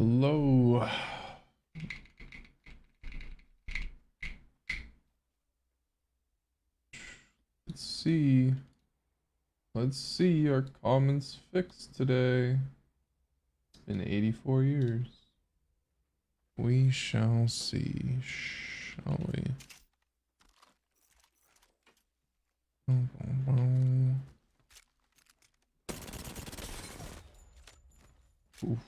Hello. Let's see. Let's see our comments fixed today. It's been 84 years. We shall see, shall we? Oof.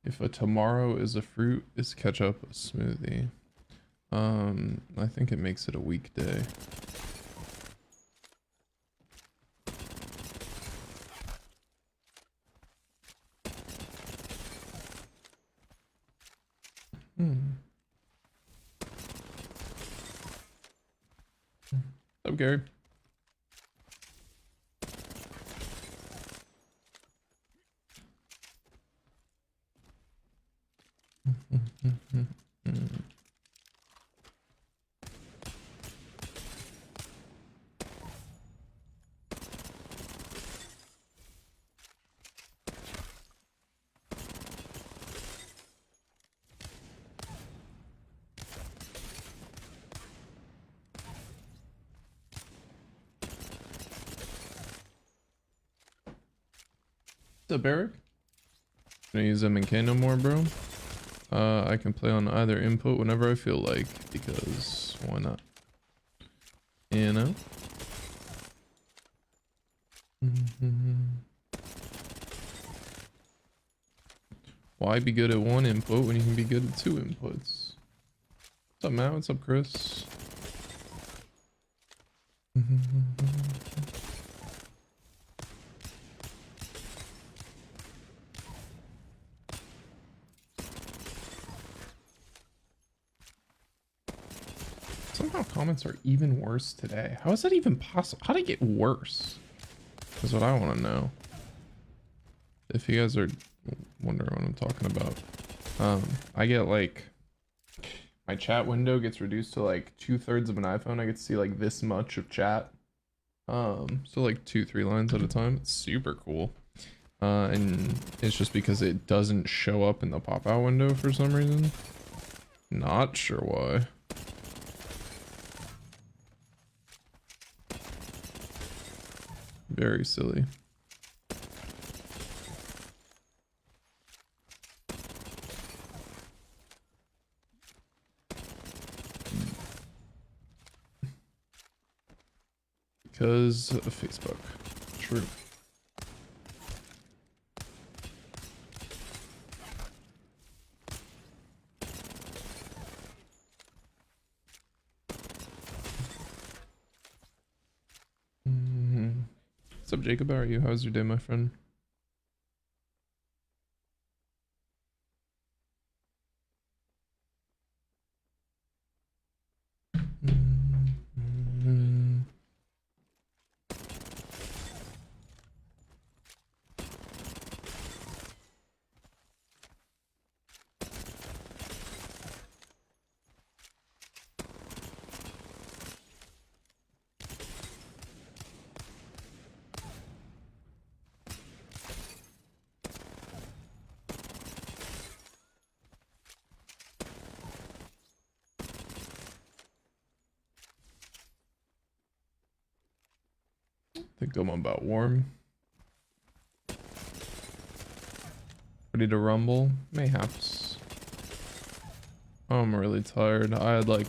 If a tomorrow is a fruit, is ketchup a smoothie? I think it makes it a weekday. What's up, Gary? What's up, Eric? Gonna use MK no more, bro. I can play on either input whenever I feel like, because why not? You know? Why be good at one input when you can be good at two inputs? What's up, Matt? What's up, Chris? Somehow comments are even worse today. How is that even possible? How did it get worse? Is what I want to know. If you guys are wondering what I'm talking about. I get like my chat window gets reduced to like 2/3 of an iPhone. I get to see like this much of chat. So like 2-3 lines at a time. It's super cool. And it's just because it doesn't show up in the pop-out window for some reason. Not sure why. Very silly. Because of Facebook. True. What's up, Jacob? How are you? How's your day, my friend? Think I'm about warm. Ready to rumble? Mayhaps. Oh, I'm really tired. I had like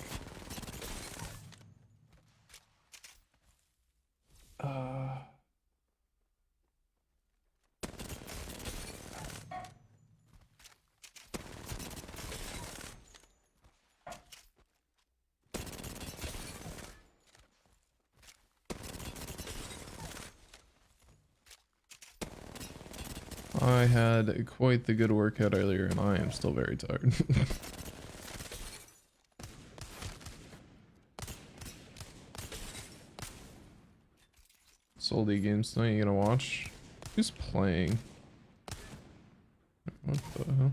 I had quite the good workout earlier and I am still very tired. Soldy games tonight, you gonna watch? Who's playing? What the hell?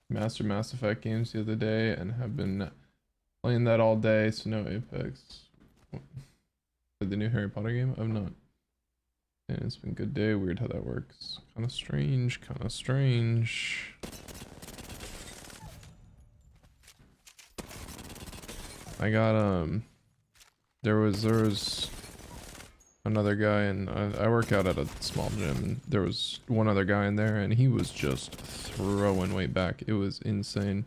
Master Mass Effect games the other day and have been playing that all day, so no Apex. The new Harry Potter game? I've not. And it's been a good day. Weird how that works. Kind of strange. Kind of strange. I got there was another guy, and I work out at a small gym, and there was one other guy in there, and he was just throwing weight back. It was insane.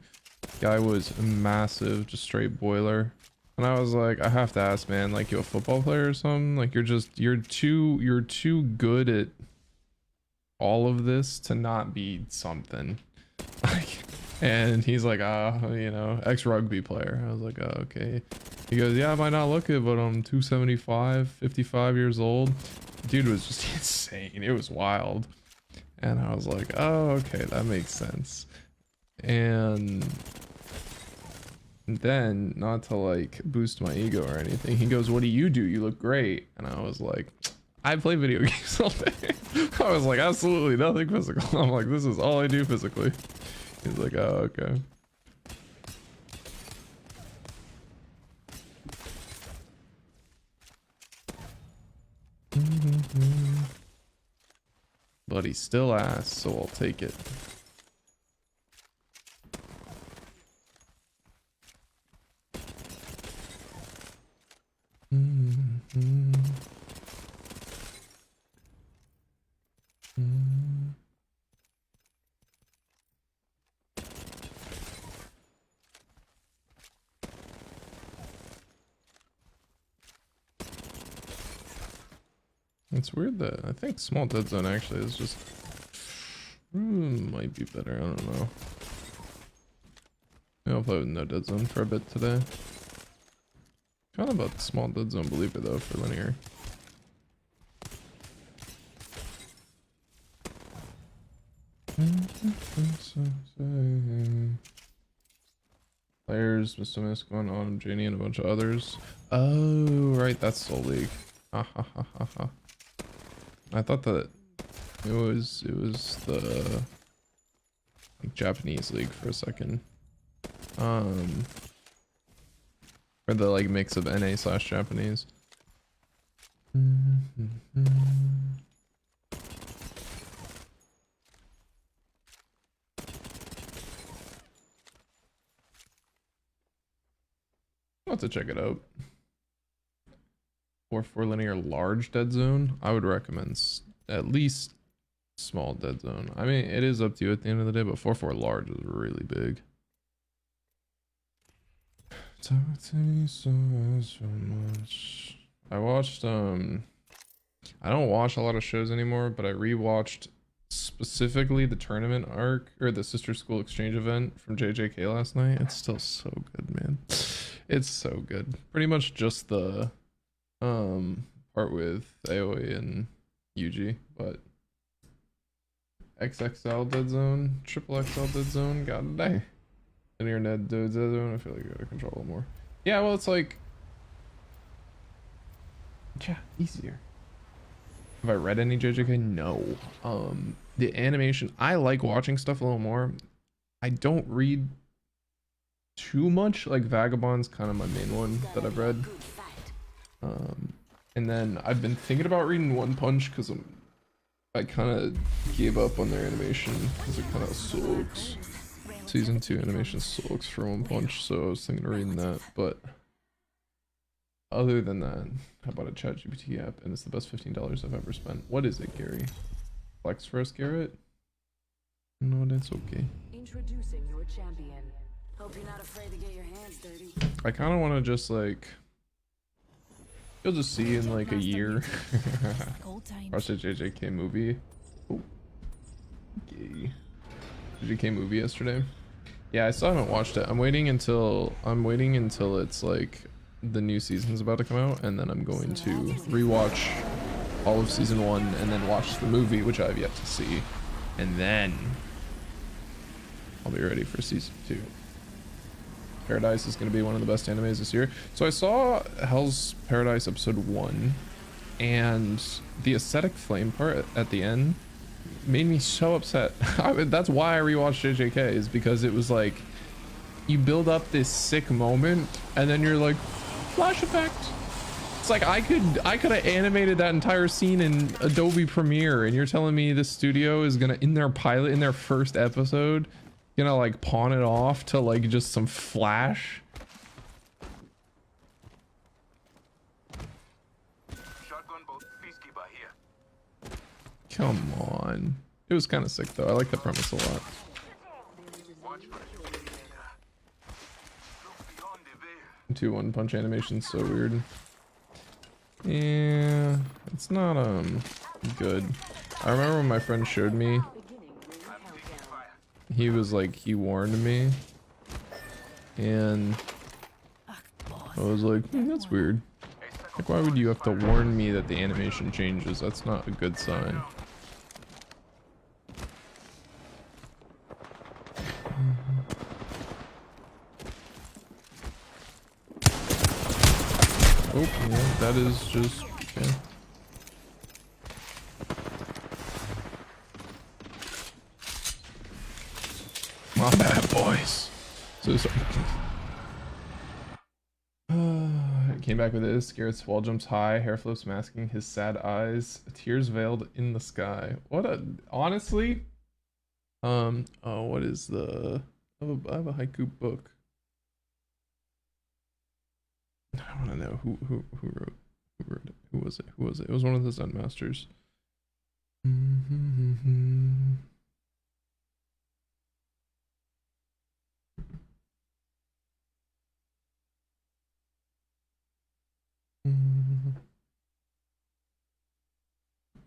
Guy was massive, just straight boiler. And I was like, I have to ask, man, like, you a football player or something? Like, you're too good at all of this to not be something. Like, and he's like, you know, ex-rugby player. I was like, oh, okay. He goes, yeah, I might not look it, but I'm 275, 55 years old. Dude was just insane. It was wild. And I was like, oh, okay, that makes sense. And then, not to like boost my ego or anything, he goes, what do? You look great. And I was like, I play video games all day. I was like, absolutely nothing physical. I'm like, this is all I do physically. He's like, oh, okay. But he's still ass, so I'll take it. It's weird that I think small dead zone actually is just might be better. I don't know. Maybe I'll play with no dead zone for a bit today. Kind of a small dead zone believer though for linear. Players, Mr. Misk, going on, Janie, and a bunch of others. Oh, right, that's Soul League. Ha ha ha ha ha. I thought that it was the like, Japanese league for a second. Or the like mix of NA/Japanese. I'll have to check it out. 4-4 linear large dead zone. I would recommend at least small dead zone. I mean, it is up to you at the end of the day, but 4-4 large is really big. Talk to me so much. I watched I don't watch a lot of shows anymore, but I rewatched specifically the tournament arc or the Sister School Exchange event from JJK last night. It's still so good, man. It's so good. Pretty much just the part with Aoi and Yuji, but XXL dead zone, triple XL dead zone, god dang. Linear dead zone, I feel like you gotta control a little more. Yeah, well, it's like, yeah, easier. Have I read any JJK? No. The animation, I like watching stuff a little more. I don't read too much. Like Vagabond's kind of my main one that I've read. And then I've been thinking about reading One Punch because I kind of gave up on their animation because it kind of sucks. Season 2 animation sucks for One Punch, so I was thinking of reading that. But other than that, how about a ChatGPT app? And it's the best $15 I've ever spent. What is it, Gary? Flex for us, Garrett? No, that's okay. Introducing your champion. Hope you're not afraid to get your hands dirty. I kind of want to just like. You'll just see in like a year. Watch the JJK movie. Oh. Okay. JJK movie yesterday. Yeah, I still haven't watched it. I'm waiting until it's like the new season's about to come out, and then I'm going to rewatch all of season 1 and then watch the movie, which I have yet to see, and then I'll be ready for season 2. Paradise is going to be one of the best animes this year. So I saw Hell's Paradise episode 1, and the aesthetic flame part at the end made me so upset. That's why I rewatched JJK, is because it was like you build up this sick moment and then you're like, flash effect, It's like I could have animated that entire scene in Adobe Premiere, and you're telling me this studio is gonna, in their pilot, in their first episode, gonna like pawn it off to like just some Flash? Come on. It was kind of sick though. I like the premise a lot. 2-1 punch animation's so weird. Yeah, it's not good. I remember when my friend showed me, he was like, he warned me, and I was like, that's weird. Like, why would you have to warn me that the animation changes? That's not a good sign. Oh, yeah, that is just, okay. My bad, boys. So sorry. Came back with this. Garrett's wall jumps high, hair flips masking his sad eyes, tears veiled in the sky. What a, honestly, oh, what is the, I have a haiku book. I want to know who wrote it. Who was it? It was one of the Zen masters.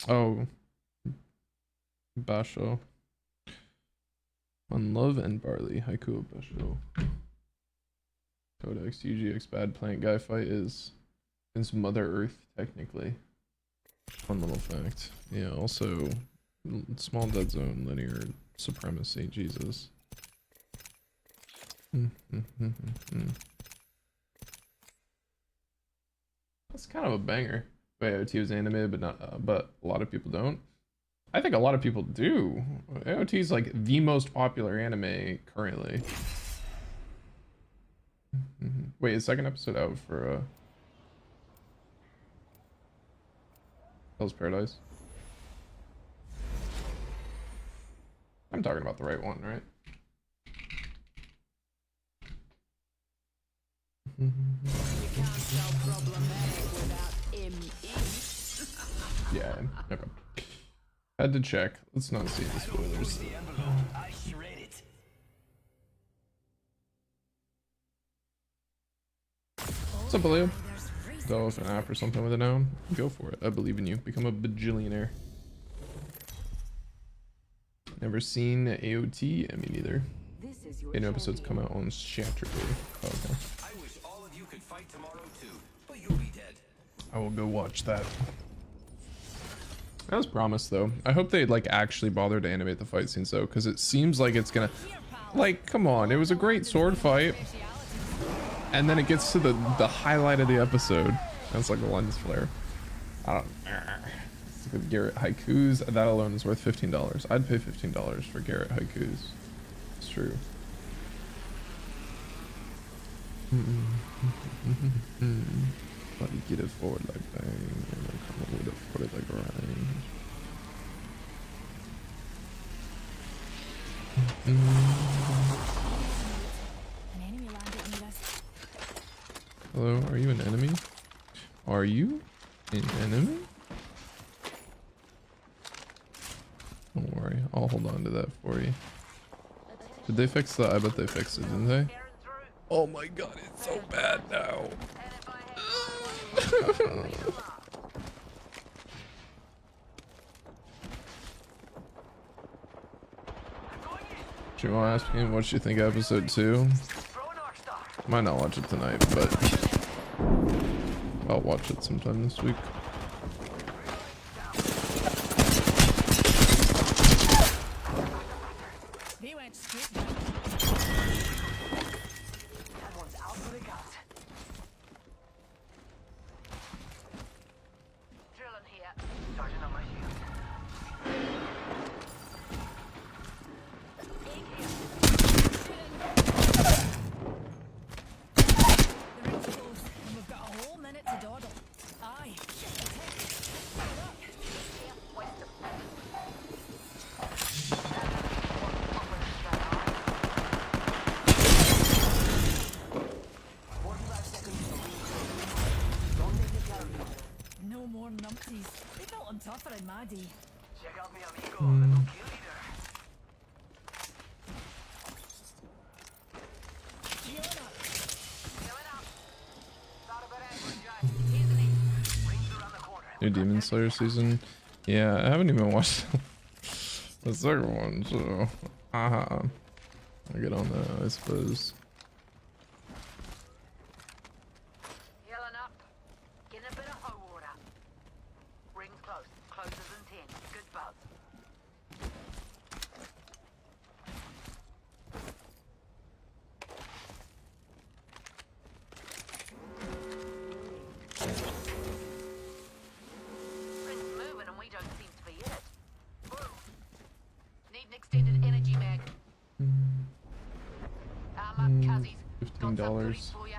Oh, Basho. On Love and Barley, haiku of Basho. Codex UGX bad plant guy fight is Mother Earth technically. One little fact. Yeah, also small dead zone linear supremacy, Jesus. That's kind of a banger. Wait, AOT was animated but not but a lot of people don't. I think a lot of people do. AOT is like the most popular anime currently. Wait, is second episode out for Hell's Paradise? I'm talking about the right one, right? Yeah, okay. Had to check. Let's not see the spoilers. What's up, Leo? So if an app or something with it now, go for it. I believe in you. Become a bajillionaire. Never seen AOT? Me neither. New episodes come out on Saturday. Oh, okay. I wish all of you could fight tomorrow too, but you'll be dead. I will go watch that. That was promised though. I hope they like actually bother to animate the fight scenes though, because it seems like it's gonna, like, come on, it was a great sword fight. And then it gets to the highlight of the episode. That's like a lens flare. I don't. With Garrett haikus, that alone is worth $15. I'd pay $15 for Garrett haikus. It's true. But you get it forward like bang, and then come with it forward like rhyme. Hello, are you an enemy? Are you an enemy? Don't worry, I'll hold on to that for you. Did they fix that? I bet they fixed it, didn't they? Oh my god, it's so bad now. Do you want to ask me what you think of episode 2? Might not watch it tonight, but I'll watch it sometime this week. He went straight. Nothing tougher in my day. Check out mi amigo, little kill leader. Healing up. Healing up. Thought about it, Jack. Here's an eat. Rings around the corner. New Demon Slayer season. Yeah, I haven't even watched the second one, so I'll get on that, I suppose. Healing up. Getting a bit of hot water. Rings close. Closer than 10. Good buzz. Rings moving and we don't seem to be in it. Whoa. Need an extended energy mag. Up, cuzzies. Got some goodies $15. for ya.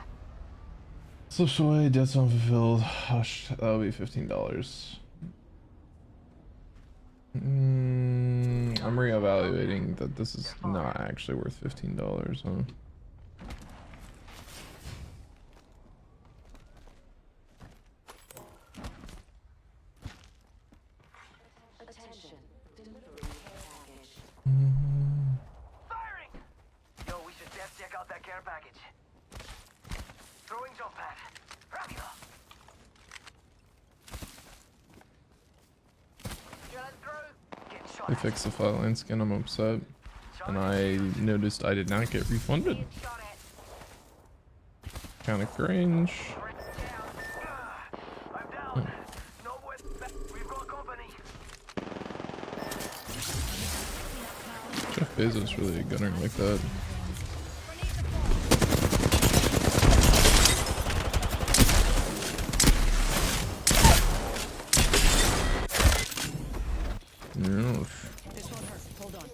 Slips away, debts unfulfilled. Hush, that'll be $15. I'm reevaluating that this is not actually worth $15, huh? Attention, delivery package. Firing! Yo, we should def check out that care package. Throwing jump pad. Rápido! Drilling through. Getting shot They at. fixed the flatline skin, I'm upset. And I noticed I did not get refunded. Being shot at. Kinda cringe. Bricks down. I'm down. No way back. We've got company. Jeff Bezos really a gunner like that. No. This won't hurt. Hold on.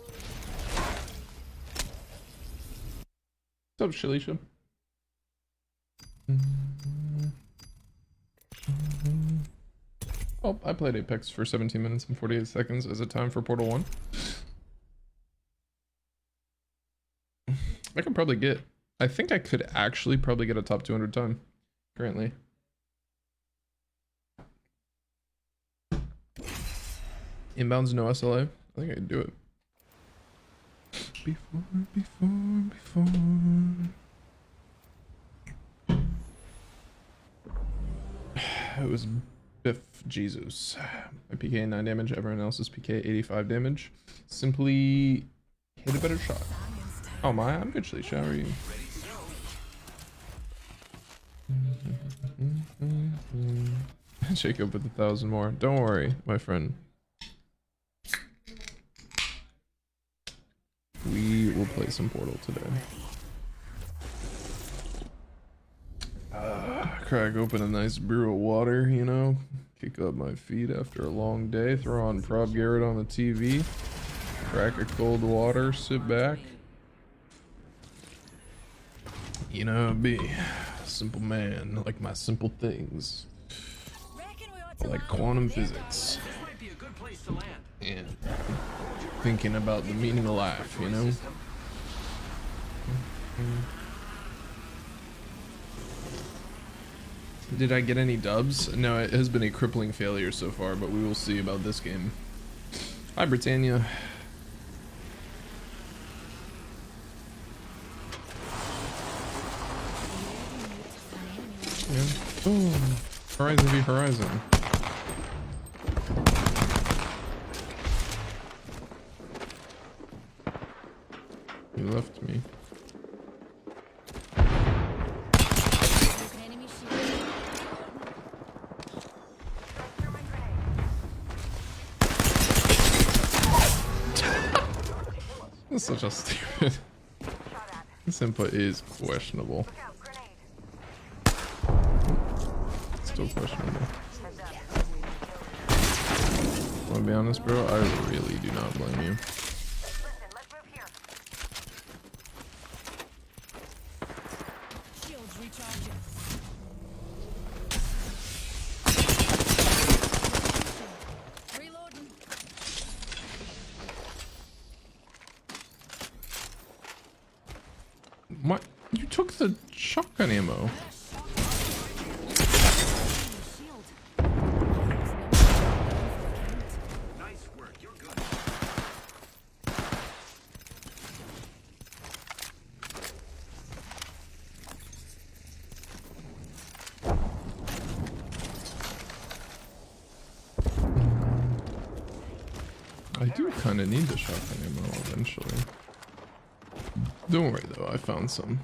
What's up, Shalisha? Oh, I played Apex for 17 minutes and 48 seconds. Is it time for Portal 1? I could probably get... I think I could actually probably get a top 200 time currently. Inbounds no SLA. I think I could do it. Before. It was Biff Jesus. My PK 9 damage, everyone else's PK 85 damage. Simply hit a better shot. Oh my, I'm good, Shalisha. How are you? Jacob with 1,000 more. Don't worry, my friend. We will play some Portal today. Crack open a nice brew of water, you know, kick up my feet after a long day, throw on Prob Garrett on the TV, crack a cold water, sit back. You know, be a simple man, like my simple things, Reckon we ought to like land quantum over there. physics, This might be a good place to land. and thinking about the meaning of life, you know? Did I get any dubs? No, it has been a crippling failure so far, but we will see about this game. Hi, Britannia. Yeah. Oh, Horizon v Horizon. You left me. Broken enemy shield. That's such a stupid. Shot at. This input is questionable. Look out, grenade. Still questionable. Heads up. Wanna be honest, bro? I really do not blame you. Listen, let's move here. Shields recharging. Reloading. What? You took the shotgun ammo. Shield. do kind of need the shotgun ammo eventually. Don't worry though, I found some.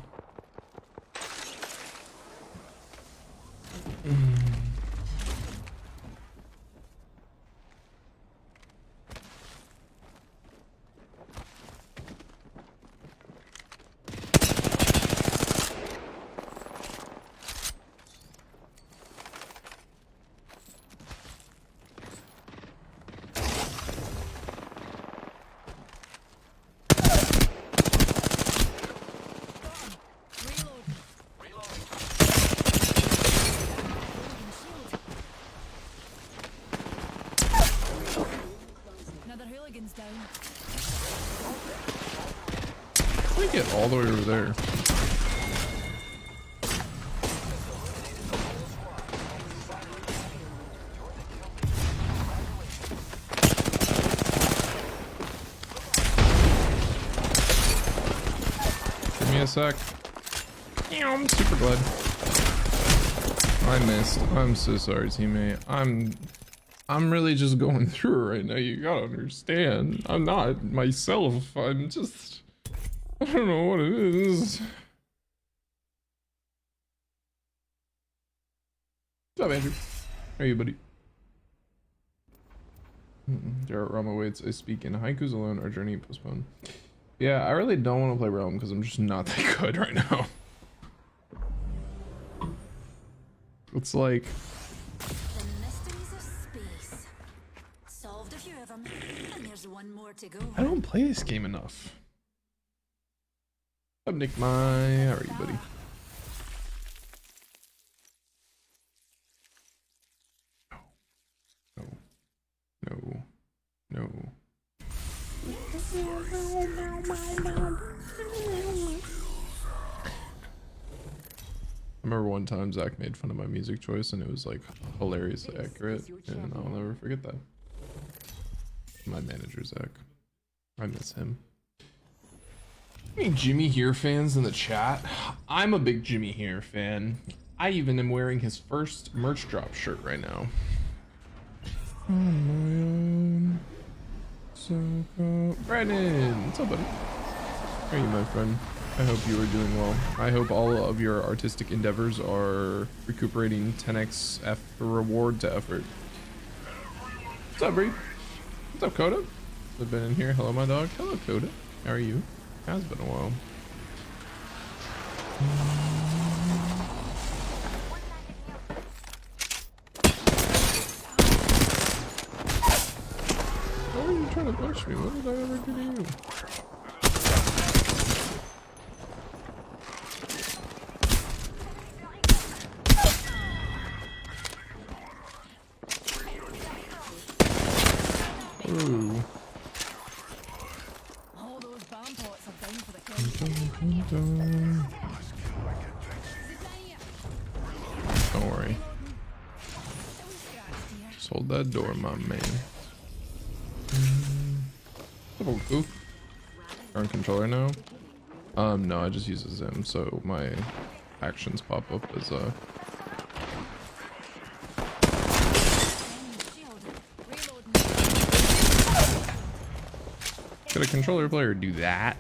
Another hooligan's down. How did I get all the way over there? Give me a sec. I'm super glad. I missed. I'm so sorry, teammate. I'm really just going through it right now. You gotta understand. I'm not myself. I'm just... I don't know what it is. What's up, Andrew? How are you, buddy? Jarrett Rama waits. I speak in haikus alone or journey postponed. Yeah, I really don't want to play Realm because I'm just not that good right now. It's like... The mysteries of space. Solved a few of them, and there's one more to go. I don't play this game enough. What's up, Nick Mai? How are you, buddy? No. No. No. I remember one time Zach made fun of my music choice and it was like hilariously accurate, and I'll never forget that. My manager, Zach. I miss him. Any Jimmy Here fans in the chat? I'm a big Jimmy Here fan. I even am wearing his first merch drop shirt right now. On my own. So Brandon, what's up, buddy? How are you, my friend? I hope you are doing well. I hope all of your artistic endeavors are recuperating 10x reward to effort. What's up, Bree? What's up, Coda? I've been in here. Hello, my dog. Hello, Coda. How are you? Has been a while. Why are you trying to push me? What did I ever do to you? Ooh. All those bomb pots are down for the count. Don't worry. Just hold that door, my man. Double goof. Current controller now? No, I just use a Zim, so my actions pop up as Could a controller player do that?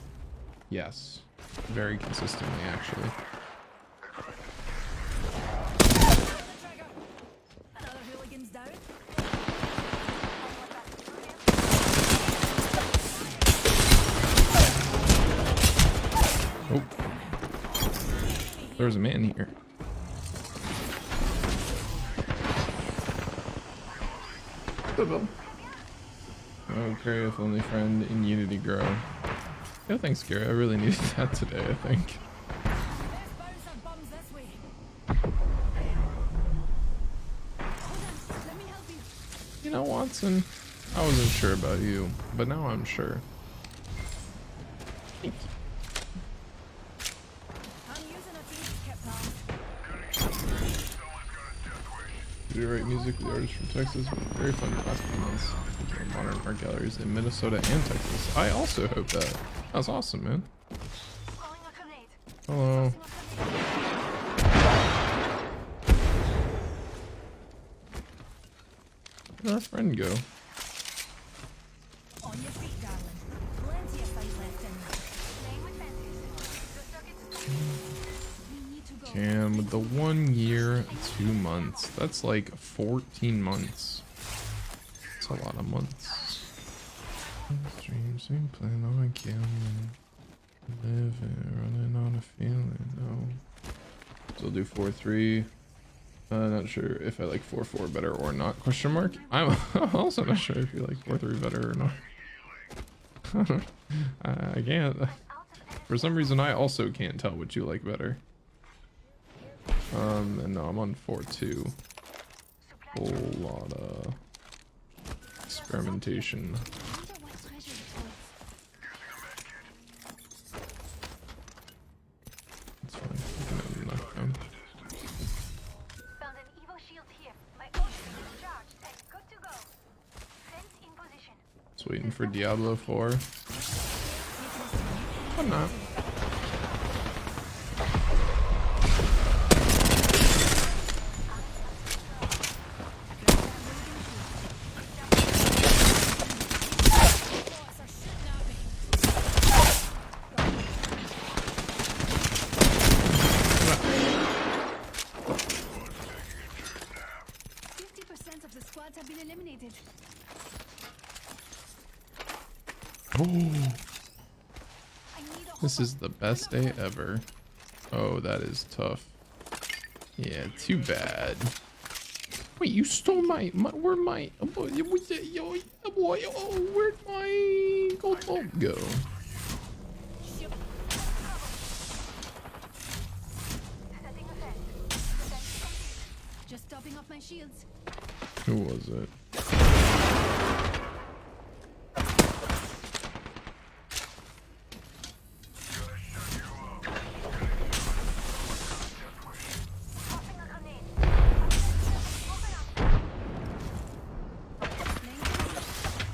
Yes. Very consistently, actually. Another hooligan's down. Oh. There's a man here. Good, Bill. Okay, if only friend in Unity grow. Yeah, thanks, Gary. I really needed that today, I think. Let's bounce our bums this way. Hold on, let me help you. You know, Watson, I wasn't sure about you, but now I'm sure. Thank you. I'm using a feed kit, pal. We write music with artists from Texas. Very fun past few months. Modern art galleries in Minnesota and Texas. I also hope that. That's awesome, man. Hello. Where'd our friend go? On your with the 1 year, 2 months. That's like 14 months. That's a lot of months. Dreams we plan on killing. Living, running on a feeling. No. Still do 4-3. Not sure if I like 4-4 better or not. Question mark? I'm also not sure if you like 4-3 better or not. I can't. For some reason, I also can't tell what you like better. And no, I'm on 4-2. Whole lot of experimentation. That's fine. We can knock down. Found an Evo shield here. My ultimate is charged and good to go. Fence in position. Just waiting for Diablo 4. I'm not. 50% of the squads have been eliminated. This is the best day ever. Oh, that is tough. Yeah, too bad. Wait, you stole where'd my where'd my gold bulb go? Just topping up my shields. Who was it?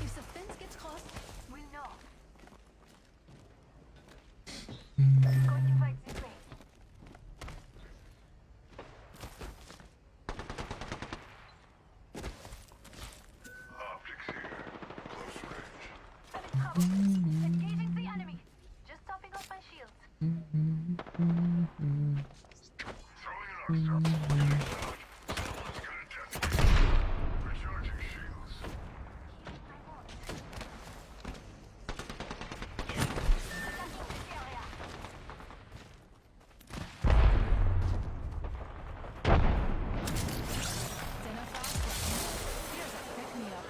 If the fence gets crossed, We'll know. Going to fight this way. I'm in trouble. Engaging the enemy. Just topping off my shields. dinner fast. Here's a pick me up.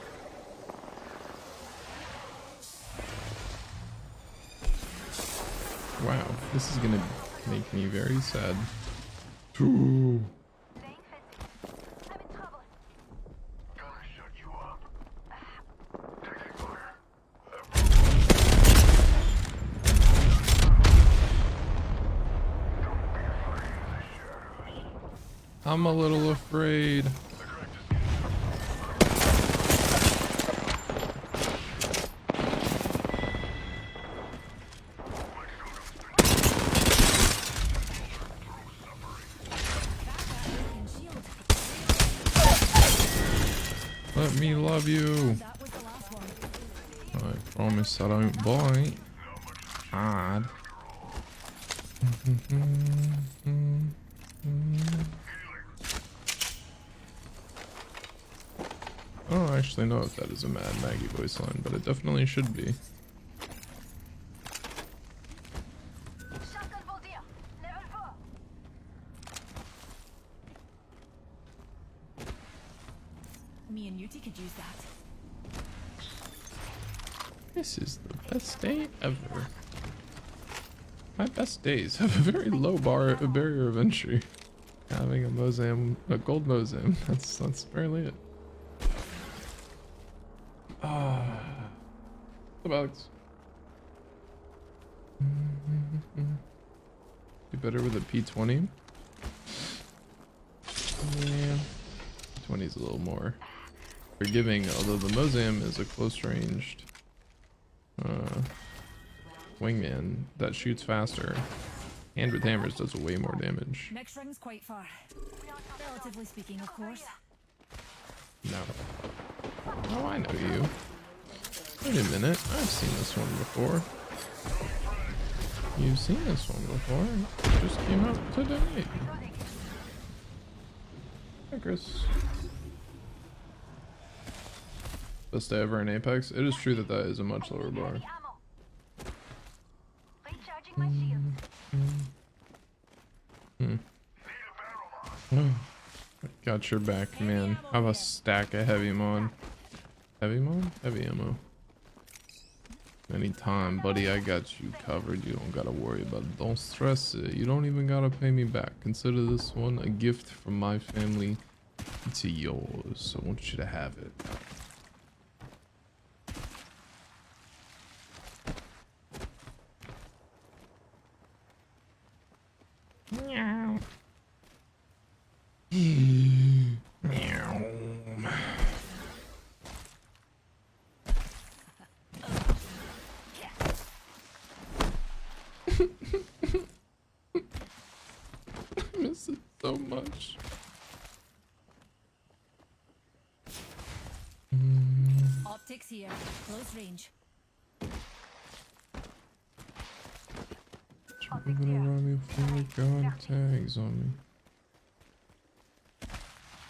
Wow, this is gonna make me very sad. Ooh. Laying fences. I'm in trouble. Gonna shut you up. Taking fire. Don't be afraid of the shadows. I'm a little afraid. Let me love you. That was the last one. I promise I don't bite. Hard. I don't actually know if that is a Mad Maggie voice line, but it definitely should be. Shotgun Voldia. Level 4. Me and Yuti could use that. This is the best day ever. My best days have a very low barrier of entry. Having a Mozam, a gold Mozam. That's apparently it. Ah, the Alex. Be better with a P20. Yeah, P20 is a little more forgiving, although the Mozam is a close-ranged wingman that shoots faster, and with hammers does way more damage. Next ring's quite far. Relatively speaking, of course. No. Oh, I know you. Wait a minute, I've seen this one before. You've seen this one before. It just came out today. Hi, Chris. Best day ever in Apex. It is true that that is a much lower bar. Heavy ammo. Recharging my shield. Need a barrel mod. Got your back, man. I have a stack of heavy mod. Heavy mod? Heavy ammo. Anytime, buddy, I got you covered. You don't gotta worry about it. Don't stress it. You don't even gotta pay me back. Consider this one a gift from my family to yours. I want you to have it. Meow. Meow. I miss it so much. Optics here. Close range. Moving around me before we got tags on me.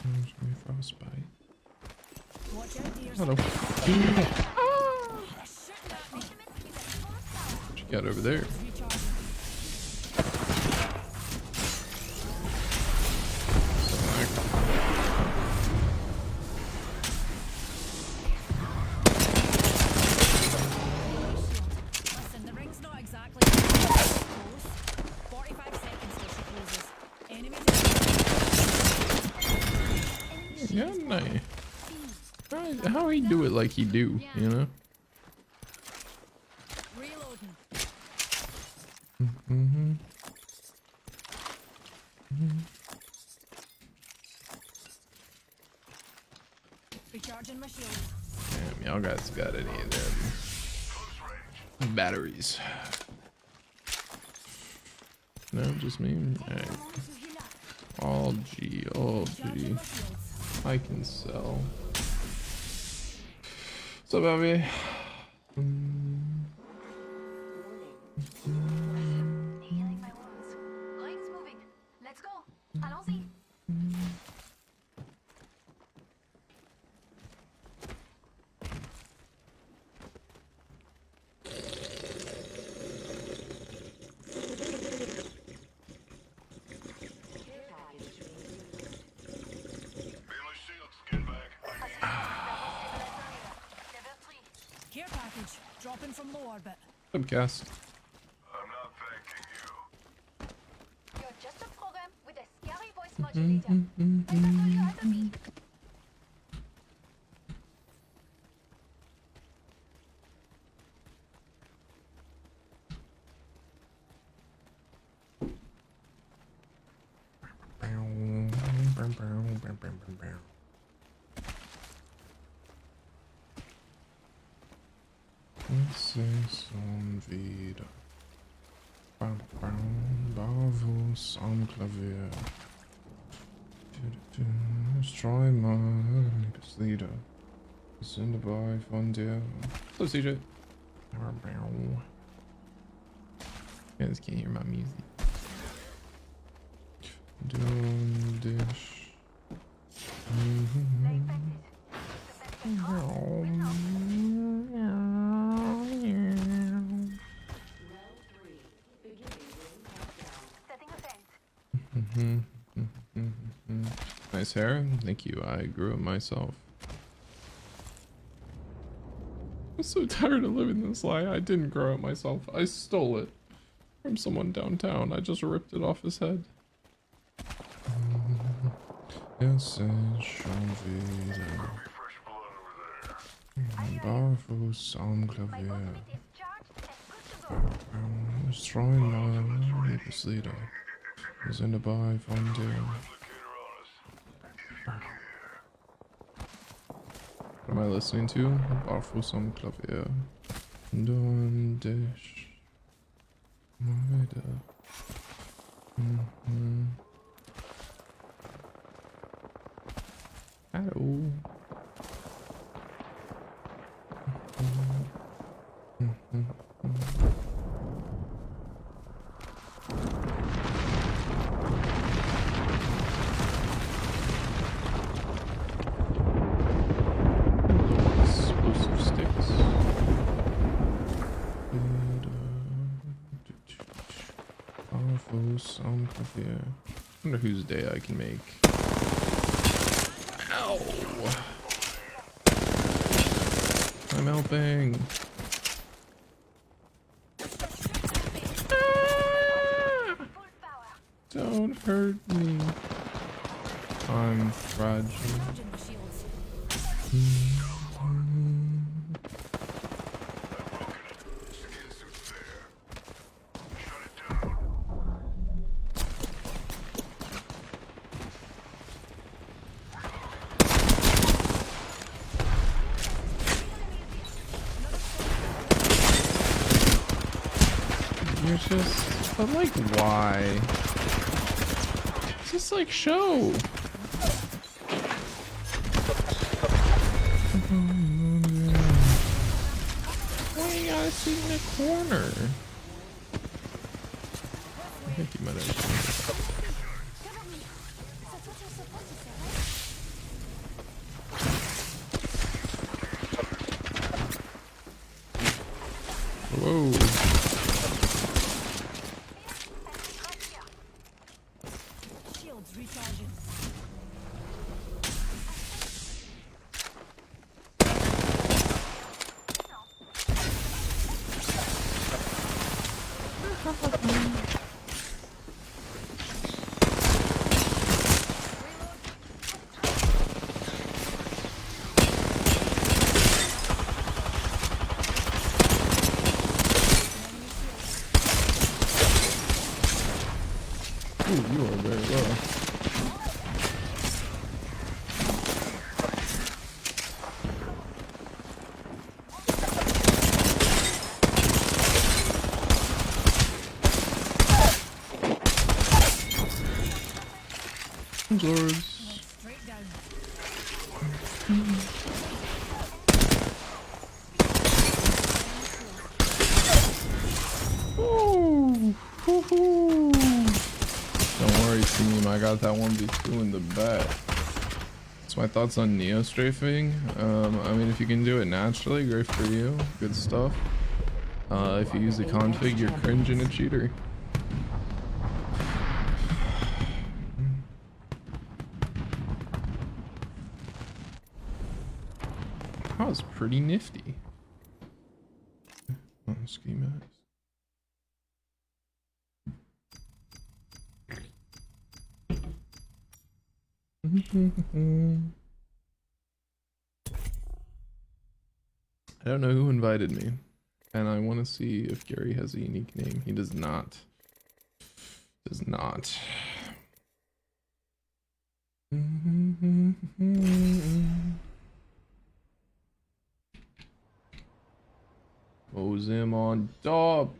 There's me frostbite. Watch out, dears. Hello. Shooting at me. What you got over there? Recharging. Listen, the ring's not exactly close. 45 seconds till she closes. Enemies. Yeah, nice. How he do it like he do, you know? Reloading. Mm-hmm. Recharging my shield. Damn, y'all guys got any of them batteries? No, just me. Alright. All G, all G. Recharging my shields. I can sell. What's up, Abby? Healing my wounds. Lights moving. Let's go. Allons-y. Melee shields, get back. Level 3. Care package. Dropping from low orbit. What's up, Cast? I'm not thanking you. You're just a program with a scary voice modulator. Like I told you how to be. Você som vida. Bravo, som clavier. Destroy my latest leader. Send by Fondia. Hello, CJ. Yeah, this can't hear my music. Doing dish. Setting a fence. Nice hair. Thank you. I grew it myself. I'm so tired of living this lie. I didn't grow it myself. I stole it from someone downtown. I just ripped it off his head. Yes, chanvida. Fresh blood over there. Bravo, som My clavier. ultimate is charged and good to go. Destroy my latest leader. Send by Fondia. Locator on us. What am I listening to? Bravo, som clavier. Doing dish. Weiter. Hallo. wonder whose day I can make. Ow! I'm helping. Ah! Don't hurt me. I'm fragile. Charging the shields. Skin suit's there. Shut it down. You're just, but like, why? Just like show. Why you gotta sit in the corner? I think you might have. That's what you're supposed to say, right? Whoa. Shields recharging. Ooh, you are very low. Yours. Straight down. Ooh, hoo-hoo. Don't worry, team. I got that 1v2 in the bag. That's my thoughts on Neo strafing. I mean, if you can do it naturally, great for you. Good stuff. If you use the config, you're cringe and a cheater. That was pretty nifty. Oh, schematics. I don't know who invited me, and I want to see if Gary has a unique name. He does not. Does not. Pose him on top.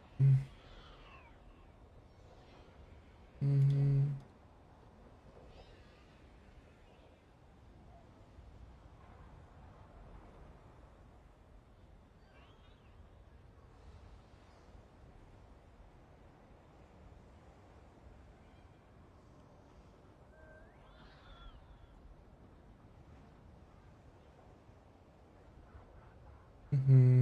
Been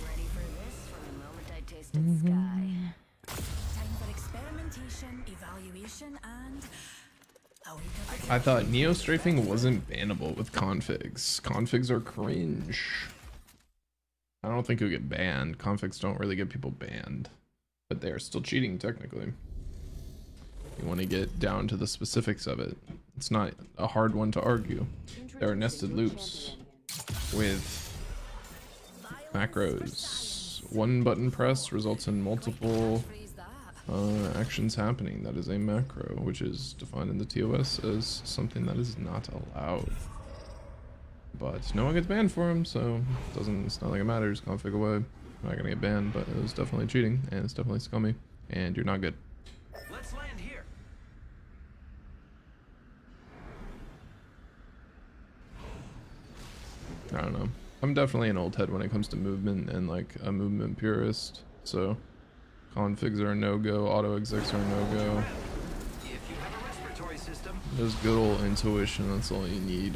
ready for this from the moment I tasted sky. Time for experimentation, evaluation, and a week of I thought Neo strafing wasn't bannable with configs. Configs are cringe. I don't think it'll get banned. Configs don't really get people banned, but they are still cheating technically. You want to get down to the specifics of it. It's not a hard one to argue. There are nested loops with macros. One button press results in multiple freeze that. actions happening. That is a macro, which is defined in the TOS as something that is not allowed. But no one gets banned for them, so it's not like it matters. Config away. I'm not gonna get banned, but it was definitely cheating, and it's definitely scummy, and you're not good. Let's land here. I don't know. I'm definitely an old head when it comes to movement and like a movement purist. So configs are a no-go, auto execs are a no-go. If you have a respiratory system, Just good old intuition, that's all you need.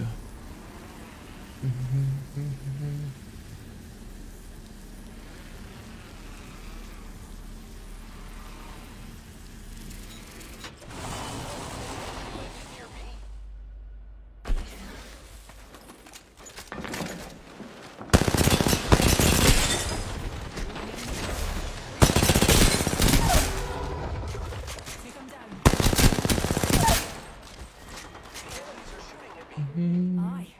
Take 'em down. Aye.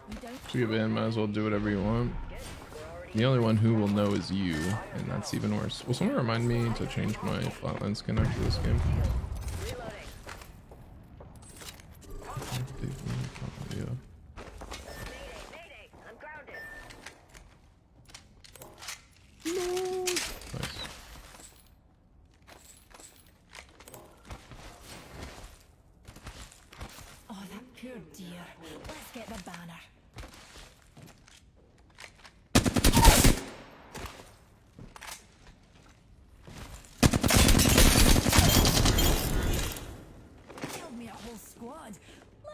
We don't So you man, might as well do whatever you want. The only one who will know is you, and that's even worse. Will someone remind me to change my flatline skin after this game? Yeah. I'm grounded. Nice. Oh, that poor dear. Let's get the banner. Killed me a whole squad.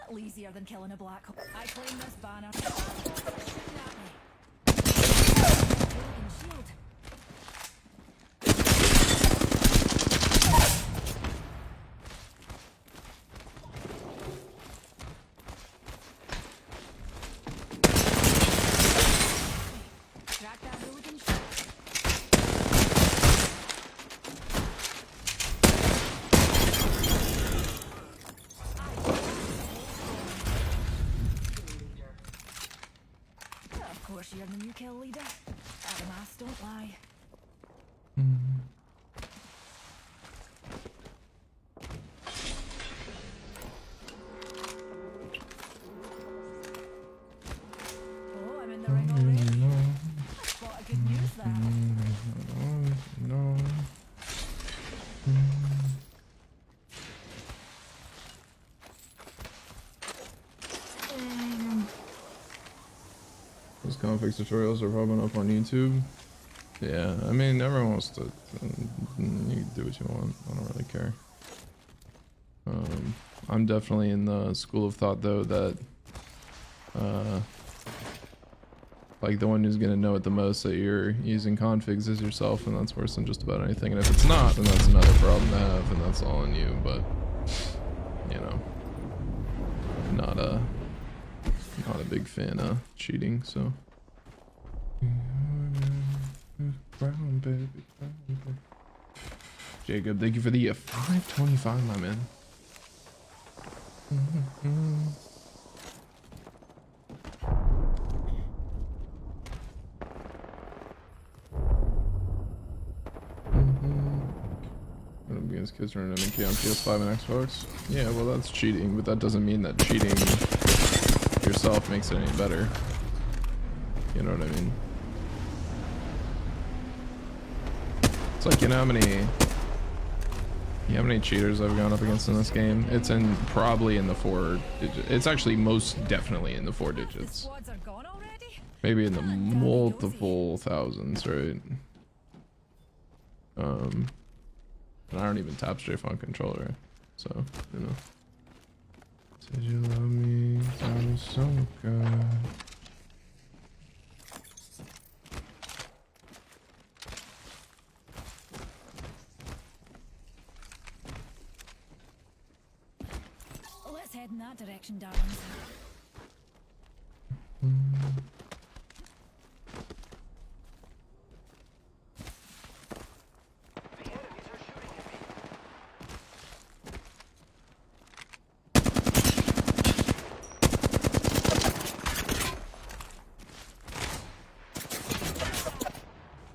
Little easier than killing a black hole. I claim this banner. Shooting at me. Broken shield. Crack that hooligan shield. Of course you're the new kill leader. Adamas don't lie. Oh, I'm in the ring already. That's what a good news there. No. Those config tutorials are popping up on YouTube. Yeah, I mean, everyone wants to. You can do what you want. I don't really care. I'm definitely in the school of thought, though, that like the one who's gonna know it the most that you're using configs is yourself, and that's worse than just about anything. And if it's not, then that's another problem to have, and that's all on you. But you know, not a big fan of cheating, so. Brown baby, brown baby. Jacob, thank you for the 525, my man. Against kids running MK on PS5 and Xbox. Yeah, well, that's cheating, but that doesn't mean that cheating yourself makes it any better. You know what I mean? It's like, you know how many cheaters I've gone up against in this game? It's probably in the 4 digits. It's actually most definitely in the 4 The digits. squads are gone already? Maybe in the multiple thousands, right? And I don't even tap strafe on controller, so, you know. Said you love me, sounds so good. Let's head in that direction, darlings. the enemies are shooting at me.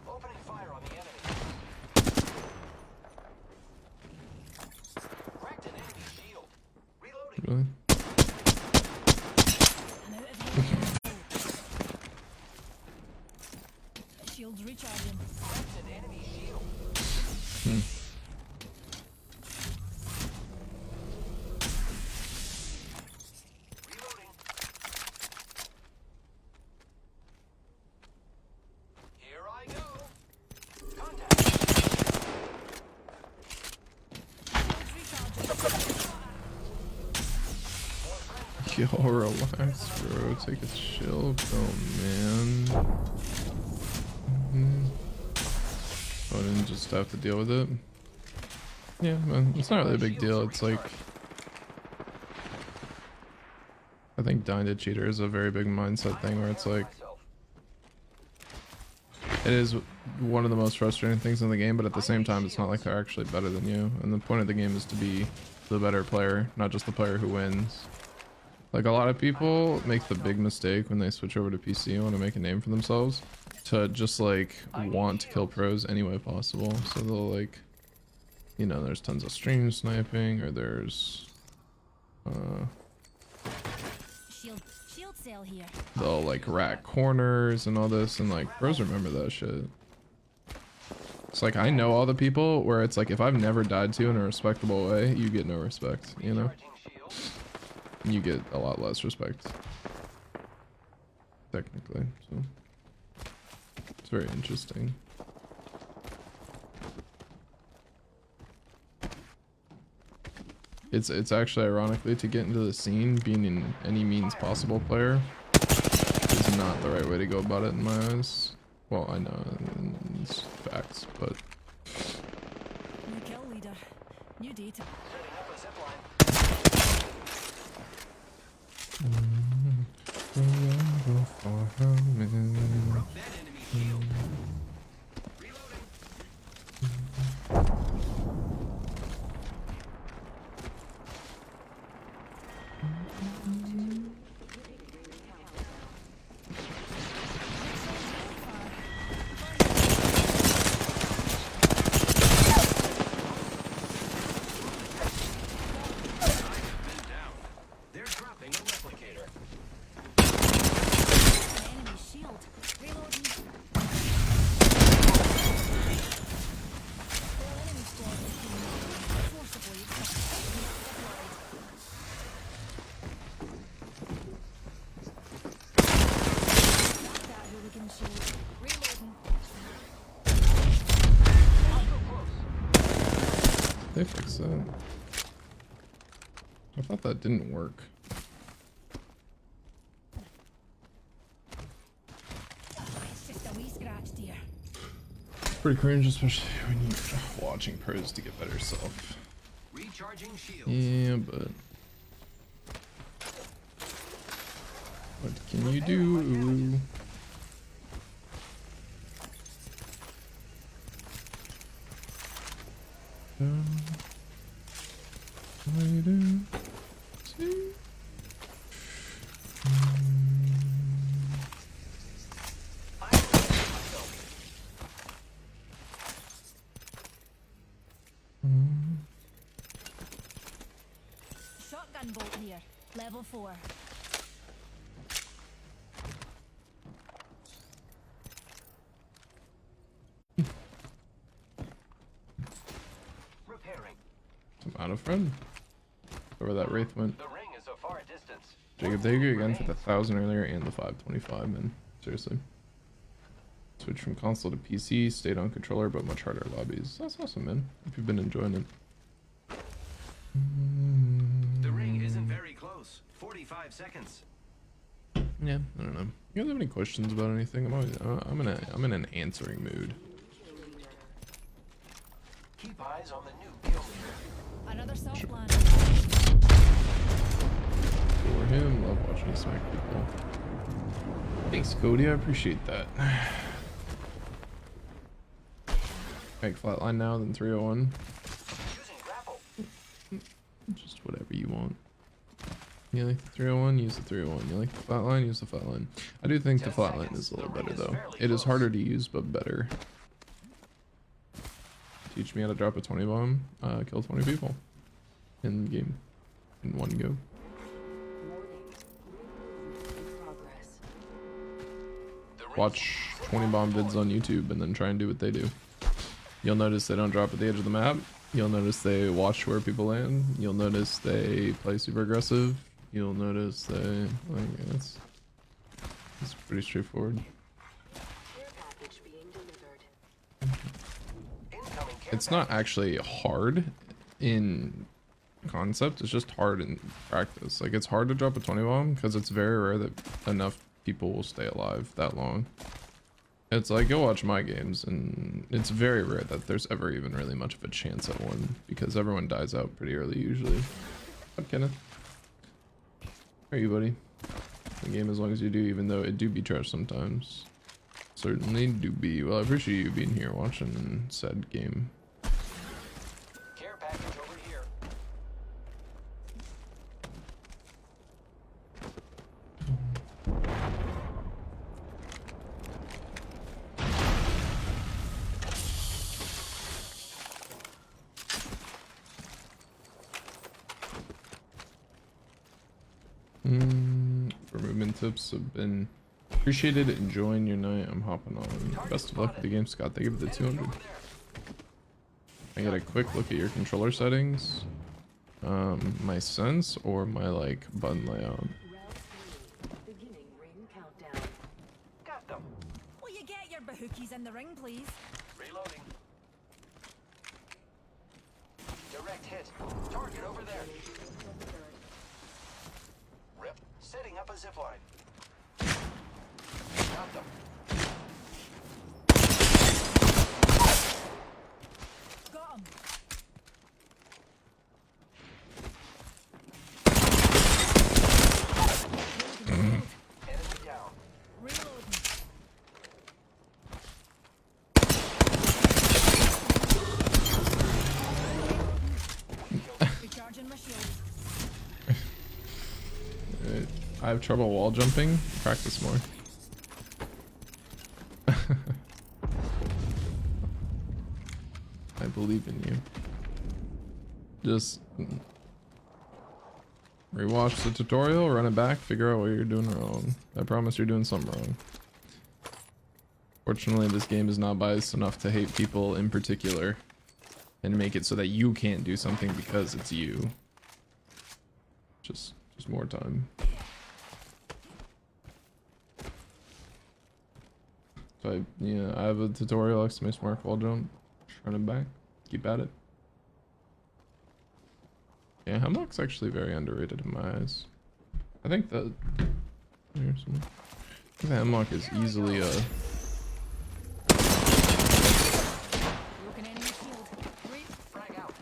Opening fire on the enemy. Cracked an enemy shield. Reloading. Really? I'm out of here. Shields recharging. Cracked an enemy shield. Reloading. Yo, relax, bro. Take a chill pill, man. I didn't just have to deal with it. Yeah, man, it's not really a big deal. It's like, I think dying to cheater is a very big mindset thing where it's like, it is one of the most frustrating things in the game, but at the same time, it's not like they're actually better than you. And the point of the game is to be the better player, not just the player who wins. Like, a lot of people make the big mistake when they switch over to PC and want to make a name for themselves to just like want to kill pros any way possible. So they'll like, you know, there's tons of stream sniping, or there's Shield cell here. they'll like rat corners and all this, and like pros remember that shit. It's like, I know all the people where it's like, if I've never died to in a respectable way, you get no respect, you know? You get a lot less respect, technically. So it's very interesting. It's actually, ironically, to get into the scene, being in any means possible player is not the right way to go about it in my eyes. Well, I know it's facts, but New kill leader. New data. Setting up a zip line. Broke that enemy shield. Reloading. Down. They're dropping a replicator. Enemy shield. Reloading. Whole enemy squad is being forcibly deployed. That hooligan shield. Reloading. they fixed that. I thought that didn't work. It's just a wee scratch, dear. Pretty cringe, especially when you're watching pros to get better self. Recharging shields. Yeah, but what can you do? I do. See? Shotgun bolt here. Level 4. Repairing. I'm out of friend. Where that Wraith went. The ring is so far a distance. Jacob, thank you again for the 1,000 earlier and the 525, man. Seriously. Switch from console to PC, stayed on controller, but much harder lobbies. That's awesome, man. If you've been enjoying it. The ring isn't very close. 45 seconds. Yeah, I don't know. You guys have any questions about anything? I'm in an answering mood. Keep eyes on the new kill leader. Another soft line. For him, love watching you smack people. Thanks, Cody. I appreciate that. Make flatline now, then 301. Using grapple. Just whatever you want. You like the 301, use the 301. You like the flatline, use the flatline. I do think the flatline is a little better though. It is harder to use, but better. Teach me how to drop a 20 bomb, kill 20 people in the game in one go. Watch 20 bomb vids on YouTube and then try and do what they do. You'll notice they don't drop at the edge of the map. You'll notice they watch where people land. You'll notice they play super aggressive. You'll notice they, like, it's pretty straightforward. It's not actually hard in concept. It's just hard in practice. Like, it's hard to drop a 20 bomb because it's very rare that enough people will stay alive that long. It's like, go watch my games, and it's very rare that there's ever even really much of a chance at one because everyone dies out pretty early usually. Up, Kenneth. How are you, buddy? The game as long as you do, even though it do be trash sometimes. Certainly do be. Well, I appreciate you being here watching said game. Care package over here. For movement tips have been appreciated. Enjoying your night. I'm hopping on. Best of luck with the game, Scott. Thank you for the 200. I get a quick look at your controller settings. My sense or my like button layout. Beginning ring countdown. Got them. Will you get your bahookies in the ring, please? Reloading. Direct hit. Target over there. Rip. Setting up a zipline. Got them. Got him. Enemy down. Reloading. Recharging my shield. I have trouble wall jumping. Practice more. I believe in you. Just rewatch the tutorial, run it back, figure out what you're doing wrong. I promise you're doing something wrong. Fortunately, this game is not biased enough to hate people in particular and make it so that you can't do something because it's you. Just more time. So I have a tutorial, exclamation mark, wall jump, run it back, keep at it. Yeah, Hemlock's actually very underrated in my eyes. I think that the Hemlock is easily a Broken enemy shield. Frag out.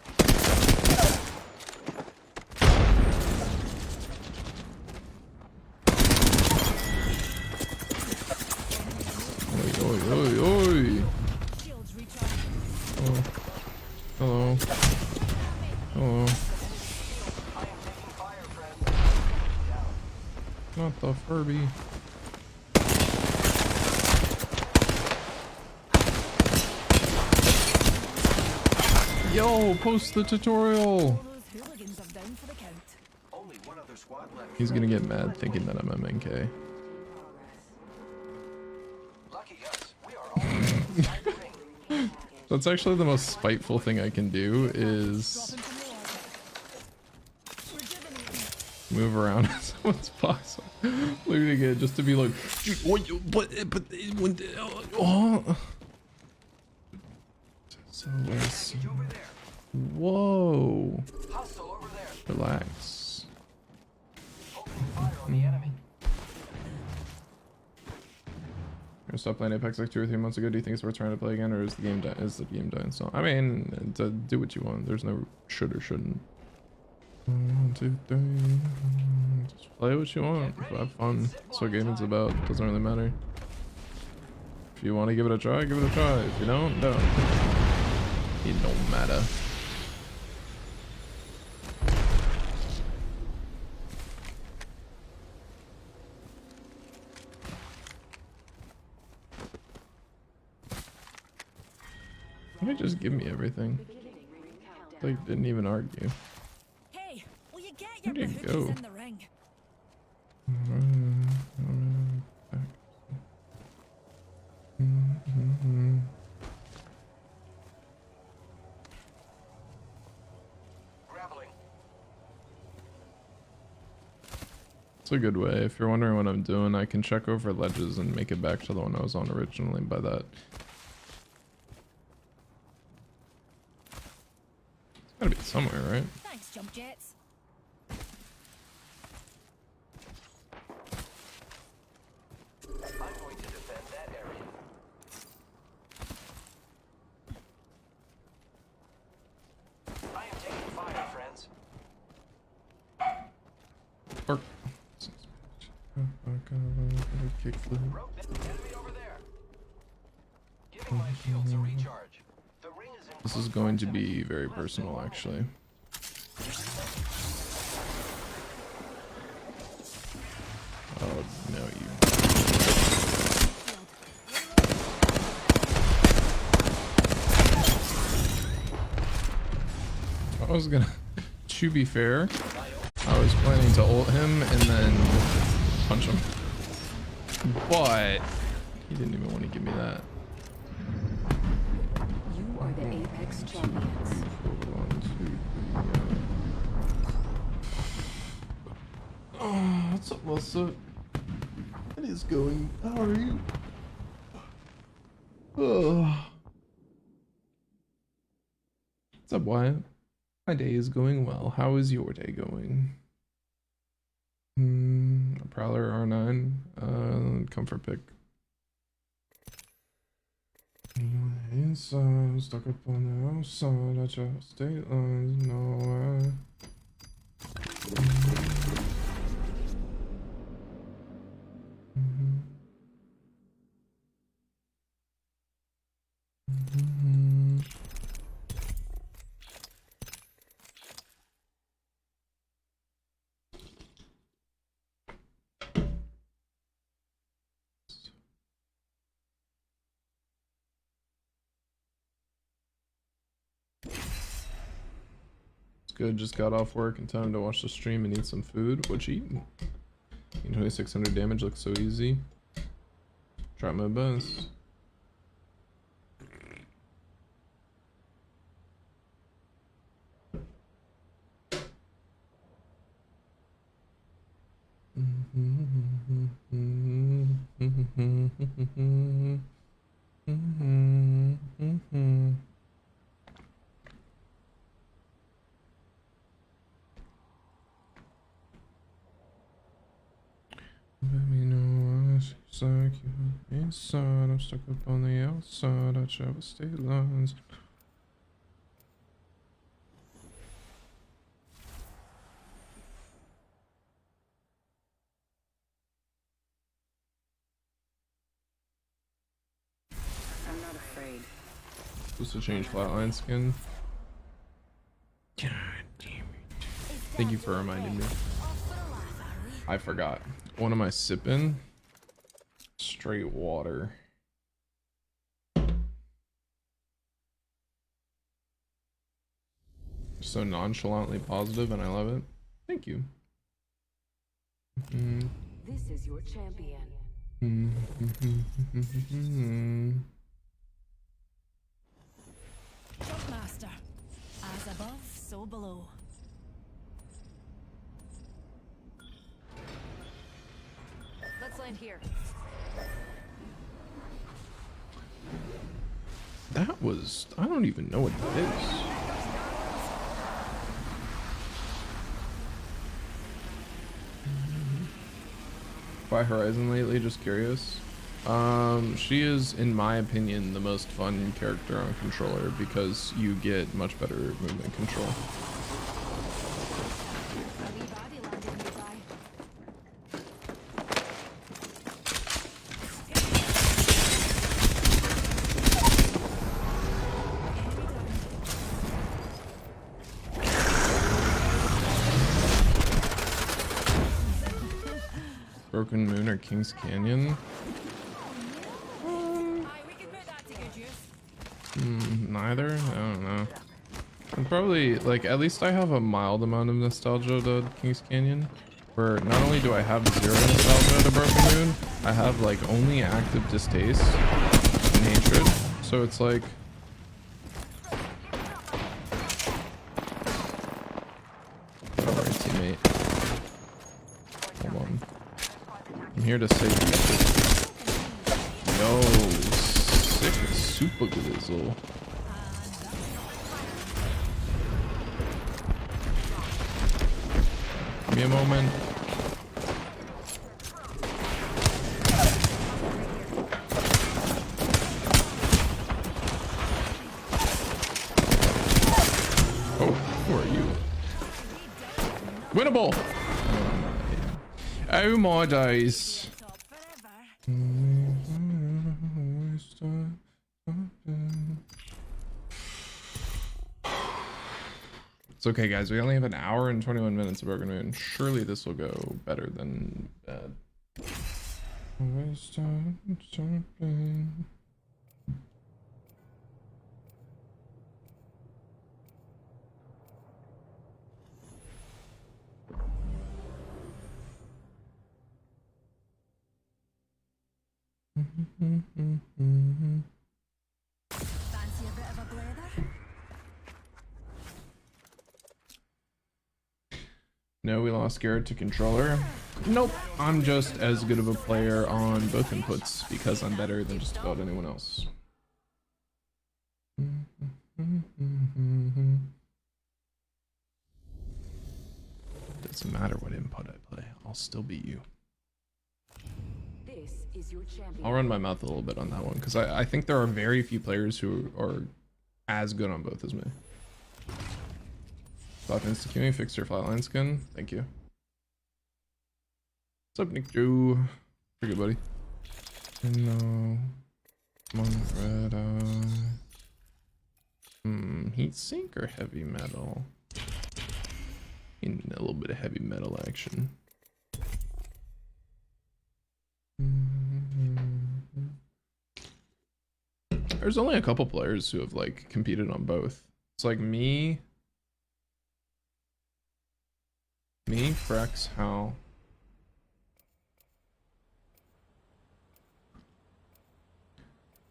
oi oi oi. Shields recharged. Oh. Hello. Hello. I am taking fire, friend. Down. Not the Furby. Yo, post the tutorial. All those hooligans are down for the count. Only one other squad left. He's gonna get mad thinking that I'm MNK. Lucky us. We are all inside the ring. That's actually the most spiteful thing I can do is Dropping from the orbit. Rejuvenating. move around in someone's box, looting it just to be like, "Dude, what? But when? Oh." So let's. Package over there. Whoa. Hostile over there. Relax. Opening fire on the enemy. I stopped playing Apex like 2 or 3 months ago. Do you think it's worth trying to play again, or is the game done? So I mean, do what you want. There's no should or shouldn't. 1, 2, 3. Just play what you want. Have fun. That's what gaming's about. Doesn't really matter. If you want to give it a try, give it a try. If you don't, don't. It don't matter. Why just give me everything? They didn't even argue. Hey, will you get your Where'd it go? bahookies in the ring? Grappling. It's a good way. If you're wondering what I'm doing, I can check over ledges and make it back to the one I was on originally. By that, it's gotta be somewhere, right? Thanks. Thanks, jump jets. I'm going to defend that area. I am taking fire, friends. Or kickflip. Broke that enemy over there. Giving my shields a recharge. The ring is in This is going to be very personal, actually. Oh no, you. I was gonna. To be fair, I was planning to ult him and then punch him, but he didn't even want to give me that. You are the Apex champions. 1, 2, 3. Oh, what's up, Melissa? It is going. How are you? Oh. What's up, Wyatt? My day is going well. How is your day going? A Prowler R9. Comfort pick. Inside, stuck up on the outside. I just state lines. No, Good, just got off work in time to watch the stream and eat some food. What you eating? 2600 damage looks so easy. Try my best. Let me know what it's like you inside. I'm stuck up on the outside. I travel state lines. I'm not afraid. Supposed to change flatline skin. God damn it. Thank you for reminding me. I forgot. What am I sipping? Straight water. So nonchalantly positive, and I love it. Thank you. This is your champion. Jumpmaster. As above, so below. Let's land here. That was... I don't even know what that is. By Horizon lately, just curious. She is, in my opinion, the most fun character on controller because you get much better movement control. A wee baddie landed nearby. Broken Moon or King's Canyon? Aye, we can put that to good use. Neither? I don't know. I'm probably, like, at least I have a mild amount of nostalgia to King's Canyon. Where not only do I have zero nostalgia to Broken Moon, I have, like, only active distaste and hatred. So it's like... Alright, teammate. Hold on. I'm here to save you. Yo, sick super glizzle. me a moment. Oh, who are you? Winnable! Oh my days. Top forever. It's okay, guys. We only have an hour and 21 minutes of Broken Moon. Surely this will go better than bad. Fancy a bit of a blather? No, we lost Garrett to controller. Nope, I'm just as good of a player on both inputs because I'm better than just about anyone else. Doesn't matter what input I play, I'll still beat you. This is your champion. I'll run my mouth a little bit on that one because I think there are very few players who are as good on both as me. Stop insta-queuing, fix your flatline skin. Thank you. What's up, Nick Joe? Pretty good, buddy. No. Come on, red eye. Heat sink or heavy metal? In a little bit of heavy metal action. There's only a couple players who have like competed on both. It's like me, Frex, Hal.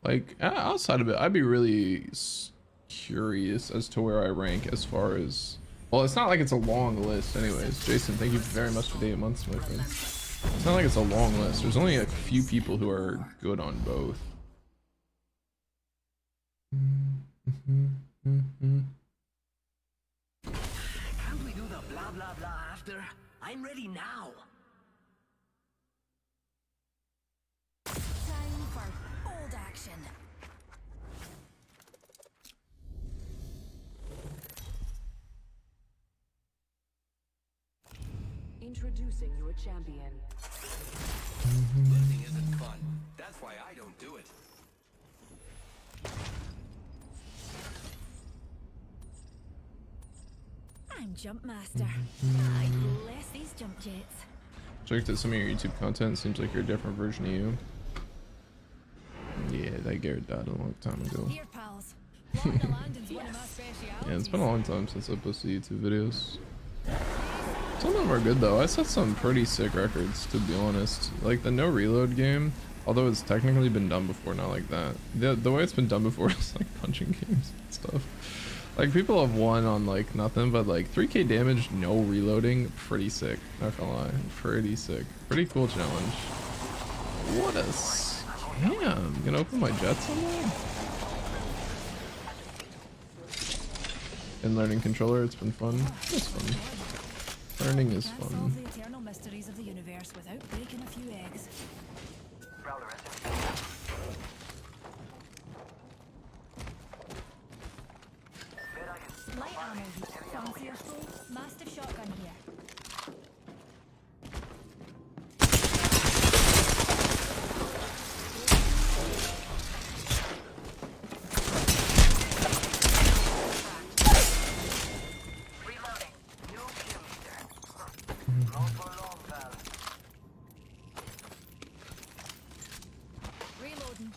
Like outside of it, I'd be really curious as to where I rank as far as. Well, it's not like it's a long list, anyways. Jason, thank you very much for the 8 months, my friend. It's not like it's a long list. There's only a few people who are good on both. Can't we do the blah blah blah after? I'm ready now. Time for bold action. Introducing your champion. Losing isn't fun. That's why I don't do it. I'm Jump Master. I bless these jump jets. Checked out some of your YouTube content. Seems like you're a different version of you. Yeah, that Garrett died a long time ago. Here, pals. Walking the landing's one of my specialities. Yeah, it's been a long time since I posted YouTube videos. Some of them are good though. I set some pretty sick records, to be honest. Like the no reload game, although it's technically been done before, not like that. The way it's been done before is like punching games and stuff. Like people have won on like nothing but like 3k damage, no reloading, pretty sick. Not gonna lie, pretty sick. Pretty cool challenge. What a scam! Gonna open my jets on that? And learning controller, it's been fun. It's fun. Learning is Can't fun. solve the eternal mysteries of the universe without breaking a few eggs. Light ammo. Fancy a full mastiff shotgun here. Reloading. New kill leader. Not for long, pal. Reloading.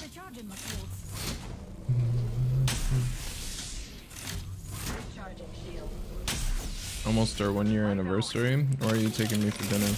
Recharging my shields. Recharging shield. Almost our 1 year anniversary, or are you taking me for dinner?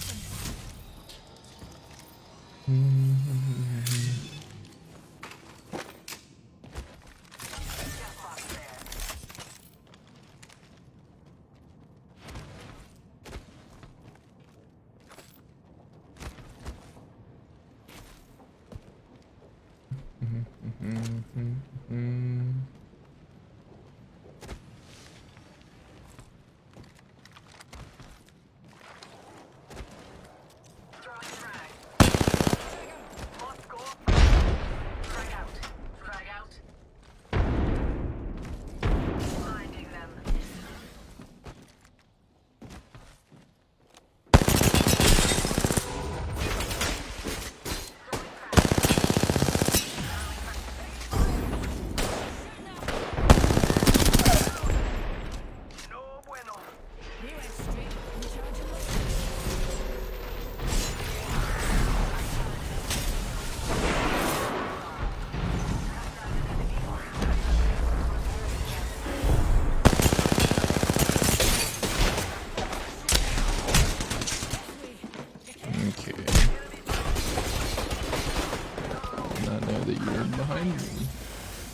know that you're behind me.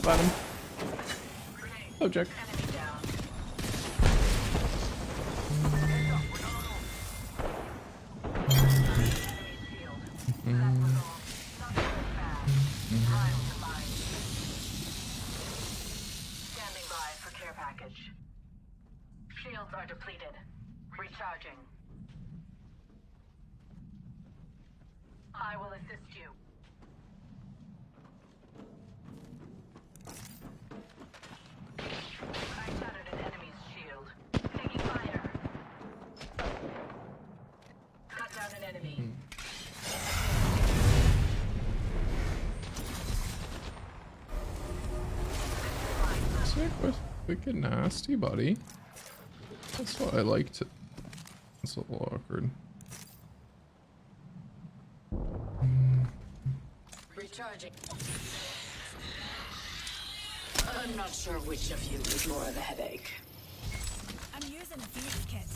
Bottom. Object. Standing by for care package. Shields are depleted. Recharging. I will assist you. I shattered an enemy's shield. Taking fire. Cut down an enemy. Sick with wicked nasty, buddy. That's what I like to. It's a little awkward. Recharging. I'm not sure which of you is more of a headache. I'm using a fuse kit.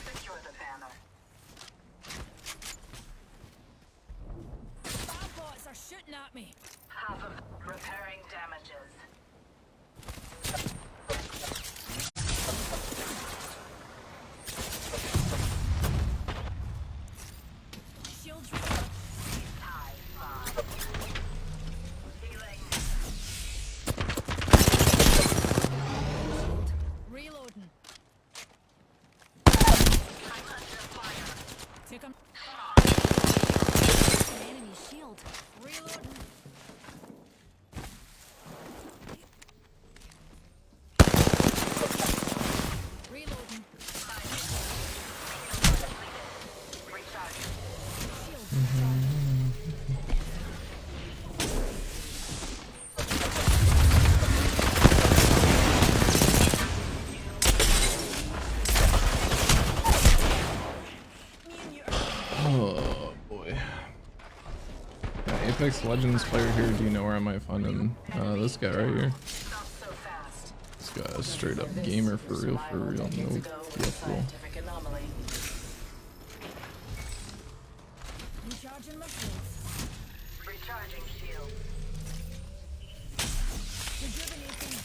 Secure the banner. Bad bots are shooting at me. Half of repairing damages. Shields recharged. High five. Healing. Reloading. I'm under fire. Took him. An enemy shield. Reloading. Reloading. Recharging. Me and you are Oh boy. Yeah, Apex Legends player here. Do you know where I might find him? This guy right here. Not so fast. This guy is straight up gamer for real, for real. No fiasco. Scientific anomaly. recharging my shields. Recharging shield. Rejuvenating.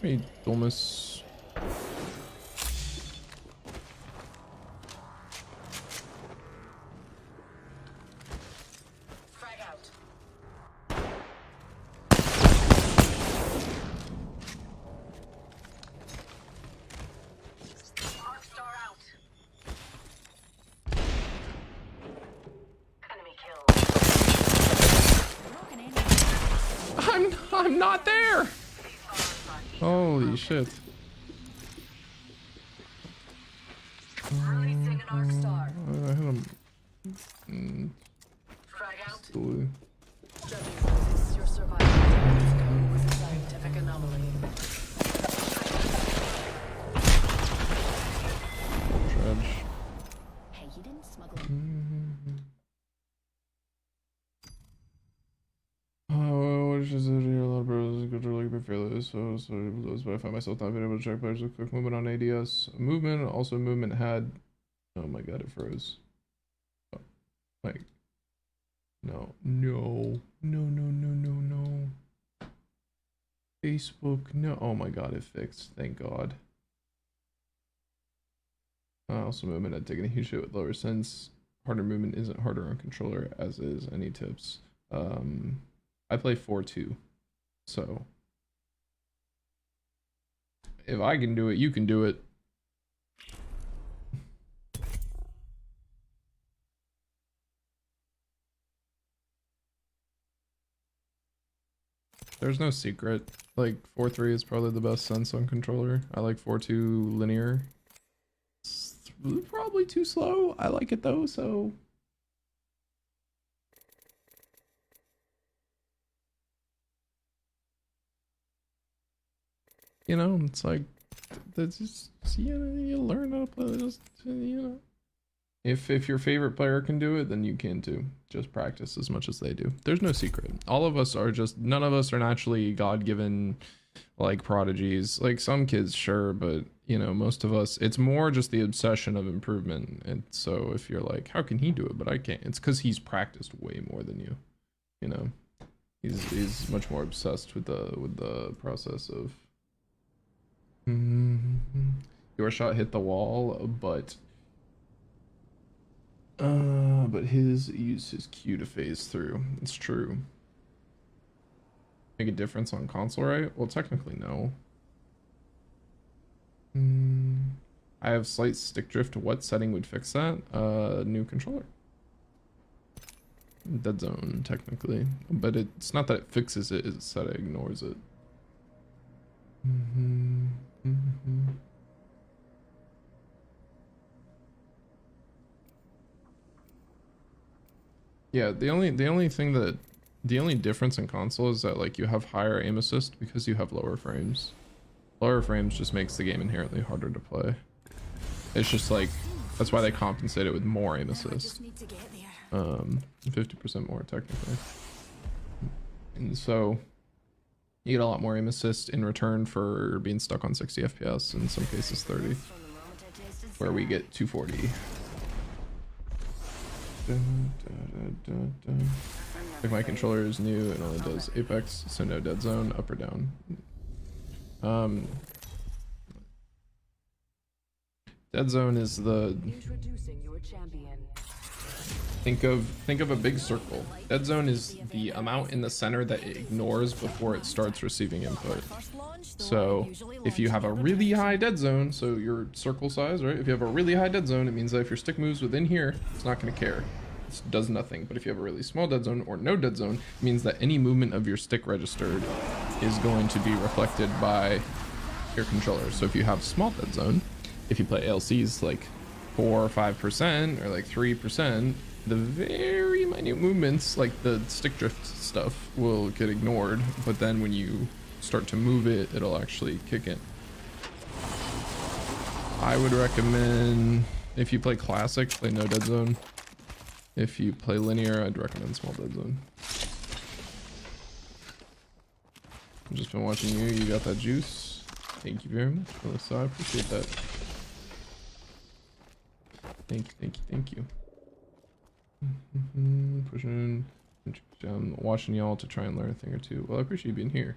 Hey, Dolmus. Frag out. Arc star out. Enemy killed. Broken enemy. I'm not there. These bombs are easily Holy broken. shit. Releasing an arc star. I hit him. Frag out. Totally. Your survival decades ago was a scientific anomaly. Trudge. Hey, you didn't smuggle. Oh, what is it? A lot of bros go to like be fearless, so but I find myself not being able to check players with quick movement on ADS. Movement, also movement had. Oh my god, it froze. Oh, like, no. Facebook, no. Oh my god, it fixed. Thank god. Also, movement had taken a huge hit with lower sense. Harder movement isn't harder on controller, as is. Any tips? I play 4-2, so if I can do it, you can do it. There's no secret. Like 4-3 is probably the best sense on controller. I like 4-2 linear. It's probably too slow. I like it though, so you know, it's like that's just you know, you learn how to play. Just you know, If your favorite player can do it, then you can too. Just practice as much as they do. There's no secret. All of us are just, none of us are naturally God-given like prodigies. Like some kids, sure, but you know, most of us, it's more just the obsession of improvement. And so if you're like, how can he do it but I can't? It's because he's practiced way more than you. You know, he's much more obsessed with the process of. Your shot hit the wall, but his used his Q to phase through. It's true. Make a difference on console, right? Well, technically no. I have slight stick drift. What setting would fix that? New controller. Dead zone, technically, but it's not that it fixes it. It's that it ignores it. Yeah, the only difference in console is that like you have higher aim assist because you have lower frames. Lower frames just makes the game inherently harder to play. It's just like that's why they compensate it with more aim assist. 50% more technically. And so you get a lot more aim assist in return for being stuck on 60 FPS, in some cases 30, where we get 240. Like my controller is new and only does Apex, so no dead zone, up or down. Dead zone is the Introducing your champion. think of a big circle. Dead zone is the amount in the center that it ignores before it starts receiving input. So if you have a really high dead zone, so your circle size, right? If you have a really high dead zone, it means that if your stick moves within here, it's not going to care. It does nothing. But if you have a really small dead zone or no dead zone, it means that any movement of your stick registered is going to be reflected by your controller. So if you have small dead zone, if you play ALCs like 4 or 5% or like 3%, the very minute movements like the stick drift stuff will get ignored, but then when you start to move it, it'll actually kick in. I would recommend, if you play classic, play no dead zone. If you play linear, I'd recommend small dead zone. I've just been watching you. You got that juice. Thank you very much, Melissa. I appreciate that. Thank you. Pushing down, watching y'all to try and learn a thing or two. Well, I appreciate you being here.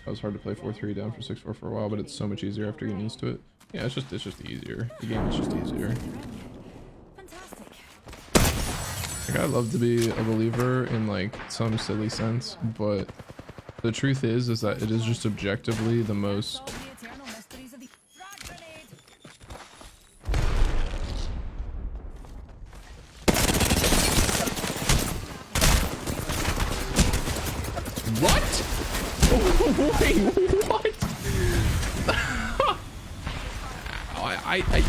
It was hard to play 4-3 down for 6-4 for a while, but it's so much easier after getting used to it. Yeah, it's just easier. The game is just easier. Like, I'd love to be a believer in like some silly sense, but the truth is that it is just objectively the most. What? Wait, what?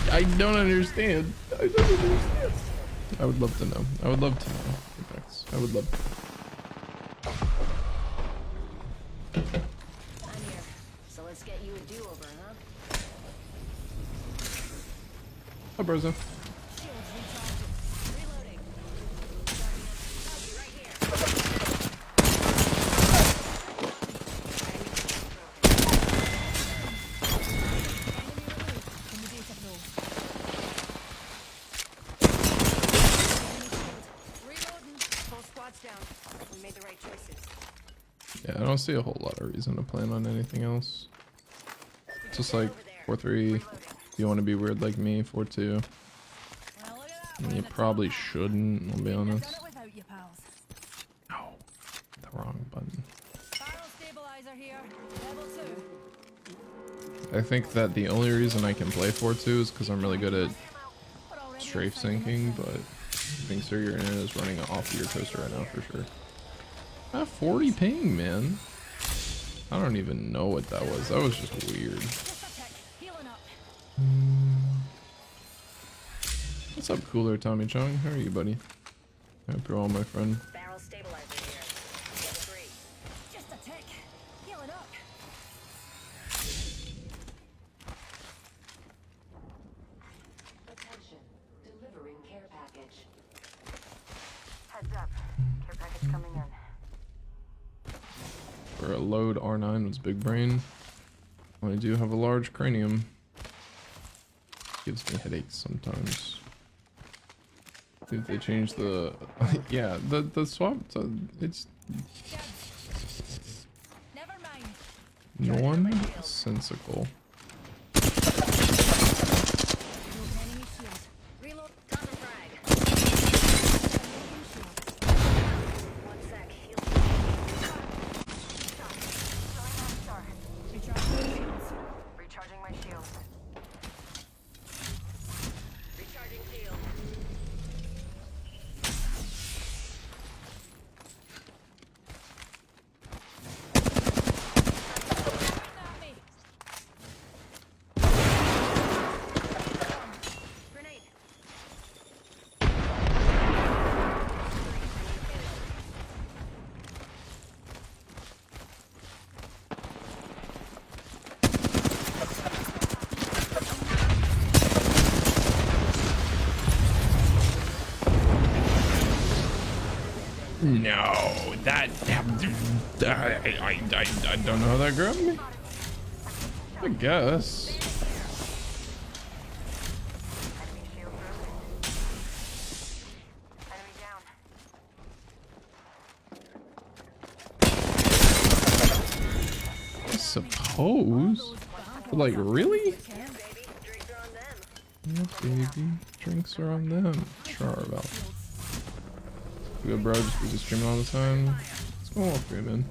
I don't understand. I don't understand. I would love to know. I would love to know. Apex. I would love to. I'm here. So let's get you a do-over, huh? Hi, Brozo. Yeah, I don't see a whole lot of reason to plan on anything else. It's just like 4-3. If you want to be weird like me, 4-2. You probably shouldn't, I'll be honest. No, the wrong button. I think that the only reason I can play 4-2 is because I'm really good at strafe syncing, but I think sir, your internet is running off of your toaster right now for sure. 40 ping, man. I don't even know what that was. That was just weird. What's up, Cooler Tommy Chung? How are you, buddy? I hope you're all my friend. Barrel stabilizer here. Level 3. Just a tick. Healing up. Attention. Delivering care package. For a load R9 was big brain. I do have a large cranium. Gives me headaches sometimes. If they change the yeah, the swap, it's Never mind. nonsensical. Reload enemy shield. Reload. Toss frag. Enemy shield. 1 sec. Heal. Recharging shields. Recharging my shields. Recharging shield. At me. Grenade. No, that I don't know how that grabbed me. I guess. Enemy shield broken. Enemy down. I suppose. But like, really? Baby, drinks are on them. Yeah, baby. Drinks are on them. Sure about. Good, bro. Just because you're streaming all the time. It's going well for you, man.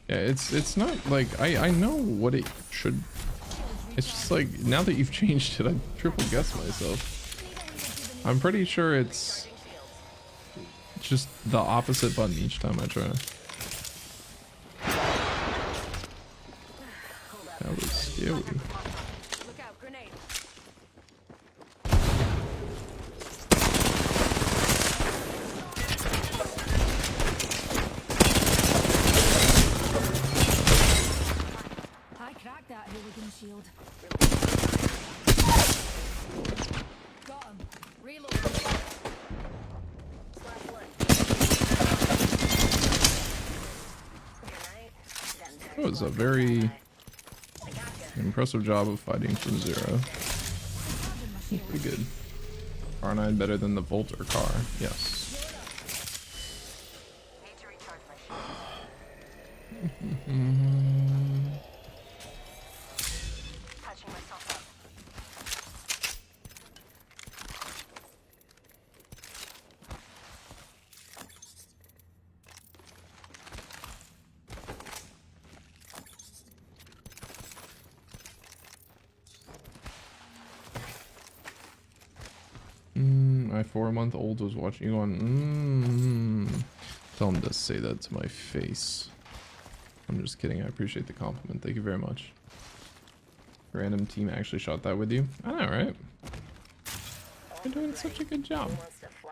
Yeah, it's not like I know what it should. It's just like now that you've changed it, I triple guess myself. I'm pretty sure it's just the opposite button each time I try. That was scary. Look out, grenade. I cracked that hooligan shield. Got him. Reload. Slash one. Grenade. That was a very impressive job of fighting from zero. Pretty good. R9 better than the Volter car. Yes. Need to recharge my shield. Touching myself up. My 4-month-old was watching you on. Tell him to say that to my face. I'm just kidding. I appreciate the compliment. Thank you very much. Random team actually shot that with you. I know, right? You're doing such a good job. Wants to fly.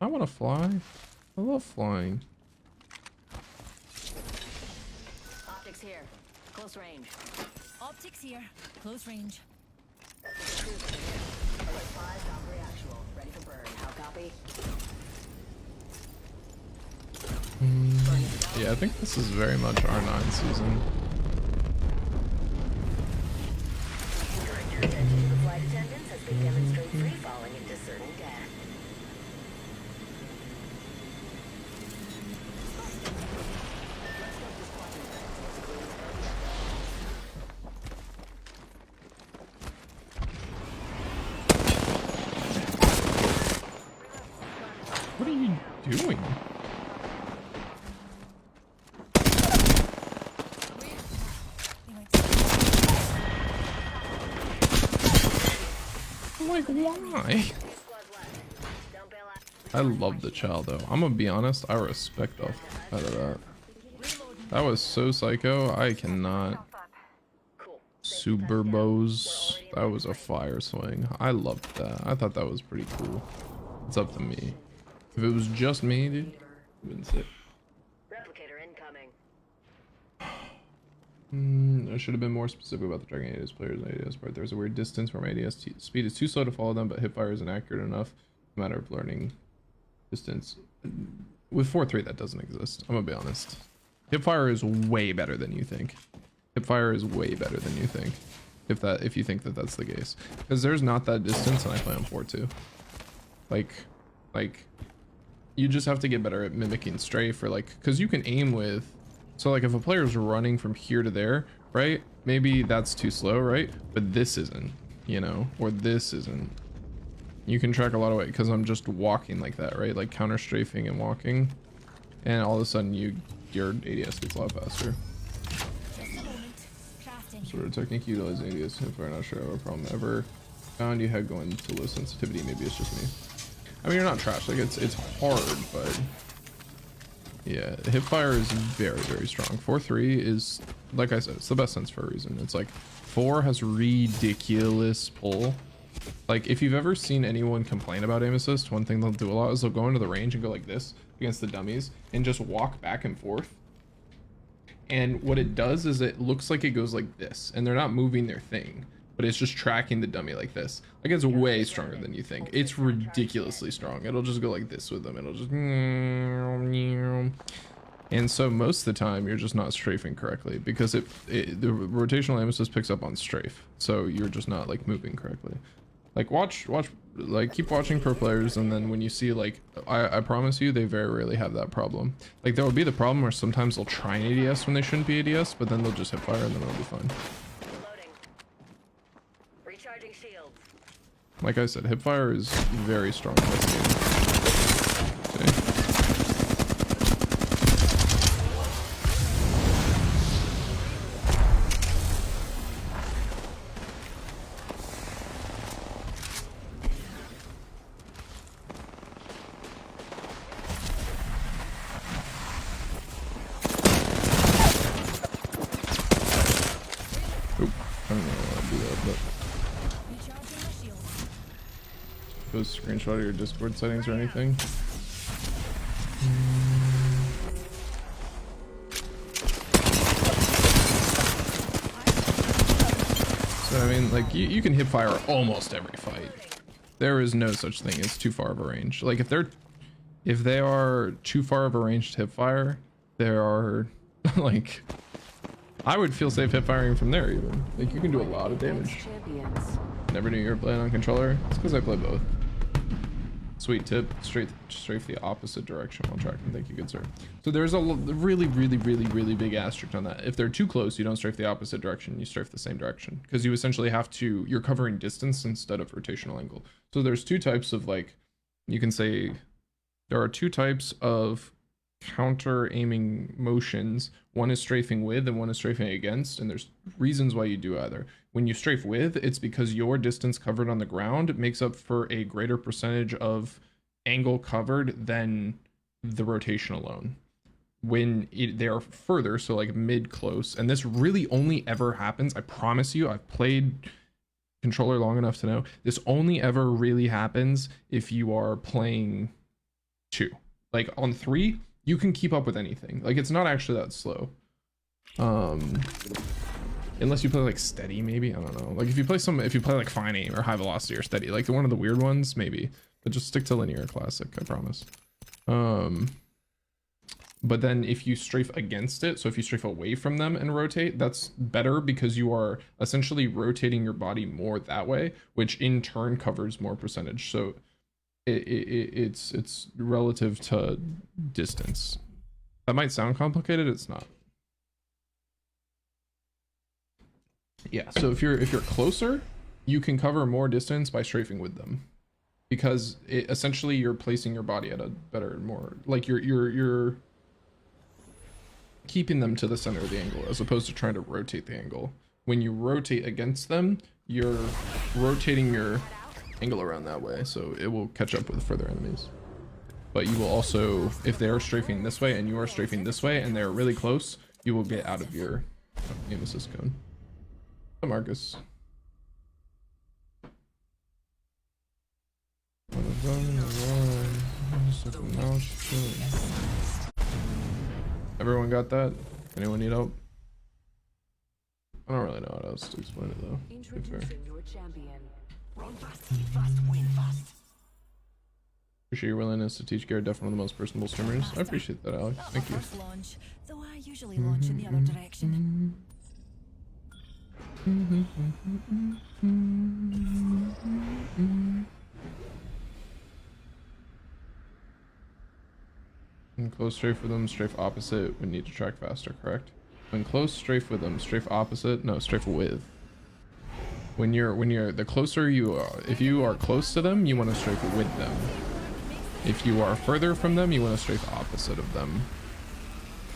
I want to fly. I love flying. Optics here. Close range. Optics here. Close range. Alert 5, Valkyrie actual. Ready for burn. How copy? Yeah, I think this is very much R9 season. Your attention to the flight attendants has been demonstrated free falling into certain death. What are you doing? Like, why? I love the child though. I'm gonna be honest, I respect the f out of that. That was so psycho. I cannot. Cool. Super bows. That was a fire swing. I loved that. I thought that was pretty cool. It's up to me. If it was just me, dude, it wouldn't sit. Replicator incoming. I should have been more specific about the Dragon ADS players and ADS part. There's a weird distance where my ADS speed is too slow to follow them, but hipfire isn't accurate enough. It's a matter of learning distance. with 4-3 that doesn't exist. I'm gonna be honest. Hipfire is way better than you think. Hipfire is way better than you think. If you think that that's the case, because there's not that distance, and I play on 4-2. Like you just have to get better at mimicking strafe, or like, because you can aim with. So like if a player's running from here to there, right? Maybe that's too slow, right? But this isn't, you know, or this isn't. You can track a lot of weight because I'm just walking like that, right? Like counter strafing and walking, and all of a sudden your ADS gets a lot faster. Just a moment. Crafting. Sort of technique utilizing ADS. If I'm not sure I have a problem ever found you had going to low sensitivity. Maybe it's just me. I mean, you're not trash. Like it's hard, but yeah, hipfire is very, very strong. 4-3 is, like I said, it's the best sense for a reason. It's like 4 has ridiculous pull. Like if you've ever seen anyone complain about aim assist, one thing they'll do a lot is they'll go into the range and go like this against the dummies and just walk back and forth. And what it does is it looks like it goes like this, and they're not moving their thing, but it's just tracking the dummy like this. Like it's way stronger than you think. It's ridiculously strong. It'll just go like this with them. It'll just, and so most of the time you're just not strafing correctly because the rotational aim assist picks up on strafe. So you're just not like moving correctly. Like watch, like keep watching pro players, and then when you see like, I promise you, they very rarely have that problem. Like there will be the problem where sometimes they'll try an ADS when they shouldn't be ADS, but then they'll just hit fire and then it'll be fine. Reloading. Recharging shields. Like I said, hipfire is very strong in this game. See? Oop, I don't know how to do that, but Recharging my shield. post screenshot of your Discord settings or anything. So I mean, like you can hip fire almost every fight. There is no such thing as too far of a range. Like if they are too far of a range to hip fire, there are like, I would feel safe hip firing from there even. Like you can do a lot of damage. Champions. Never knew you were playing on controller. It's because I play both. Sweet tip, strafe the opposite direction while tracking. Thank you, good sir. So there's a really big asterisk on that. If they're too close, you don't strafe the opposite direction, you strafe the same direction, because you essentially have to, you're covering distance instead of rotational angle. So there's two types of, like, you can say there are two types of counter aiming motions. One is strafing with and one is strafing against, and there's reasons why you do either. When you strafe with, it's because your distance covered on the ground makes up for a greater percentage of angle covered than the rotation alone. When they are further, so like mid close, and this really only ever happens, I promise you, I've played controller long enough to know this only ever really happens if you are playing 2. Like on 3, you can keep up with anything. Like it's not actually that slow. Unless you play like steady, maybe, I don't know. Like if you play like fine aim or high velocity or steady, like one of the weird ones, maybe. But just stick to linear classic, I promise. But then if you strafe against it, so if you strafe away from them and rotate, that's better because you are essentially rotating your body more that way, which in turn covers more percentage. So it's relative to distance. That might sound complicated, it's not. Yeah, so if you're closer, you can cover more distance by strafing with them, because essentially you're placing your body at a better, more like you're keeping them to the center of the angle as opposed to trying to rotate the angle. When you rotate against them, you're rotating your angle around that way, so it will catch up with further enemies. But you will also, if they are strafing this way and you are strafing this way and they're really close, you will get out of your aim assist cone. Marcus. Everyone got that? Anyone need help? I don't really know how else to explain it though. Introducing your champion. Run fast, eat fast, win fast. Appreciate your willingness to teach Garrett, definitely one of the most personable streamers. I appreciate that, Alex. Not Thank my you. first launch, though I usually launch in the other direction. When close strafe with them, strafe opposite, we need to track faster, correct? When close strafe with them, strafe opposite, no, strafe with. When you're, the closer you are, if you are close to them, you want to strafe with them. If you are further from them, you want to strafe opposite of them.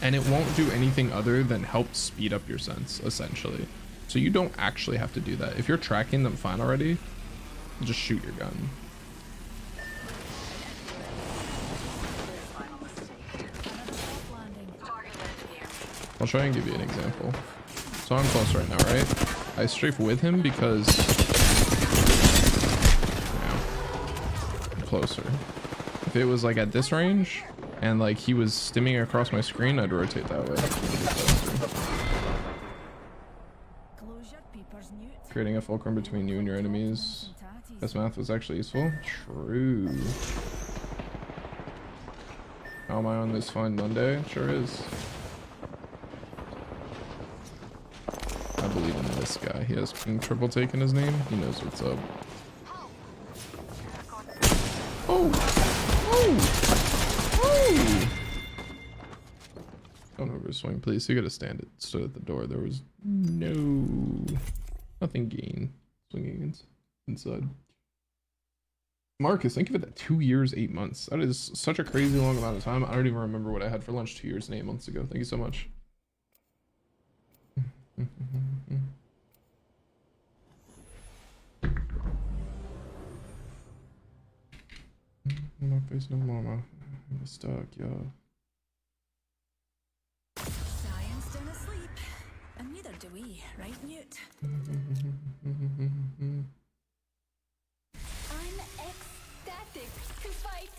And it won't do anything other than help speed up your sense, essentially. So you don't actually have to do that. If you're tracking them fine already, just shoot your gun. I'll try and give you an example. So I'm close right now, right? I strafe with him because, you know, I'm closer. If it was like at this range and like he was stimming across my screen, I'd rotate that way. Creating a fulcrum between you and your enemies. This math was actually useful. True. How am I on this fine Monday? Sure is. I believe in this guy. He has King Triple Take in his name. He knows what's up. Oh! Oh! Oh! Don't overswing, please. You gotta stand it. Stood at the door. There was nothing gain swinging inside. Marcus, thank you for that. 2 years, 8 months. That is such a crazy long amount of time. I don't even remember what I had for lunch 2 years and 8 months ago. Thank you so much. My face, no mama. I'm stuck, yo. Science didn't sleep, and neither do we, right, Newt? I'm ecstatic to fight.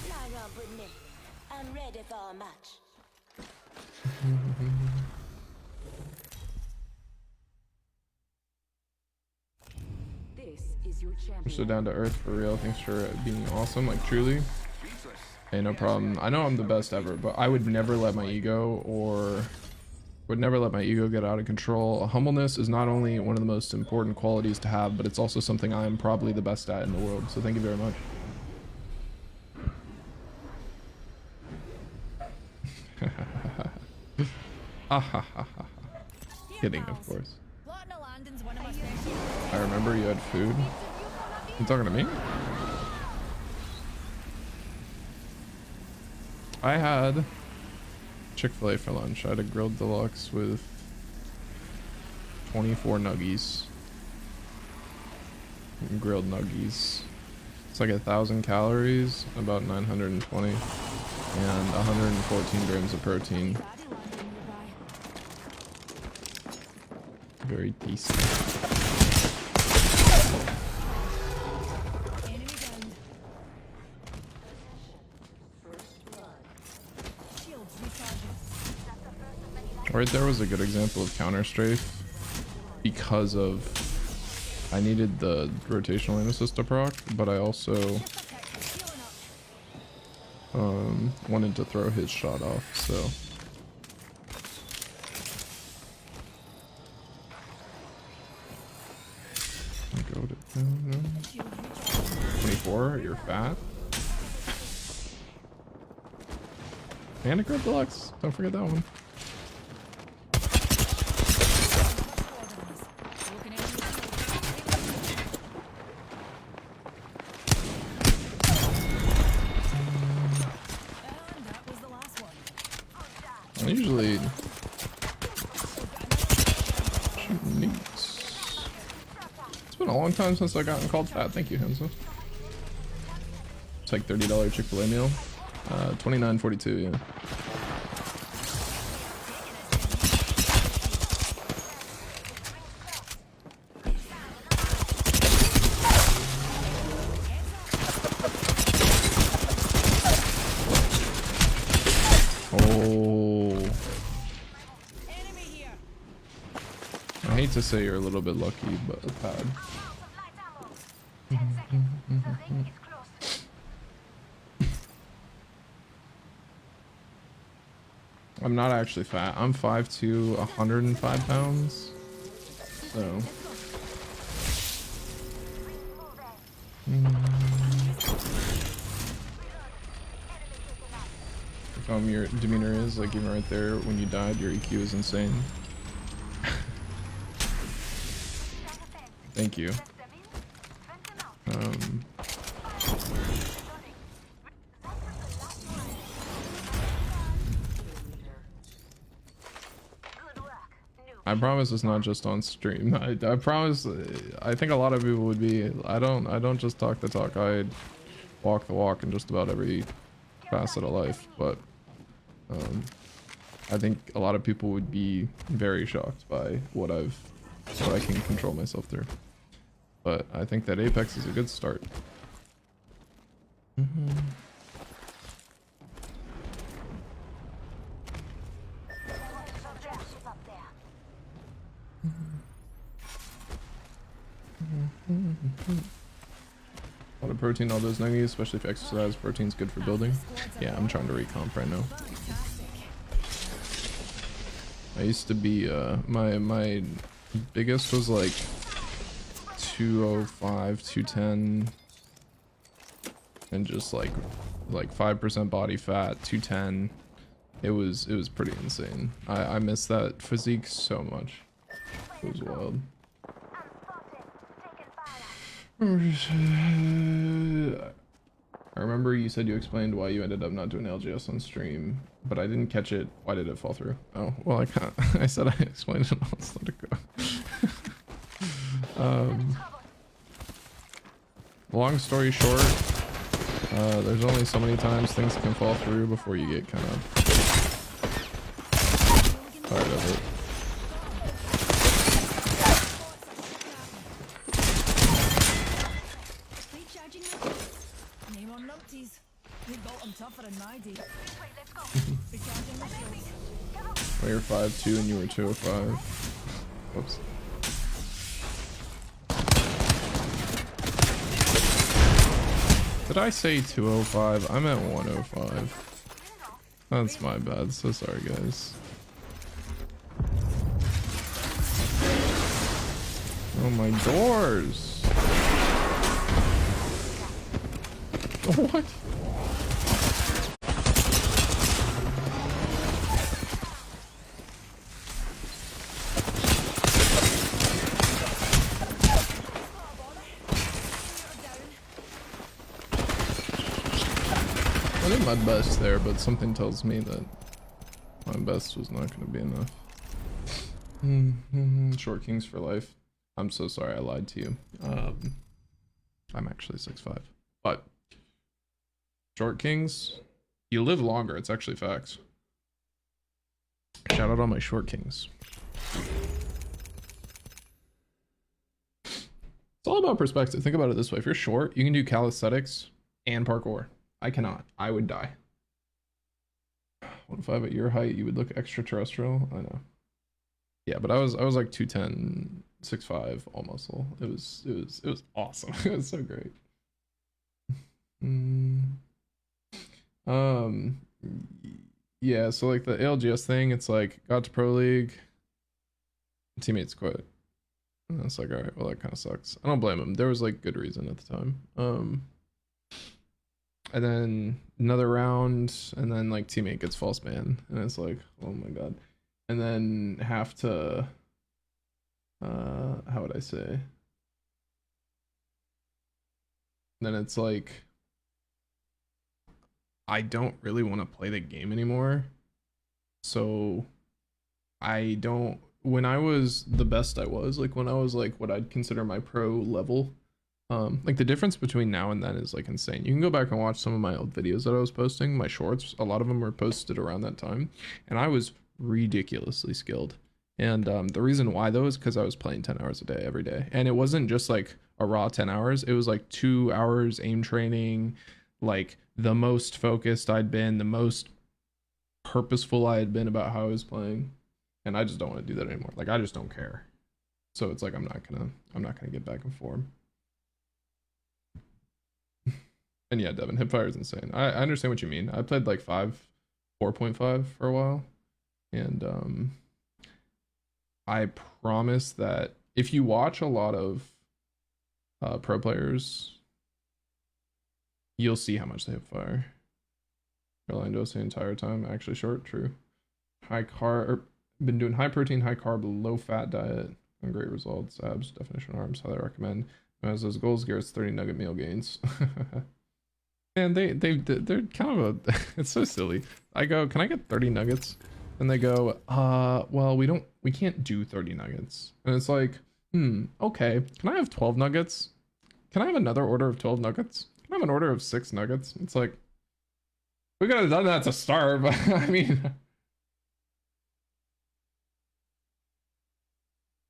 Now, run with me. I'm ready for a match. This is your You're champion. so down to earth for real. Thanks for being awesome. Like, truly. Hey, no problem. I know I'm the best ever, but I would never let my ego get out of control. Humbleness is not only one of the most important qualities to have, but it's also something I am probably the best at in the world. So thank you very much. Kidding, of course. I remember you had food. You talking to me? I had Chick-fil-A for lunch. I had a grilled deluxe with 24 nuggies. Grilled nuggies. It's like 1,000 calories, about 920, and 114 grams of protein. Very tasty. Right there was a good example of counter strafe because of I needed the rotational aim assist to proc, but I also wanted to throw his shot off, so go to 24, you're fat. And a grilled deluxe, don't forget that one. Usually it's been a long time since I gotten called fat. Thank you, Hamza. It's like $30 Chick-fil-A meal. $29.42, yeah. I hate to say you're a little bit lucky, but bad. I'm not actually fat. I'm 5'2", 105 pounds. So. Your demeanor is like even right there when you died, your EQ is insane. Thank you. I promise it's not just on stream. I promise. I think a lot of people would be. I don't just talk the talk. I walk the walk in just about every facet of life. But I think a lot of people would be very shocked by what I can control myself through. But I think that Apex is a good start. A lot of protein, all those nuggies, especially if exercise. Protein's good for building. Yeah, I'm trying to recomp right now. I used to be my biggest was like 205, 210, and just like 5% body fat, 210. It was pretty insane. I miss that physique so much. It was wild. I remember you said you explained why you ended up not doing LGS on stream, but I didn't catch it. Why did it fall through? Oh, well, I can't. I said I explained it. Let's let it go. Long story short, there's only so many times things can fall through before you get kind of tired of it. Well, you're 5'2" and you were 205. Whoops. Did I say 205? I'm at 105. That's my bad. So sorry, guys. Oh, my doors. What? I did my best there, but something tells me that my best was not going to be enough. Short Kings for life. I'm so sorry I lied to you. I'm actually 6'5", but Short Kings, you live longer. It's actually facts. Shout out on my Short Kings. It's all about perspective. Think about it this way. If you're short, you can do calisthenics and parkour. I cannot. I would die. What if I, at your height, you would look extraterrestrial? I know. Yeah, but I was like 210, 6'5", all muscle. It was awesome. It was so great. Yeah, so like the ALGS thing, it's like got to Pro League, teammates quit. And it's like, all right, well that kind of sucks. I don't blame him. There was like good reason at the time. And then another round, and then like teammate gets false ban, and it's like, oh my god. And then have to, how would I say? Then it's like, I don't really want to play the game anymore. So I don't, when I was the best I was, like when I was like what I'd consider my pro level, like the difference between now and then is like insane. You can go back and watch some of my old videos that I was posting, my shorts. A lot of them were posted around that time, and I was ridiculously skilled. And the reason why though is because I was playing 10 hours a day every day, and it wasn't just like a raw 10 hours. It was like 2 hours aim training, like the most focused I'd been, the most purposeful I had been about how I was playing. And I just don't want to do that anymore. Like I just don't care. So it's like I'm not gonna get back in form. And yeah, Devin, hipfire is insane. I understand what you mean. I played like 4.5 for a while. And I promise that if you watch a lot of pro players, you'll see how much they hip fire. Airline dose the entire time. Actually short, true. High carb, been doing high protein, high carb, low fat diet and great results. Abs, definition arms, highly recommend. As those goals, Garrett's 30 nugget meal gains. And they're kind of a, it's so silly. I go, can I get 30 nuggets? And they go, well, we can't do 30 nuggets. And it's like, okay, can I have 12 nuggets? Can I have another order of 12 nuggets? Can I have an order of 6 nuggets? It's like, we could have done that to start, but I mean,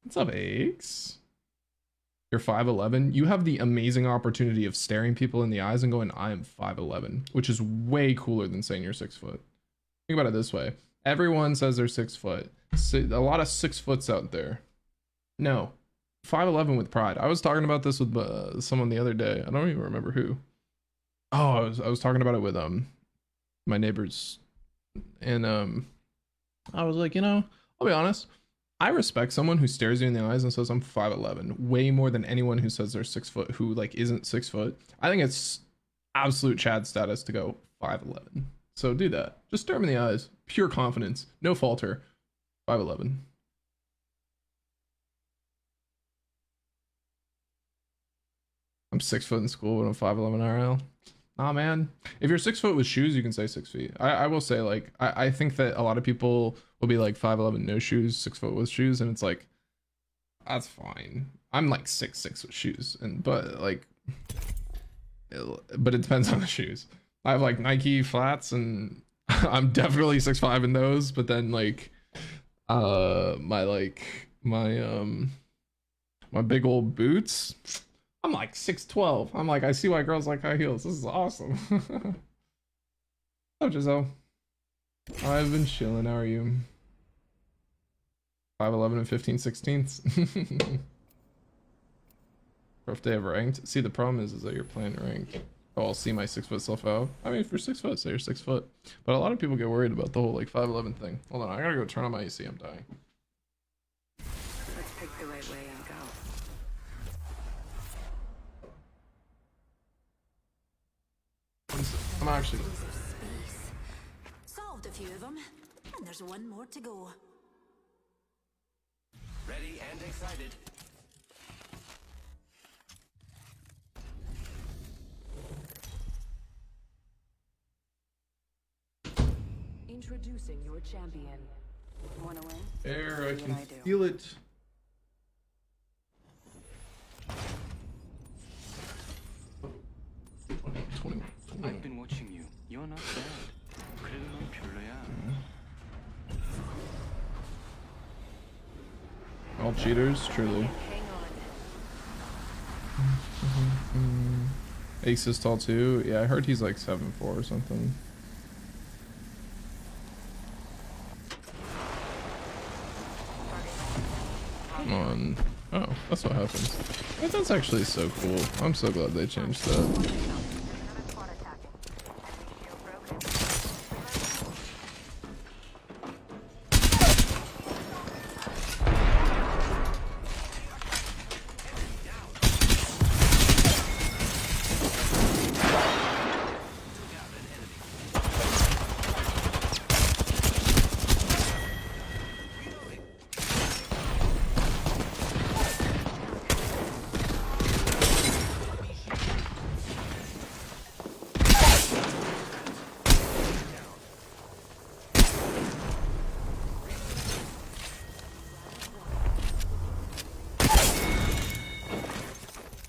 what's up, Aches? You're 5'11". You have the amazing opportunity of staring people in the eyes and going, I am 5'11", which is way cooler than saying you're 6 foot. Think about it this way. Everyone says they're 6 foot. A lot of 6 foots out there. No, 5'11" with pride. I was talking about this with someone the other day. I don't even remember who. Oh, I was talking about it with my neighbors, and I was like, I'll be honest. I respect someone who stares you in the eyes and says I'm 5'11" way more than anyone who says they're 6 foot who like isn't 6 foot. I think it's absolute Chad status to go 5'11". So do that. Just stare them in the eyes. Pure confidence. No falter. 5'11". I'm 6 foot in school, but I'm 5'11" IRL. Nah, man. If you're 6 foot with shoes, you can say 6 feet. I will say, like, I think that a lot of people will be like 5'11" no shoes, 6 foot with shoes, and it's like, that's fine. I'm like 6'6" with shoes, but it depends on the shoes. I have like Nike flats, and I'm definitely 6'5" in those. But then like, my big old boots, I'm like 6'12". I'm like, I see why girls like high heels. This is awesome. Hello, Giselle. I've been chilling. How are you? 5'11" and 15/16. Rough day of ranked. See, the problem is that you're playing ranked. Oh, I'll see my 6 foot self out. I mean, if you're 6 foot, say you're 6 foot. But a lot of people get worried about the whole like 5'11" thing. Hold on, I gotta go turn on my AC. I'm dying. Let's pick the right way and go. I'm actually. Space. Solved a few of them, and there's one more to go. Ready and excited. Introducing your champion. Wanna win? Air, I Do can what I do. feel it. I've been watching you. You're not bad. 그래도 넌 별로야. All cheaters, truly. Hang on. Ace is tall too. Yeah, I heard he's like 7'4" or something. Come on. Oh, that's what happens. That's actually so cool. I'm so glad they changed that.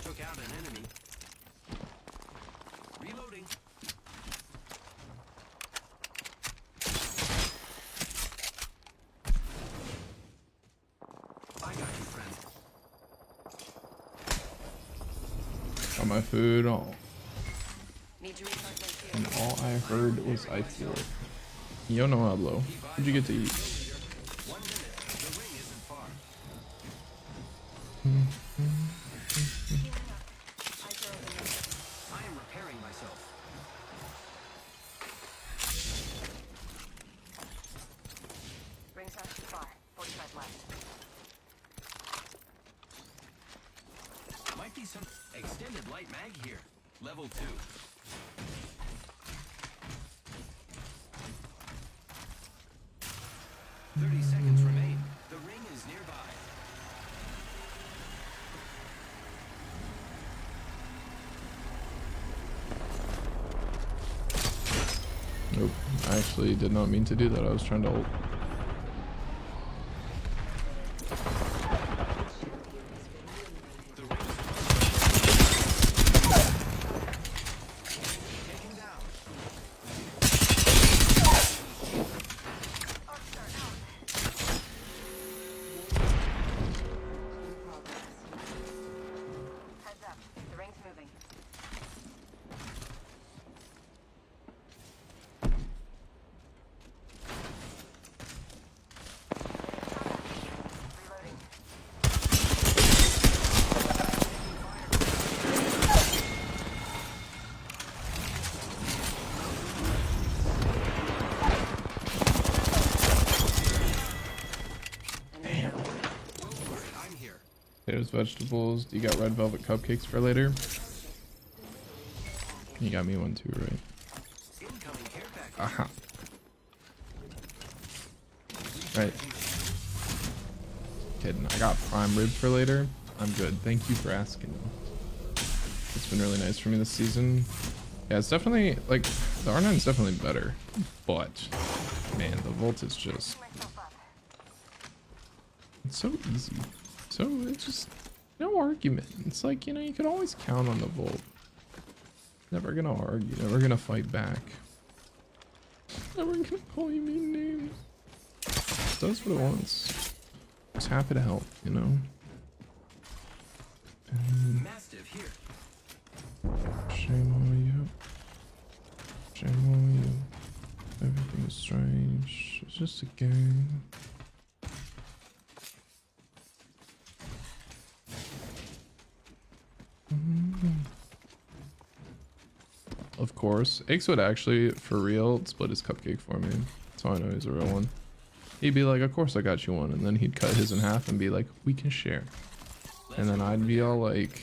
Took out an enemy. Reloading. I got you, friend. Got my food. All, Need to recharge my shield. and all I heard was I feel it. Yo no hablo. What'd you get to eat? 1 minute. The ring isn't far. I am repairing myself. Light mag here. Level 2. Seconds remain. The ring is nearby. Nope. I actually did not mean to do that. I was trying to ult. Potatoes, vegetables. You got red velvet cupcakes for later? You got me one too, right? Aha. Right. Kidding. I got prime rib for later. I'm good. Thank you for asking. It's been really nice for me this season. Yeah, it's definitely, like, the R9 is definitely better. But, man, the Volt is just... It's so easy. So, it's just no argument. It's like, you know, you could always count on the Volt. Never gonna argue, never gonna fight back. Never gonna call you mean names. It does what it wants. Just happy to help, you know? Mastiff here. Shame on you. Shame on you. Everything is strange. It's just a game. Of course. Aches would actually, for real, split his cupcake for me. That's how I know he's a real one. He'd be like, of course I got you one. And then he'd cut his in half and be like, we can share. And then I'd be all like,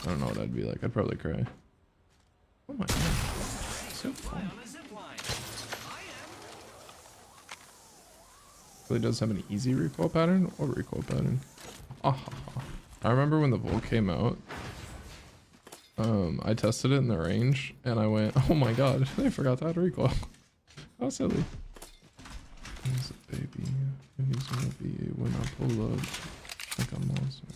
I don't know what I'd be like. I'd probably cry. Oh my god. So fun. Really does have an easy recoil pattern or recoil pattern. I remember when the Volt came out. I tested it in the range and I went, oh my god, I forgot that recoil. How silly. He's a baby. He's gonna be when I pull up like a monster.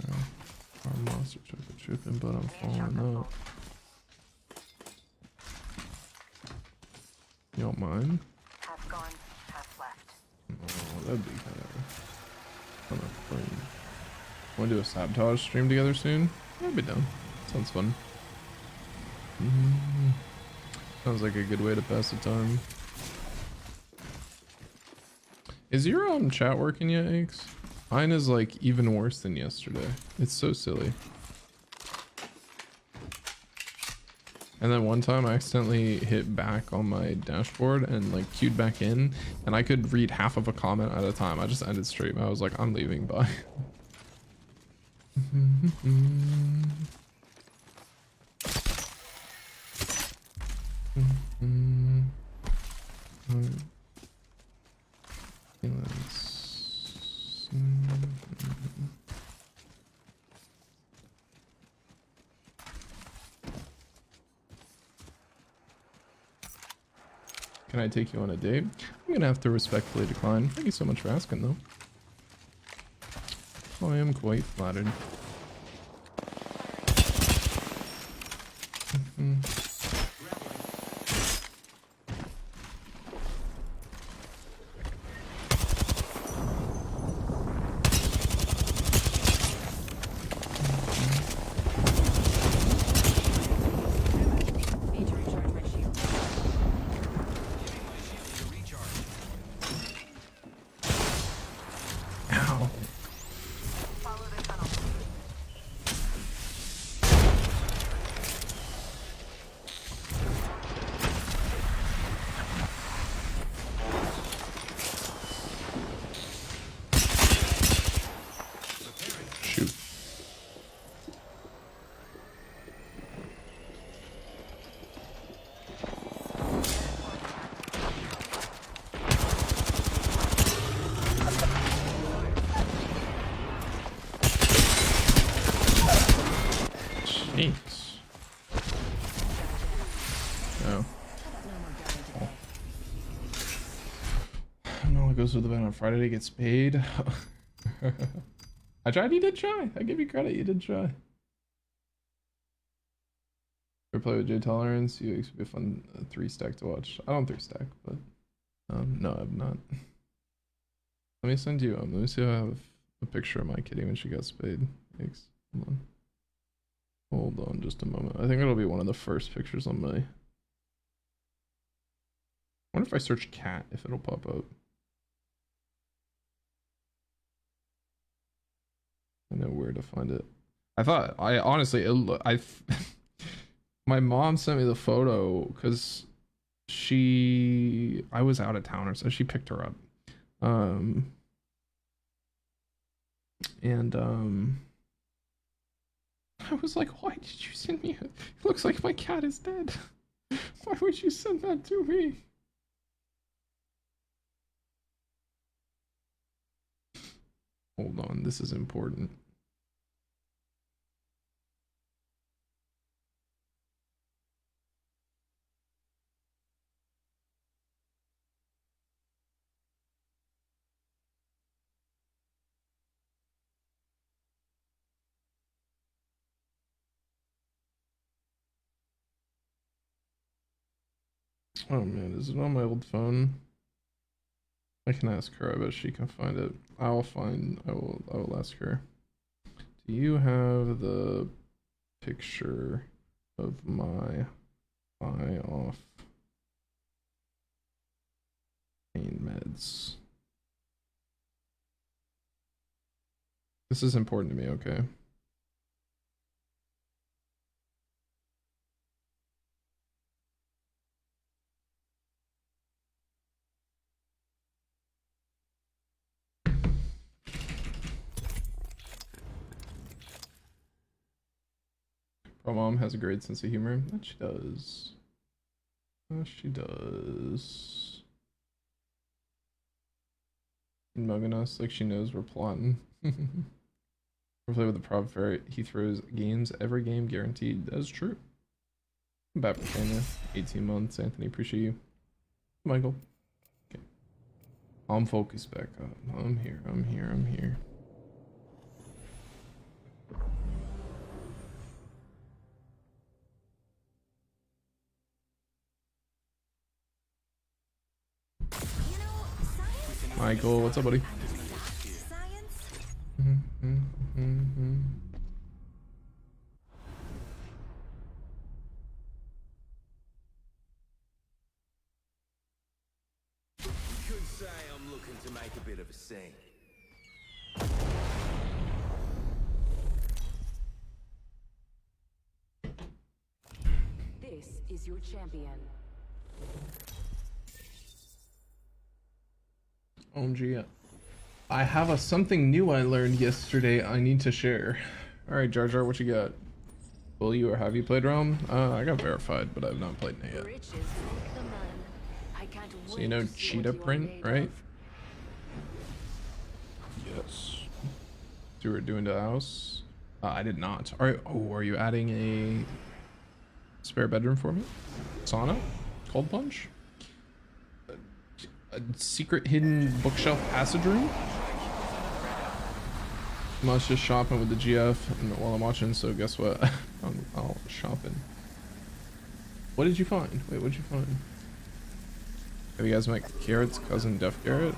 Our monster tripping, but I'm falling up. You don't mind? Half gone, half left. Oh, that'd be kind of fun. Wanna do a sabotage stream together soon? I'd be down. Sounds fun. Sounds like a good way to pass the time. Is your chat working yet, Aches? Mine is like even worse than yesterday. It's so silly. And then one time I accidentally hit back on my dashboard and like queued back in, and I could read half of a comment at a time. I just ended stream. I was like, I'm leaving, bye. Can I take you on a date? I'm gonna have to respectfully decline. Thank you so much for asking, though. I am quite flattered. No. No, it goes with the event on Friday. Gets paid. I tried. You did try. I give you credit. You did try. Ever play with J Tolerance? You would be a fun 3-stack to watch. I don't 3-stack, but no, I've not. Let me send you. Let me see if I have a picture of my kitty when she got spayed. Thanks. Hold on. Hold on, just a moment. I think it'll be one of the first pictures on my. I wonder if I search cat if it'll pop up. I know where to find it. I thought I honestly my mom sent me the photo because I was out of town or so she picked her up. I was like, why did you send me it looks like my cat is dead. Why would you send that to me? Hold on, this is important. Oh man, is it on my old phone? I can ask her. I bet she can find it. I will ask her. Do you have the picture of my eye off pain meds? This is important to me, okay? My mom has a great sense of humor. That she does. She does. Mugging us like she knows we're plotting. We're playing with the prop ferret. He throws games every game guaranteed. That is true. I'm back for Kenya. 18 months. Anthony, appreciate you. Michael. Okay. I'm focused back up. I'm here. I'm here. I'm here. Michael, what's up, buddy? You could say I'm looking to make a bit of a scene. This is your champion. OMG. I have something new I learned yesterday I need to share. Alright, Jar Jar, what you got? Will you or have you played Realm? I got verified, but I've not played it yet. So you know Cheetah Print, right? Yes. So we're doing the house? I did not. Alright, oh, are you adding a spare bedroom for me? Sauna? Cold plunge? A secret hidden bookshelf passage room? I was just shopping with the GF while I'm watching, so guess what? I'm all shopping. What did you find? Wait, what did you find? Have you guys met Garrett's cousin, Def Garrett?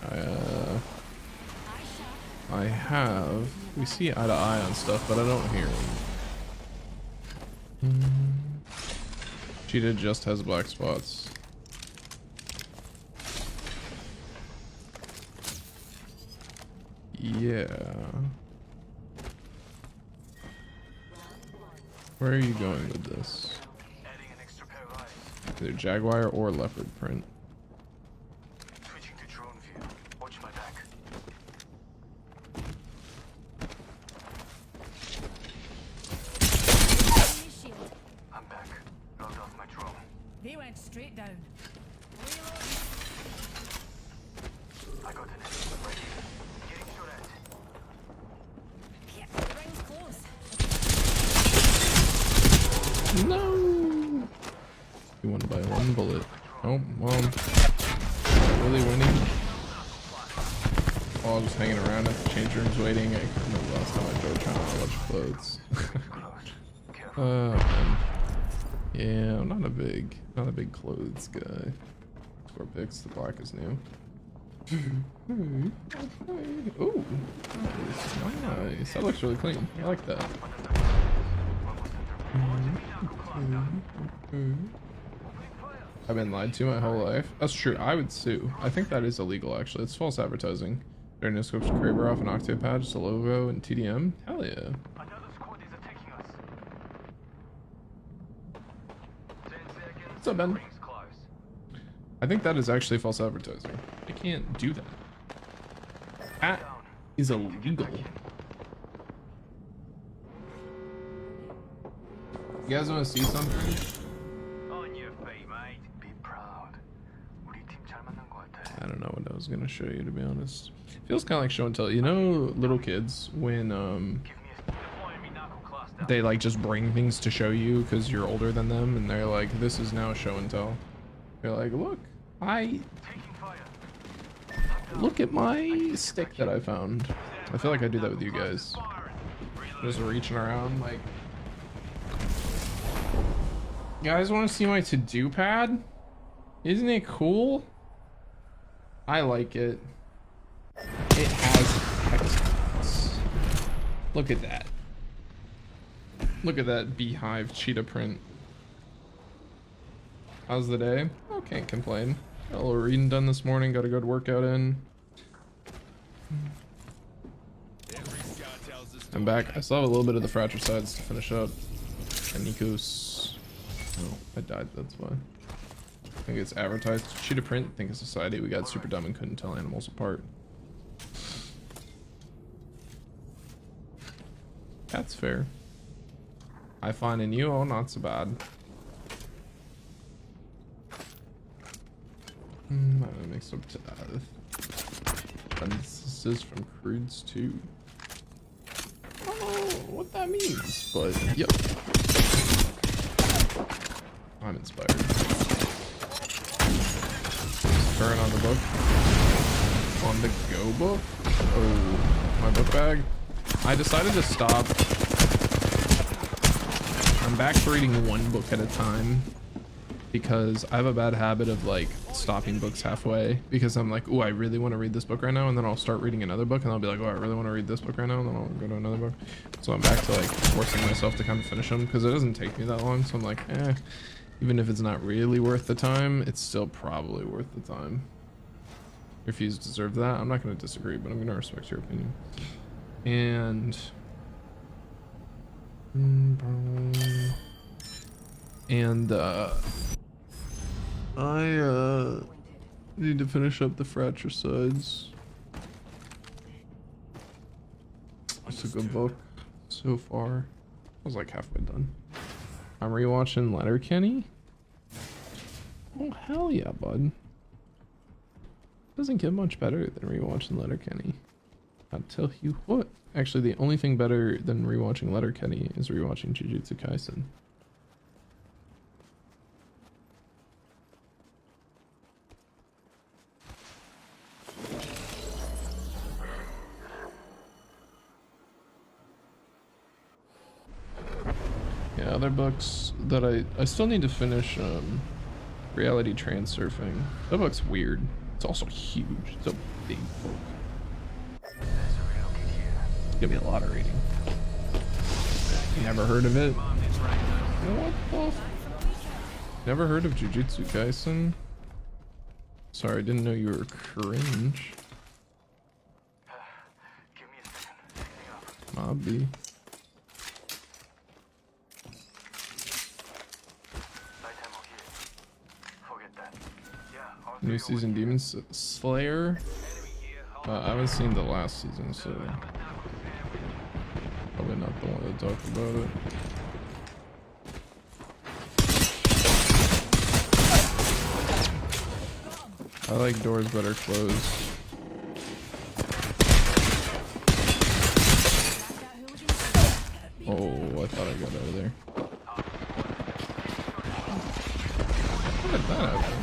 I have. We see eye to eye on stuff, but I don't hear him. Cheetah just has black spots. Yeah. Where are you going with this? Either Jaguar or leopard print. Switching to drone view. Watch my back. I'm back. Rolled off my drone. They went straight down. I got an enemy right here. Getting shot at. Yeah, the ring's close. No! You won by 1 bullet. Oh, well, really winning. While I was just hanging around at the change rooms waiting. I can't remember the last time I drove trying to watch clothes. Man. Yeah, I'm not a big clothes guy. Score picks, the black is new. Ooh, nice. That looks really clean. I like that. I've been lied to my whole life. That's true. I would sue. I think that is illegal, actually. It's false advertising. Their no scopes, Kraber off an Octave patch, the logo, and TDM. Hell yeah. What's up, Ben? I think that is actually false advertising. I can't do that. That is illegal. You guys want to see something? On your feet, mate. Be proud. 우리 팀 잘 맞는 것 같아. I don't know what I was gonna show you, to be honest. Feels kind of like show and tell. You know, little kids when they like just bring things to show you because you're older than them, and they're like, "This is now show and tell." They're like, "Look, look at my stick that I found." I feel like I do that with you guys. Just reaching around like, you guys want to see my to-do pad? Isn't it cool? I like it. It has texts. Look at that. Look at that beehive cheetah print. How's the day? Oh, can't complain. Got a little reading done this morning. Got a good workout in. I'm back. I still have a little bit of the fratricides to finish up. And Nikos. Oh, I died. That's why. I think it's advertised. Cheetah print. Think of society. We got super dumb and couldn't tell animals apart. That's fair. I find in you, oh, not so bad. I'm gonna mix up to and this is from Crudes too. I don't know what that means, but yep. I'm inspired. Current on the book. On the go book? Oh, my book bag. I decided to stop. I'm back to reading 1 book at a time because I have a bad habit of like stopping books halfway because I'm like, oh, I really want to read this book right now, and then I'll start reading another book and I'll be like, oh, I really want to read this book right now, and then I'll go to another book. So I'm back to like forcing myself to kind of finish them because it doesn't take me that long. So I'm like, even if it's not really worth the time, it's still probably worth the time. If you deserve that, I'm not going to disagree, but I'm going to respect your opinion. And I need to finish up the fratricides. It's a good book so far. I was like halfway done. I'm rewatching Letterkenny. Oh hell yeah, bud. Doesn't get much better than rewatching Letterkenny. I'll tell you what. Actually, the only thing better than rewatching Letterkenny is rewatching Jujutsu Kaisen. Yeah, other books that I still need to finish, Reality Transurfing. That book's weird. It's also huge. It's a big book. It's gonna be a lot of reading. Never heard of it? What the f— Never heard of Jujutsu Kaisen? Sorry, I didn't know you were cringe. Mobby. New season Demon Slayer? I haven't seen the last season, so probably not the one to talk about it. I like doors better closed. Oh, I thought I got out of there. did that happen?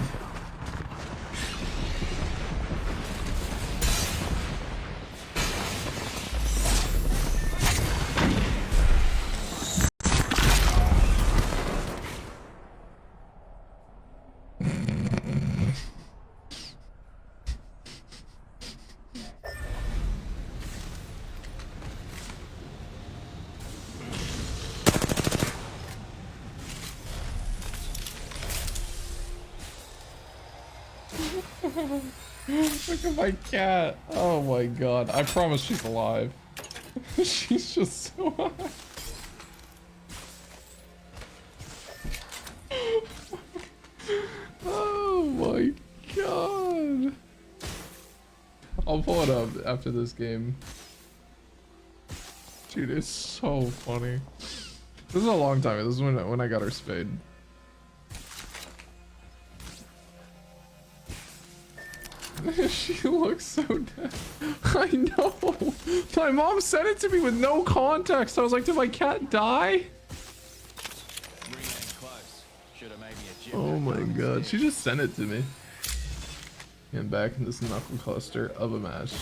Look at my cat. Oh my god. I promise she's alive. She's just so high. Oh my god. I'll pull it up after this game. Dude, it's so funny. This is a long time. This is when I got her spayed. She looks so dead. I know. My mom sent it to me with no context. I was like, did my cat die? Oh my god. She just sent it to me. And back in this knuckle cluster of a match.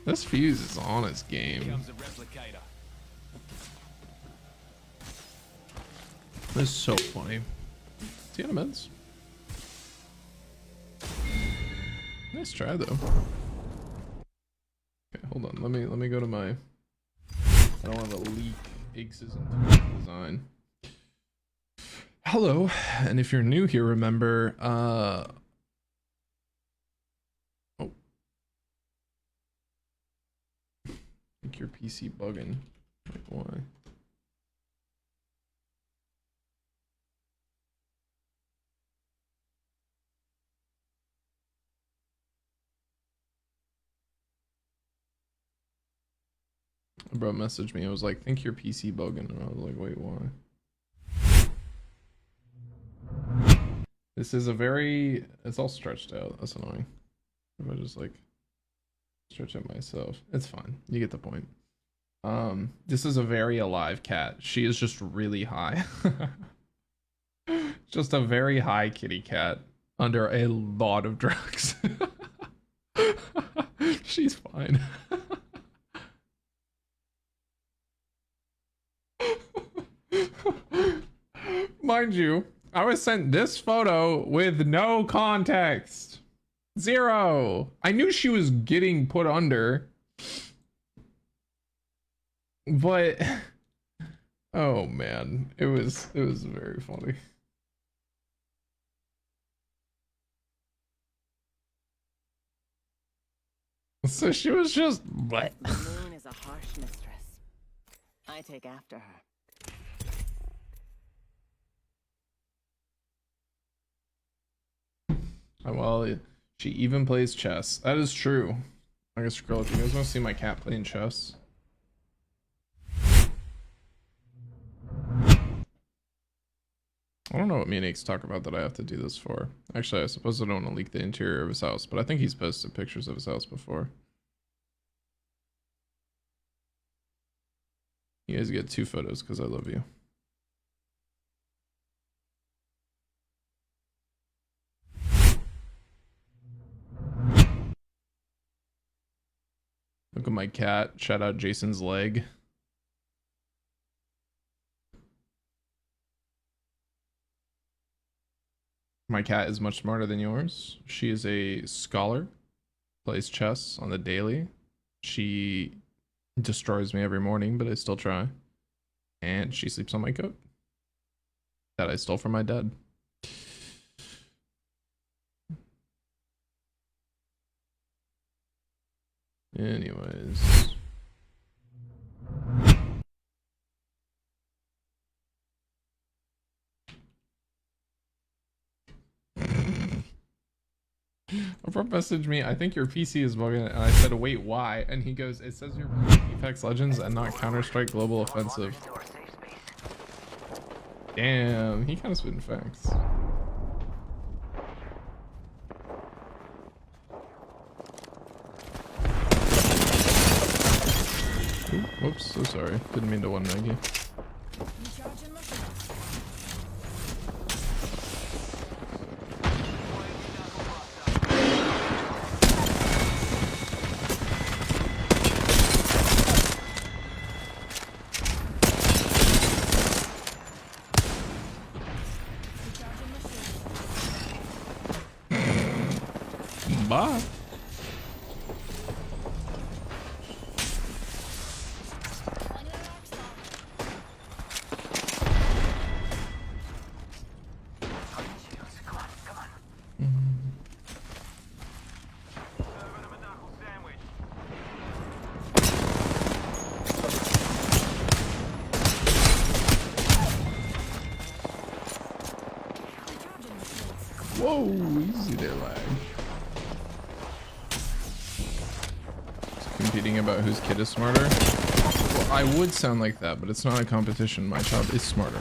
This Fuse is on its game. This is so funny. Tiananmen's. Nice try though. Okay, hold on. Let me go to my. I don't want to leak Iggs's design. Hello, and if you're new here, remember. Oh. I think your PC bugging. Like, why? A bro messaged me. I was like, think your PC bugging. And I was like, wait, why? This is a very... It's all stretched out. That's annoying. If I just like stretch it myself. It's fine. You get the point. This is a very alive cat. She is just really high. Just a very high kitty cat under a lot of drugs. She's fine. Mind you, I was sent this photo with no context. Zero. I knew she was getting put under. But oh man, it was very funny. So she was just what? The moon is a harsh mistress. I take after her. Well, she even plays chess. That is true. I guess scroll if you guys want to see my cat playing chess. I don't know what me and Aches talk about that I have to do this for. Actually, I suppose I don't want to leak the interior of his house, but I think he's posted pictures of his house before. You guys get 2 photos because I love you. Look at my cat. Shout out Jason's leg. My cat is much smarter than yours. She is a scholar, plays chess on the daily. She destroys me every morning, but I still try. And she sleeps on my coat that I stole from my dad. Anyways. A bro messaged me, I think your PC is bugging, and I said, wait, why? And he goes, it says you're playing Apex Legends and not Counter-Strike Global Offensive. Damn, he kind of spitting facts. Ooh, whoops, so sorry. Didn't mean to one Maggie. Bye. Whoa, easy there, lag. Competing about whose kid is smarter? Well, I would sound like that, but it's not a competition. My child is smarter.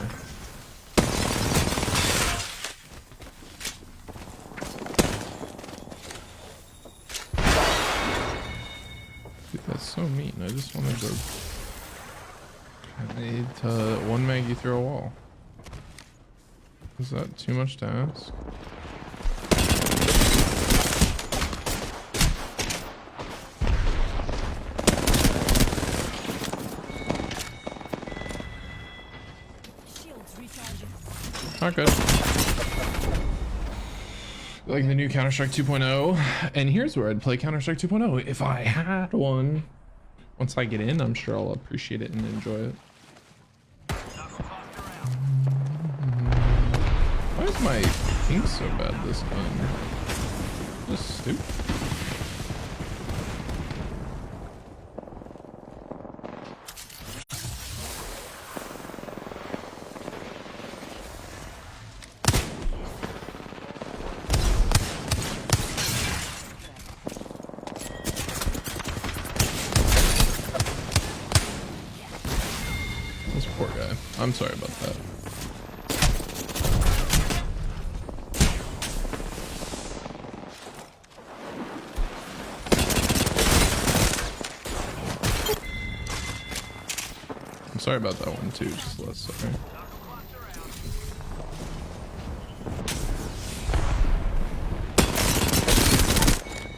Dude, that's so mean. I just wanted to... I need to one Maggie through a wall. Is that too much to ask? Not good. Like the new Counter-Strike 2.0. And here's where I'd play Counter-Strike 2.0 if I had one. Once I get in, I'm sure I'll appreciate it and enjoy it. Why is my ping so bad this time? Just stupid. This poor guy. I'm sorry about that. I'm sorry about that one too, just less sorry.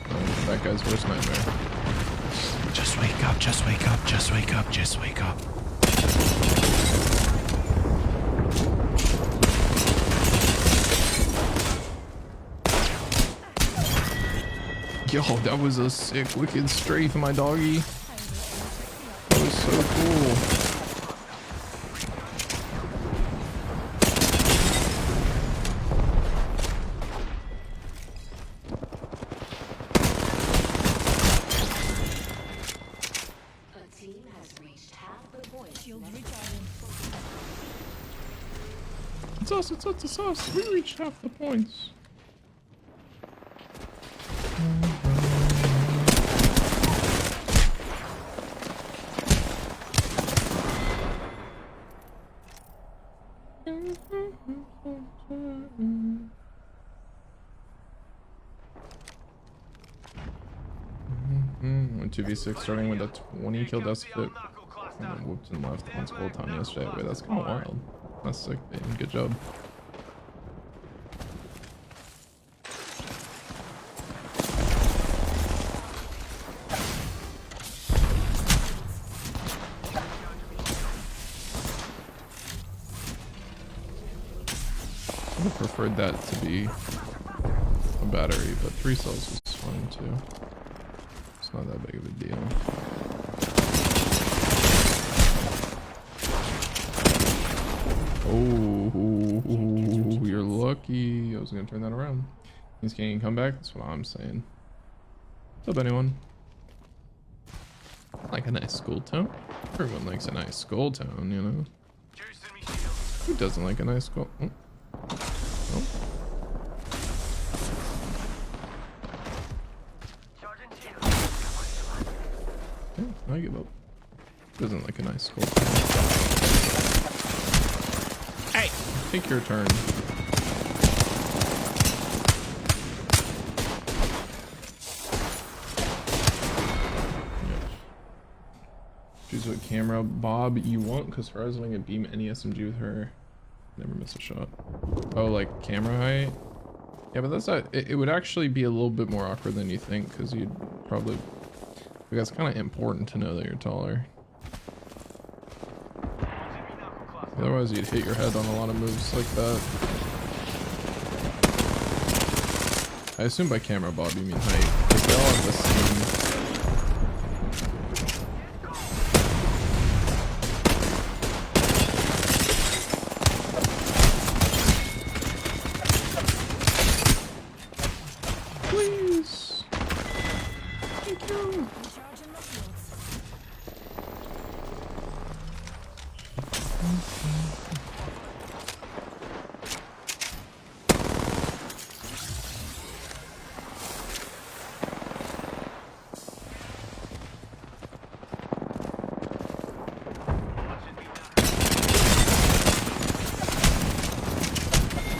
Oh, that guy's worst nightmare. Just wake up, just wake up, just wake up, just wake up. Yo, that was a sick, wicked strafe, my doggy. That was so cool. It's us. We reached half the points. Went 2v6 starting with a 20 kill death fit and then whooped and left once full time yesterday. Wait, that's kind of wild. That's sick, man. Good job. I would have preferred that to be a battery, but 3 cells was fine too. It's not that big of a deal. Oh, you're lucky. I was gonna turn that around. He's getting a comeback. That's what I'm saying. What's up, anyone? I like a nice skull tone. Everyone likes a nice skull tone, you know. Who doesn't like a nice skull? Oh. Oh. Okay, I give up. Doesn't like a nice skull tone. Hey, take your turn. Choose what camera Bob you want, because Horizon can beam any SMG with her. Never miss a shot. Oh, like camera height? Yeah, but that's not. It would actually be a little bit more awkward than you think, because you'd probably. Because it's kind of important to know that you're taller. Otherwise, you'd hit your head on a lot of moves like that. I assume by camera, Bob, you mean height. Because they all have the same. Please. Thank you. Recharging my shields.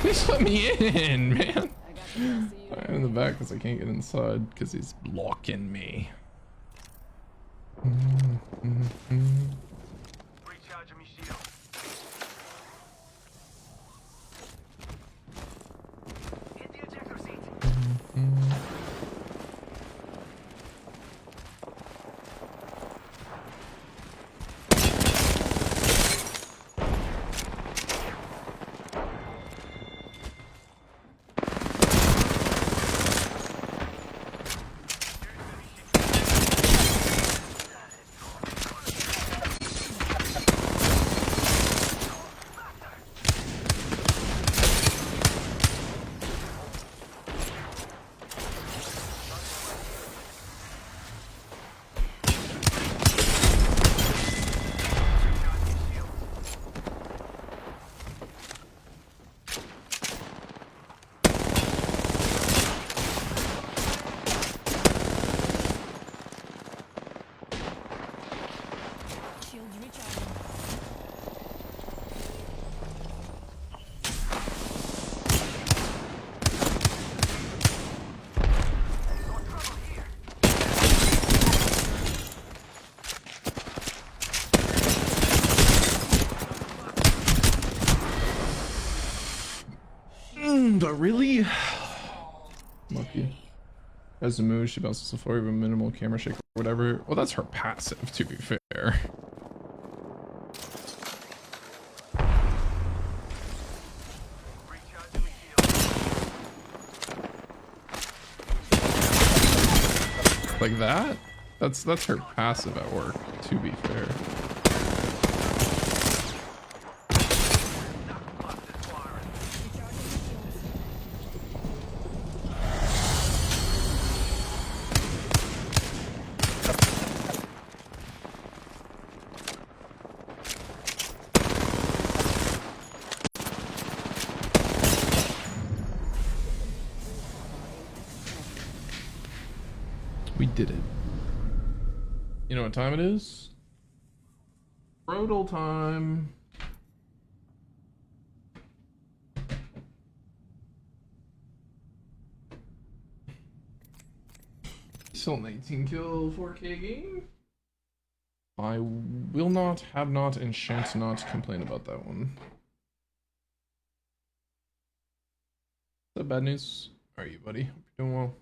Please let me in, man. I got the best of you. I'm in the back because I can't get inside because he's blocking me. Recharging me shield. Hit the ejector seat. Shields recharging. But really? Lucky. As a move, she bounces the floor with a minimal camera shake or whatever. Well, that's her passive, to be fair. Recharging me shield. Like that? That's her passive at work, to be fair. We did it. You know what time it is? Rodal time. Still 19 kill 4K game. I will not, have not, and shan't not complain about that one. Is that bad news? How are you, buddy? Hope you're doing well.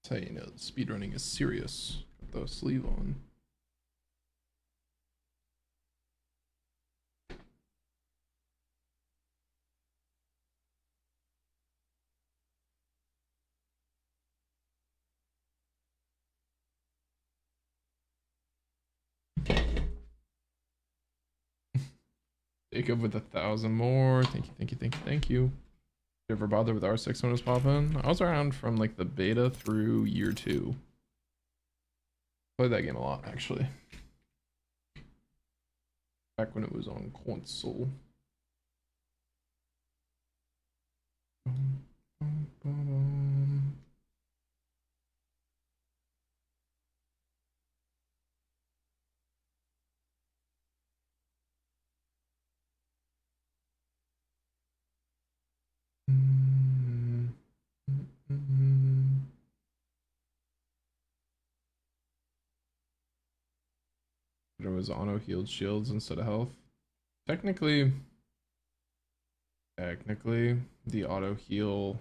That's how you know speedrunning is serious. Got the sleeve on. Jacob with 1,000 more. Thank you, thank you, thank you, thank you. Did you ever bother with R6 when it was popping? I was around from like the beta through year 2. Played that game a lot, actually. Back when it was on console. There was auto healed shields instead of health. Technically, the auto heal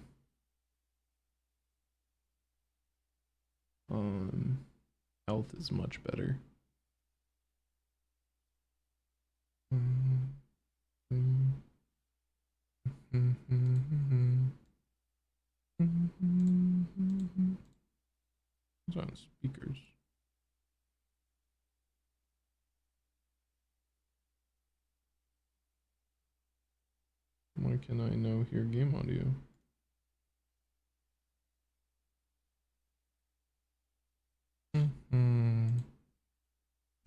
health is much better. It's on speakers. Why can I now hear game audio?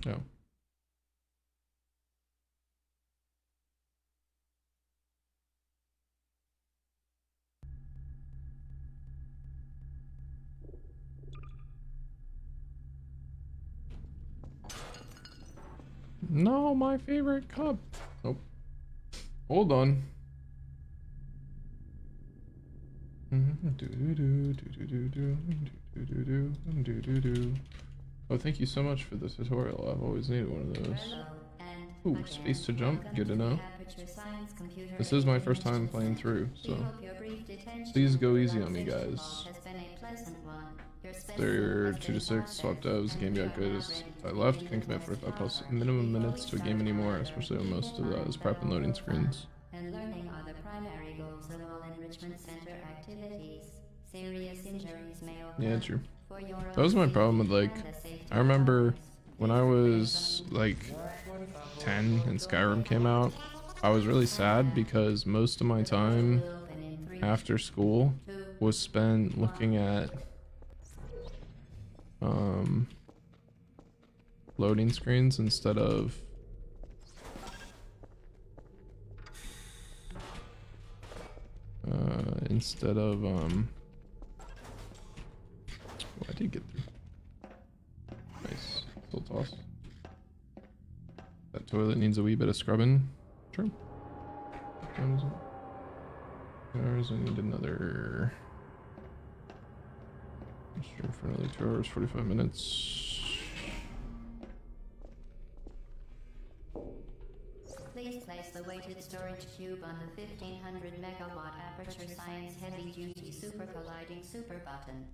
Oh. No, my favorite cup. Nope. Hold on. Oh, thank you so much for the tutorial. I've always needed one of those. Ooh, space to jump. Good to know. This is my first time playing through, so please go easy on me, guys. They're 2 to 6, swapped out. The game got good as I left. Can't commit 45 plus minimum minutes to a game anymore, especially when most of that is prep and loading screens. And learning are the primary goals of all enrichment center activities. Serious injuries may occur. Yeah, true. That was my problem with, like, I remember when I was like 10 and Skyrim came out, I was really sad because most of my time after school was spent looking at loading screens instead of oh, I did get through. Nice. Still toss. That toilet needs a wee bit of scrubbing. Sure. What time is it? Hours. I need another. Stream for another 2 hours, 45 minutes. Please place the weighted storage cube on the 1500 megawatt Aperture Science Heavy Duty Super Colliding Super Button.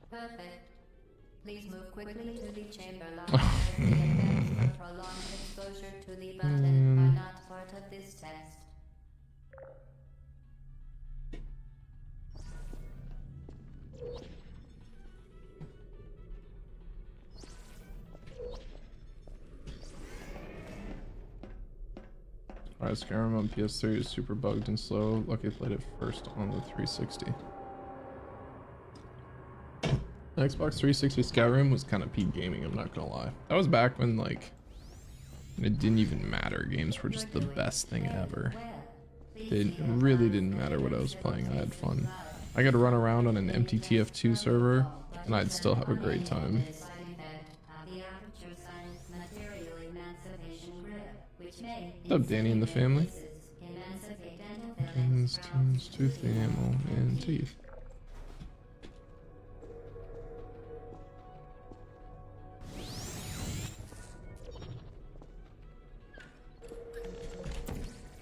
Perfect. Please move quickly to the chamber lock. The effects of prolonged exposure to the button are not part of this test. Alright, Skyrim on PS3 is super bugged and slow. Lucky I played it first on the 360. Xbox 360 Skyrim was kind of peak gaming, I'm not gonna lie. That was back when, like, it didn't even matter. Games were just the best thing ever. It really didn't matter what I was playing. I had fun. I could run around on an empty TF2 server, and I'd still have a great time. What's up, Danny and the family? Tins, tooth enamel, and teeth.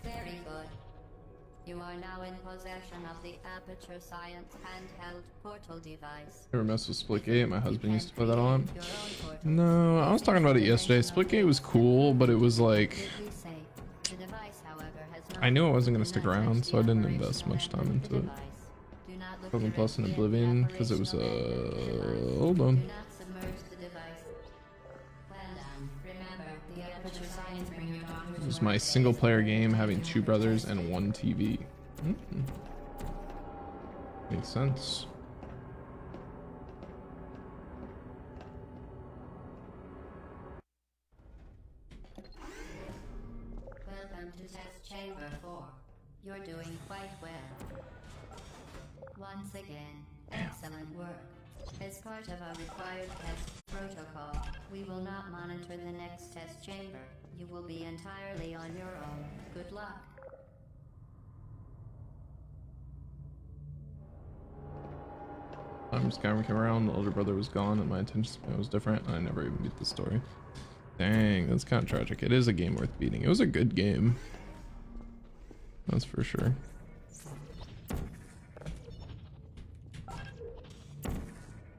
Very good. You are now in possession of the Aperture Science handheld portal device. Ever mess with Splitgate? My husband used to put that on. No, I was talking about it yesterday. Splitgate was cool, but it was like, I knew I wasn't going to stick around, so I didn't invest much time into it. Something plus in Oblivion, because it was hold on. This was my single player game having 2 brothers and 1 TV. Makes sense. Welcome to Test Chamber 4. You're doing quite well. Once again, excellent work. As part of our required test protocol, we will not monitor the next test chamber. You will be entirely on your own. Good luck. Skyrim came around, the older brother was gone, and my attention span was different, and I never even beat the story. Dang, that's kind of tragic. It is a game worth beating. It was a good game. That's for sure.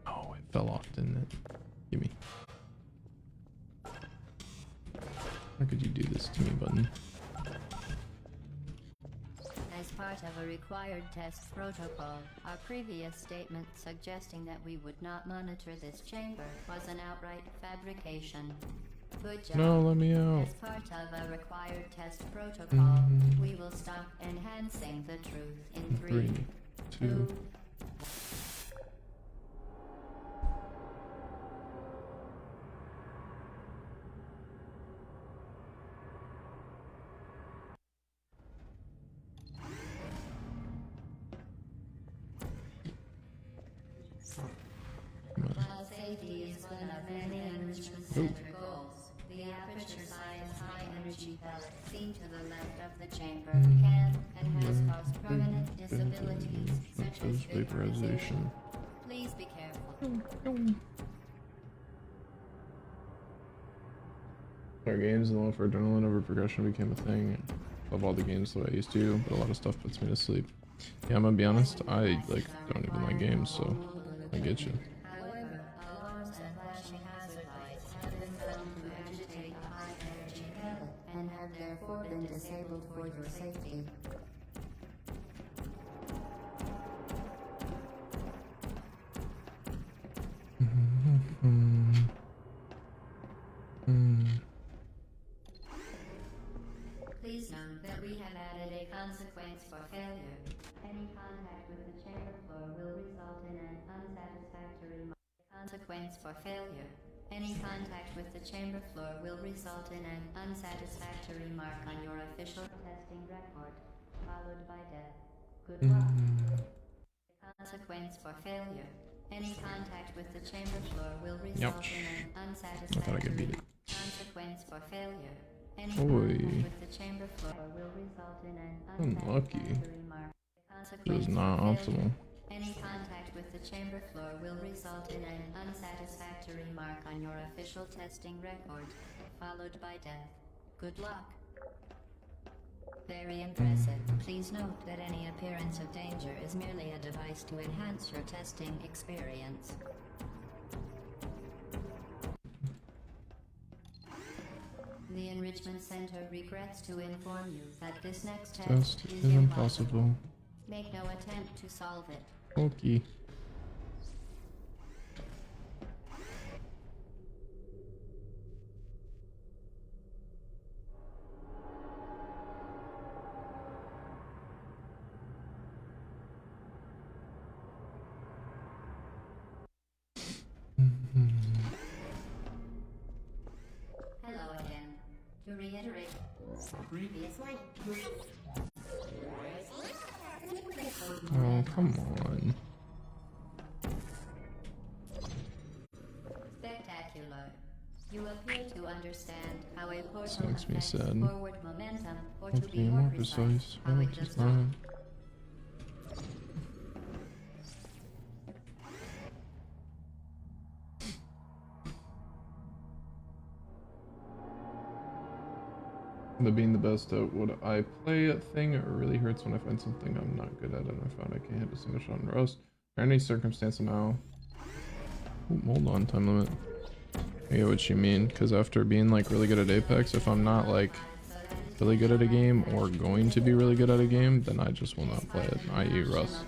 Oh, it fell off, didn't it? Gimme. How could you do this this to me button. As part of a required test protocol, our previous statement suggesting that we would not monitor this chamber was an outright fabrication. Good job. No, let me out. As part of a required test protocol, we will stop enhancing the truth in 3, 2. While safety is one of many enrichment center goals, the Aperture Science High Energy pellet seen to the left of the chamber can and has caused permanent disabilities such as vaporization. Please be careful. Our games and the love for adrenaline over progression became a thing. Love all the games the way I used to, but a lot of stuff puts me to sleep. Yeah, I'm gonna be honest, I like don't even like games, so I get you. However, alarms and flashing hazard lights have been found to agitate a high energy pellet and have therefore been disabled for your safety. Please note that we have added a consequence for failure. Any contact with the chamber floor will result in an unsatisfactory consequence for failure. Any contact with the chamber floor will result in an unsatisfactory mark on your official testing record, followed by death. Good luck. Consequence for failure. Any contact with the chamber floor will result in an unsatisfactory consequence for failure. Any contact with the chamber floor will result in an unsatisfactory mark. This is not optimal. Any contact with the chamber floor will result in an unsatisfactory mark on your official testing record, followed by death. Good luck. Very impressive. Please note that any appearance of danger is merely a device to enhance your testing experience. The Enrichment Center regrets to inform you that this next test is impossible. Make no attempt to solve it. Okay. Hello again. To reiterate, previously. Oh, come on. Spectacular. You appear to understand how a portal This makes me affects sad. forward momentum, or to Hopefully be more more precise. how it does not. The being the best at what I play at thing, it really hurts when I find something I'm not good at and I found I can't hit a single shot in Rust. Or any circumstance somehow. Ooh, hold on, time limit. I get what you mean, because after being like really good at Apex, if I'm not like really good at a game or going to be really good at a game, then I just will not play it, i.e. Rust.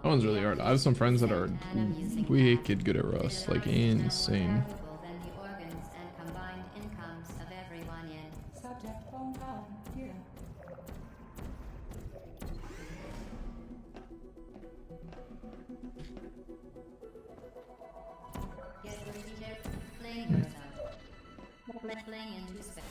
That one's really hard. I have some friends that are wicked good at Rust, like insane. Playing into space.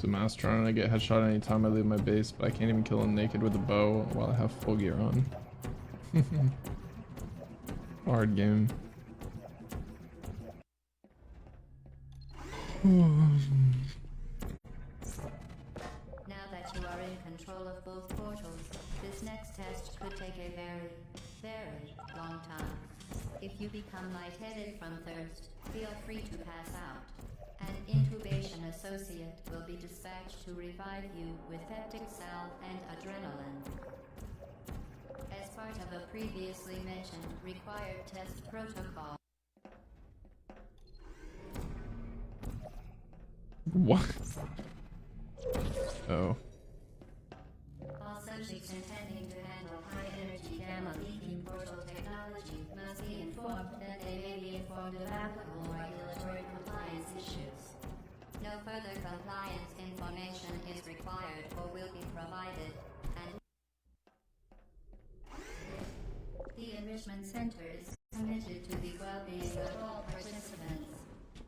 So Mass trying to get headshot anytime I leave my base, but I can't even kill him naked with a bow while I have full gear on. Hard game. Now that you are in control of both portals, this next test could take a very, very long time. If you become lightheaded from thirst, feel free to pass out. An intubation associate will be dispatched to revive you with peptic salve and adrenaline. As part of a previously mentioned required test protocol. What? Oh. All subjects intending to handle high-energy gamma-leaking portal technology must be informed that they may be informed of applicable regulatory compliance issues. No further compliance information is required or will be provided, and the Enrichment Center is committed to the well-being of all participants.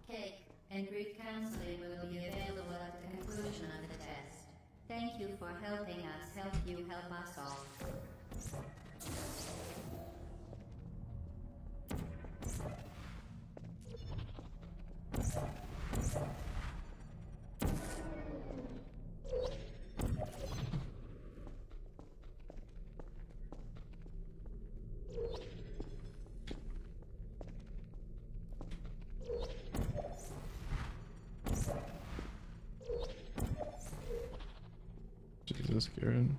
Cake and brief counseling will be available at the conclusion of the test. Thank you for helping us help you help us all. Jesus, Karen.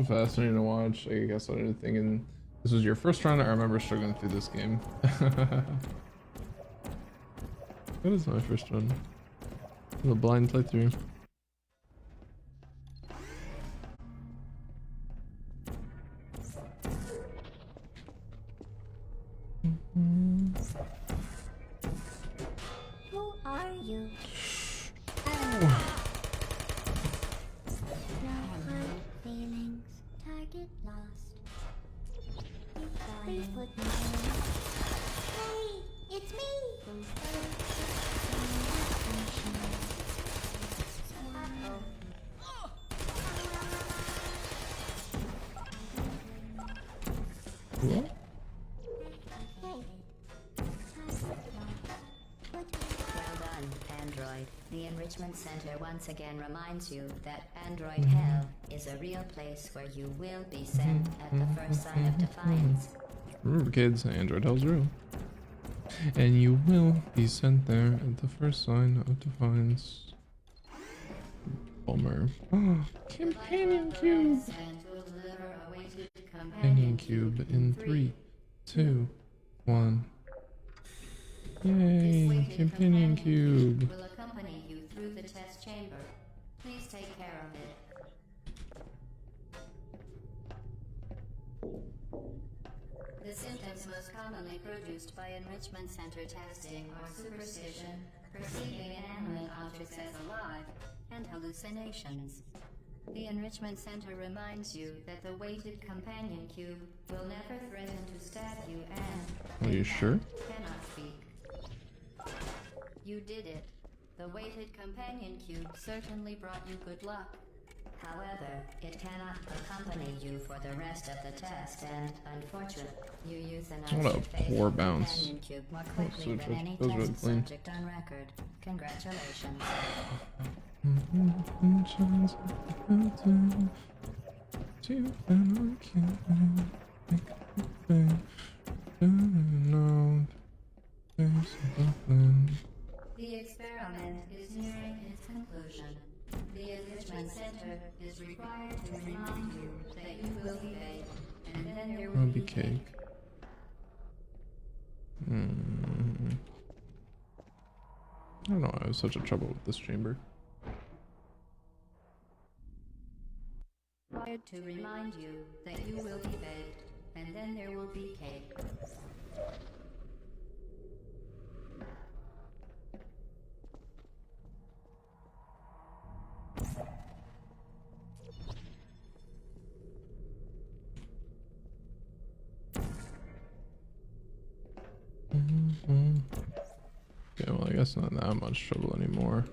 Fascinating to watch. I guess I didn't think in this was your first run. I remember struggling through this game. That is my first run. The blind playthrough. Who are you? Feelings, target lost. Please put me in. Hey, it's me! What? Well done, Android. The Enrichment Center once again reminds you that Android Hell is a real place where you will be sent at the first sign of defiance. Remember, kids, Android Hell's real. And you will be sent there at the first sign of defiance. Bummer. Oh, companion cube! Companion cube in 3, 2, 1. Yay! Companion cube! Will accompany you through the test chamber. Please take care of it. The symptoms most commonly produced by Enrichment Center testing are superstition, perceiving inanimate objects as alive, and hallucinations. The Enrichment Center reminds you that the weighted companion cube will never threaten to stab you and, Are you sure? cannot speak. You did it. The weighted companion cube certainly brought you good luck. However, it cannot accompany you for the rest of the test, and unfortunately, you euthanize What a your faithful poor bounce. companion cube more quickly than any that was really test clean. subject on record. Congratulations. The experiment is nearing its conclusion. The Enrichment Center is required to remind you that you will be baked, and then there will be cake. I don't know why I was such a trouble with this chamber. Required to remind you that you will be baked, and and then there will be cake. Okay, well, I guess not that much trouble anymore.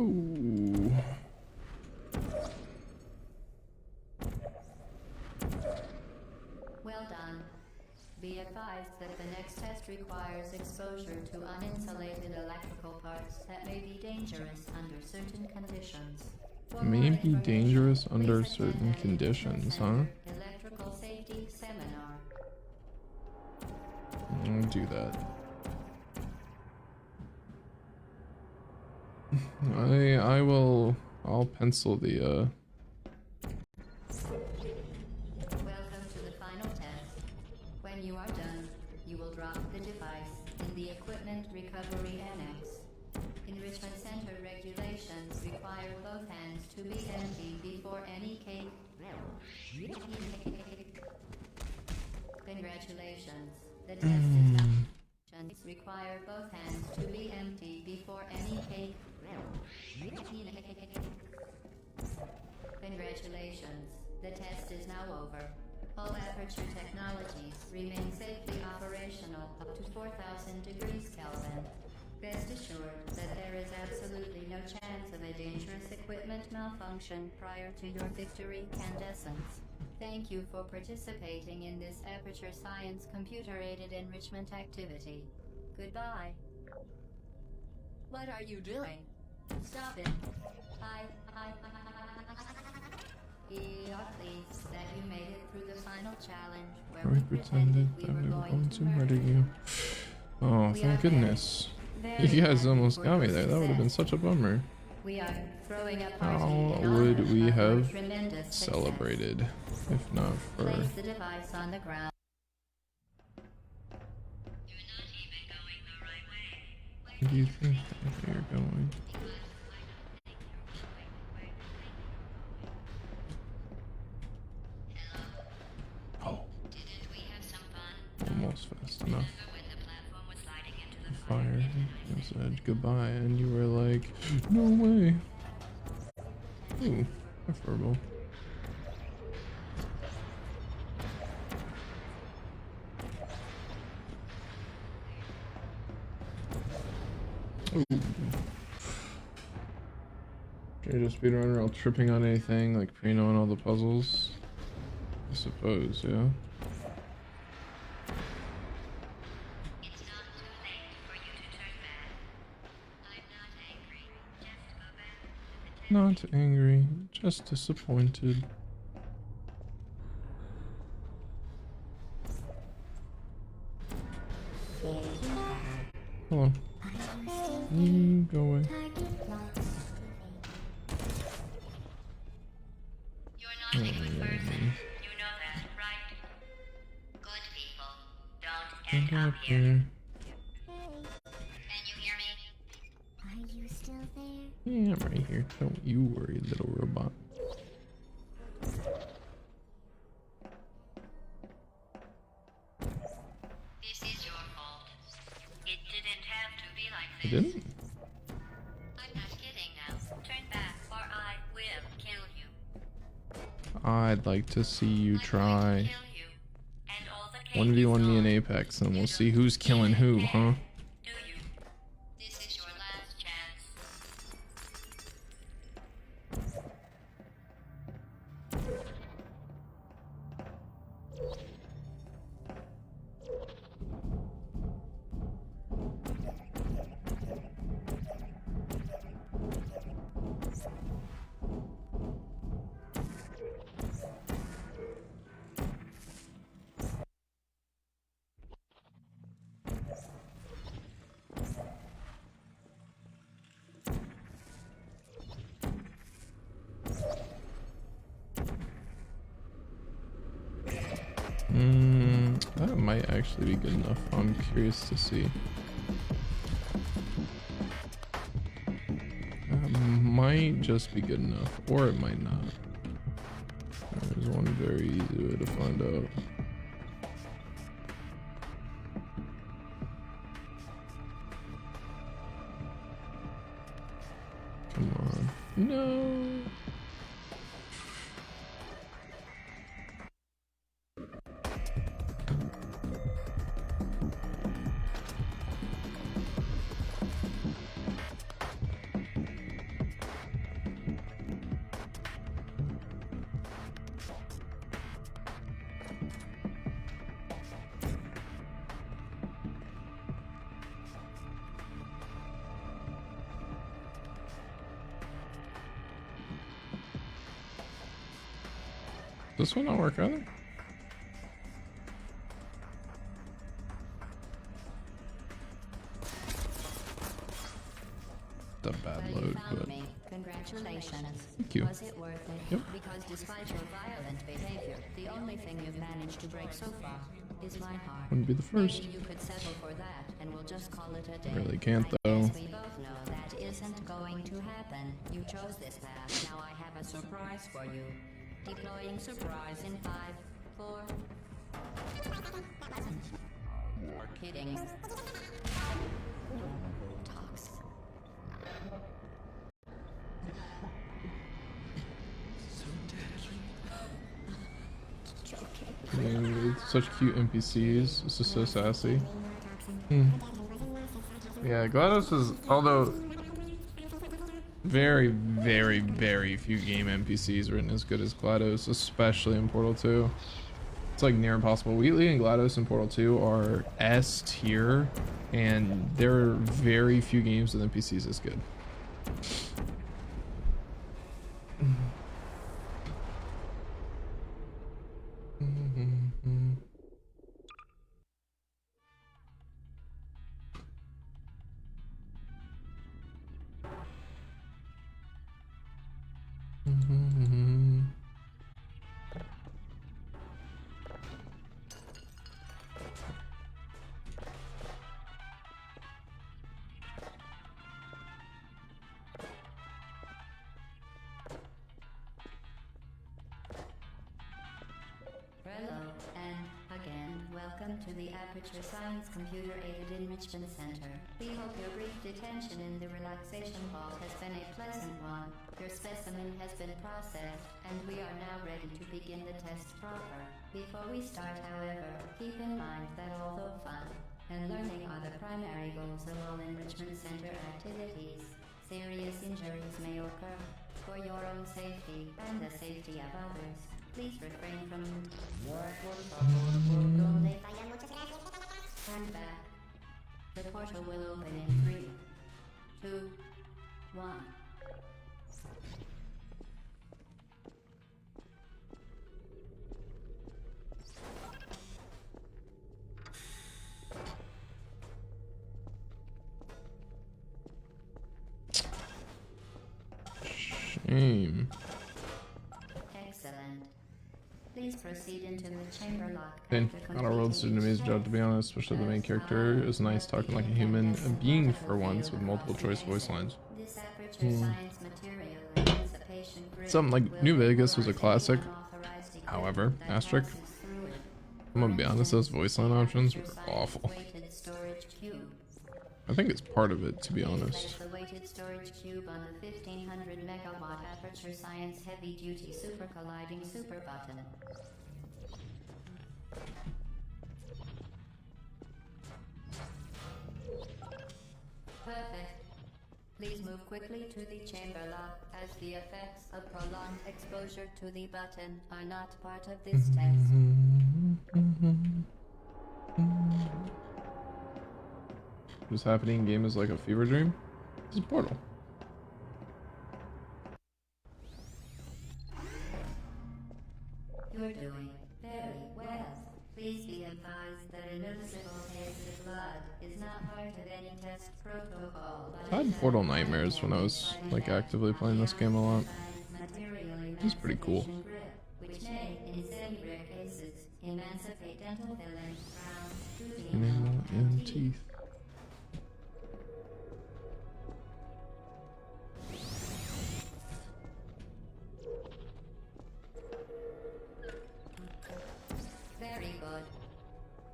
Ooh. Well done. Be advised that the next test requires exposure to uninsulated electrical parts that may be dangerous under certain conditions. For May more be information, dangerous under please attend certain an conditions, huh? Center Electrical safety seminar. I'll do that. I'll pencil the Welcome to the final test. When you are done, you will drop the device in the Equipment Recovery Annex. Enrichment Center regulations require both hands to be empty before any cake. Congratulations. The test is now. Require both hands to be empty before any cake. Congratulations. The test is now over. All Aperture technologies remain safely operational up to 4,000 degrees Kelvin. Rest assured that there is absolutely no chance of a dangerous equipment malfunction prior to your victory candescence. Thank you for participating in this Aperture Science computer-aided enrichment activity. Goodbye. What are you doing? Stop it. We are pleased that you made it through the final challenge where we pretended that we were going to murder you. Oh, thank goodness. You guys almost got me there. That would have been such a bummer. We are throwing a How party in would honor we of your have tremendous success. celebrated if not for... Place the device on the ground. Where do you think that you're going? Oh. Almost fast enough. Fire. I said goodbye and you were like, no way. Ooh, preferable. Ooh. You're just speedrunner all tripping on anything, like pre-knowing all the puzzles? I suppose, yeah. Not angry, just disappointed. Hello. You go away. You're not a good person. You know that, right? Good people don't end up here. Can you hear me? Are you still there? Yeah, I'm right here. Don't you worry, little robot. This is your fault. It didn't have to be like I this. didn't? I'm not kidding now. Turn back or I will kill you. I'd like to see you try. Kill you. And all the cake is 1v1 me in gone. Apex and we'll see who's killing who, huh? Do you? This is your last chance. That might actually be good enough. I'm curious to see. That might just be good enough, or it might not. There's one very easy way to find out. Come on. No. This one not work either? The bad load, but Congratulations. thank you. Was it worth it? Yep. Because despite your violent behavior, the only thing you've managed to break so far is my heart. Wouldn't be the first. Maybe you could settle for that, and we'll just call it a day. Really can't I though. guess we both know that isn't going to happen. You chose this path. Now I have a surprise for you. Deploying surprise in 5, 4. Kidding. Talks. Yeah, such cute NPCs. This is so sassy. Yeah, GLaDOS is, although very, very, very few game NPCs written as good as GLaDOS, especially in Portal 2. It's like near impossible. Wheatley and GLaDOS in Portal 2 are S tier, and there are very few games with NPCs as good. Hello, and again, welcome to the Aperture Science Computer Aided Enrichment Center. We hope your brief detention in the relaxation vault has been a pleasant one. Your specimen has been processed, and we are now ready to begin the test proper. Before we start, however, keep in mind that although fun and learning are the primary goals of all Enrichment Center activities, serious injuries may occur. For your own safety and the safety of others, please refrain from stand back. The portal will open in 3, 2, 1. Shame. Excellent. Please proceed into the chamber lock. And after Outer Worlds did an amazing job, to be honest, especially the main character. It was nice talking like a human being for once with multiple choice voice lines. This Aperture Science material emancipation grid Something like will New Vegas was a authorize classic. unauthorized equipment However, that asterisk, passes through it. I'm gonna be honest, those voice line options were Aperture awful. Science weighted storage cube. I think it's part of it, to be Please honest. place the weighted storage cube on the 1500 megawatt Aperture Science heavy duty super colliding super button. Perfect. Please move quickly to the chamber lock, as the effects of prolonged exposure to the button are not part of this test. What's happening in game is like a fever dream. It's a Portal. You're doing very well. Please be advised that a noticeable taste of blood is not part of any test protocol. I had Portal nightmares when I was like actively playing this game a lot. It's pretty cool. Which may, in very rare cases, emancipate dental filling, crowns, tooth Enamel and teeth. Very good.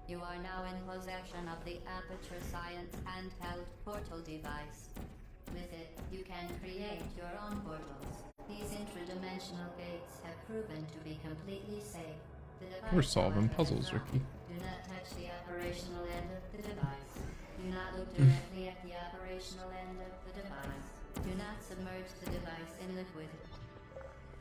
You are now in possession of the Aperture Science handheld portal device. With it, you can create your own portals. These interdimensional gates have proven to be completely safe. The device, We're solving however, puzzles, is not. Ricky. Do not touch the operational end of the device. Do not look directly at the operational end of the device. Do not submerge the device in liquid.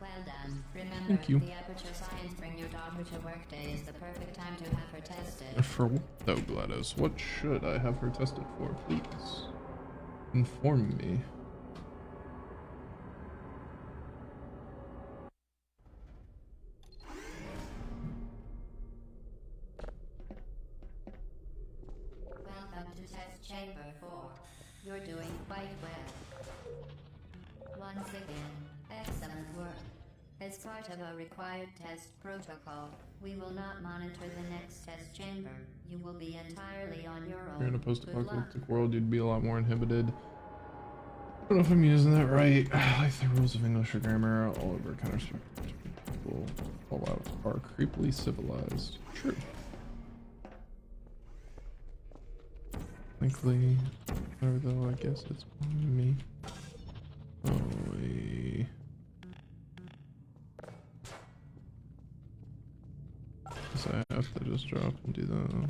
Well done. Remember, Thank you. the Aperture Science Bring Your Daughter to Work Day is the perfect time to have her tested. For what though, GLaDOS? What should I have her tested for? Please inform me. Welcome to Test Chamber 4. You're doing quite well. Once again, excellent work. As part of a required test protocol, we will not monitor the next test chamber. You will be entirely on your own. If you're in a Good luck. post-apocalyptic world, you'd be a lot more inhibited. I don't know if I'm using that right. Like the rules of English or grammar all over counter people all out are creepily civilized. True. Likely, whatever though, I guess it's on me. Oh, guess I have to just drop and do that.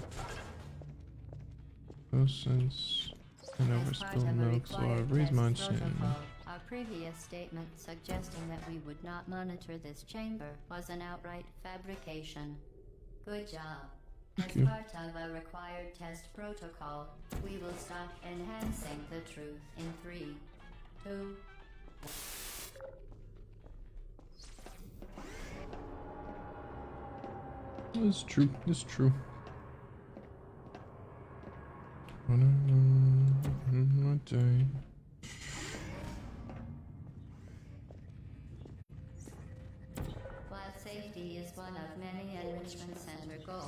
No sense. I never spilled milk, so I raised my chin. Our previous statement suggesting that we would not monitor this chamber was an outright fabrication. Good job. As you. part of a required test protocol, we will stop enhancing the truth in 3, 2, It's true. It's true. While safety is one of many Enrichment Center goals,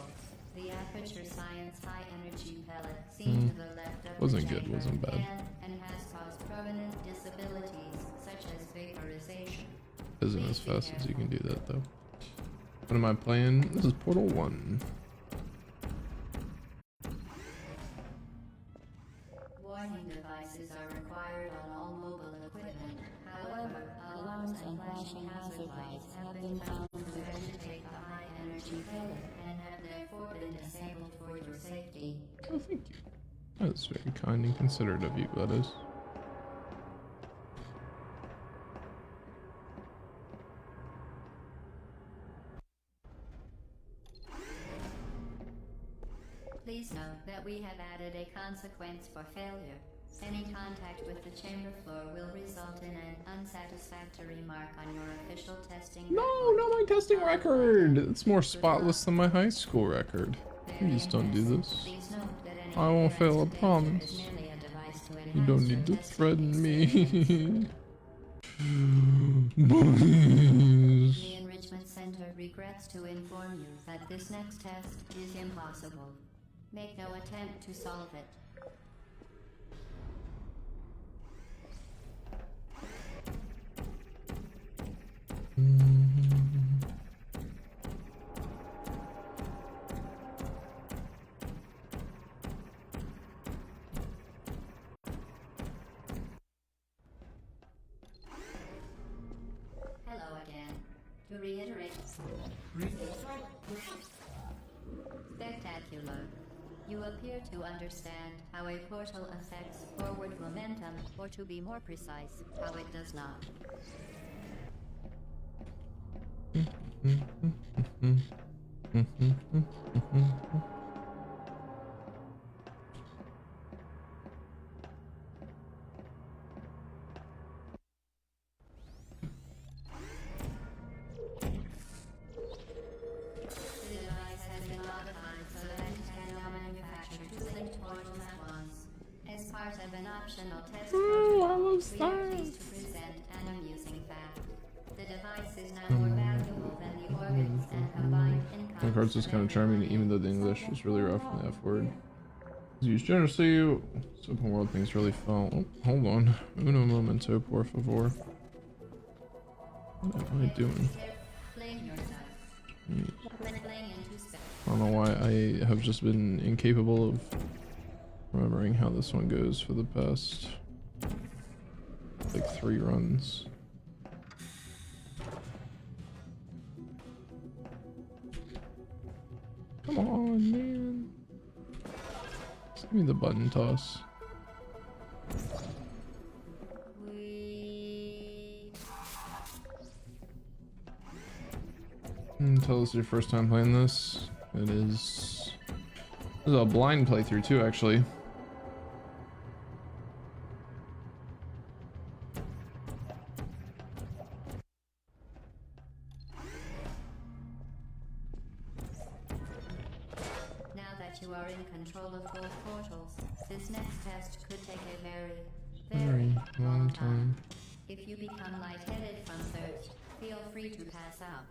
the Aperture Science High Energy Pellet seen to the left of Wasn't the good, chamber wasn't bad. can and has caused permanent disabilities such as vaporization. Isn't as fast as you can do that though. What am I playing? This is Portal 1. Warning devices are required on all mobile equipment. However, alarms and flashing hazard lights have been found to vegetate a high energy pellet and have therefore been disabled for your safety. Oh, thank you. That's very kind and considerate of you, GLaDOS. Please note that we have added a consequence for failure. Any contact with the chamber floor will result in an unsatisfactory mark on your official testing No, record. not my testing record. It's more spotless than my high school record. Please don't do this. Please note that any I won't fail, I intervention promise. is merely a device to You enhance don't your need to testing threaten me. experience. Please. The Enrichment Center regrets to inform you that this next test is impossible. Make no attempt to solve it. Hello again. To reiterate, spectacular. You appear to understand how a portal affects forward momentum, or to be more precise, how it does not. The device has been modified so that it can now manufacture two linked portals at once. As part of an optional test protocol, we are pleased to present an amusing fact. The device is now more valuable than the organs and combined income. My card's just kind of charming, even though the English was really rough in the F word. It's used generously. This open world thing's really fun. Oh, hold on. Uno momento, por favor. What am I doing? Blame yourself. Jeez. Playing into space. don't know why I have just been incapable of remembering how this one goes for the past like 3 runs. Come on, man. Just give me the button toss. Tell us your first time playing this. This is a blind playthrough too, actually. Now that you are in control of both portals, this next test could take a very long time. If you become lightheaded from thirst, feel free to pass out.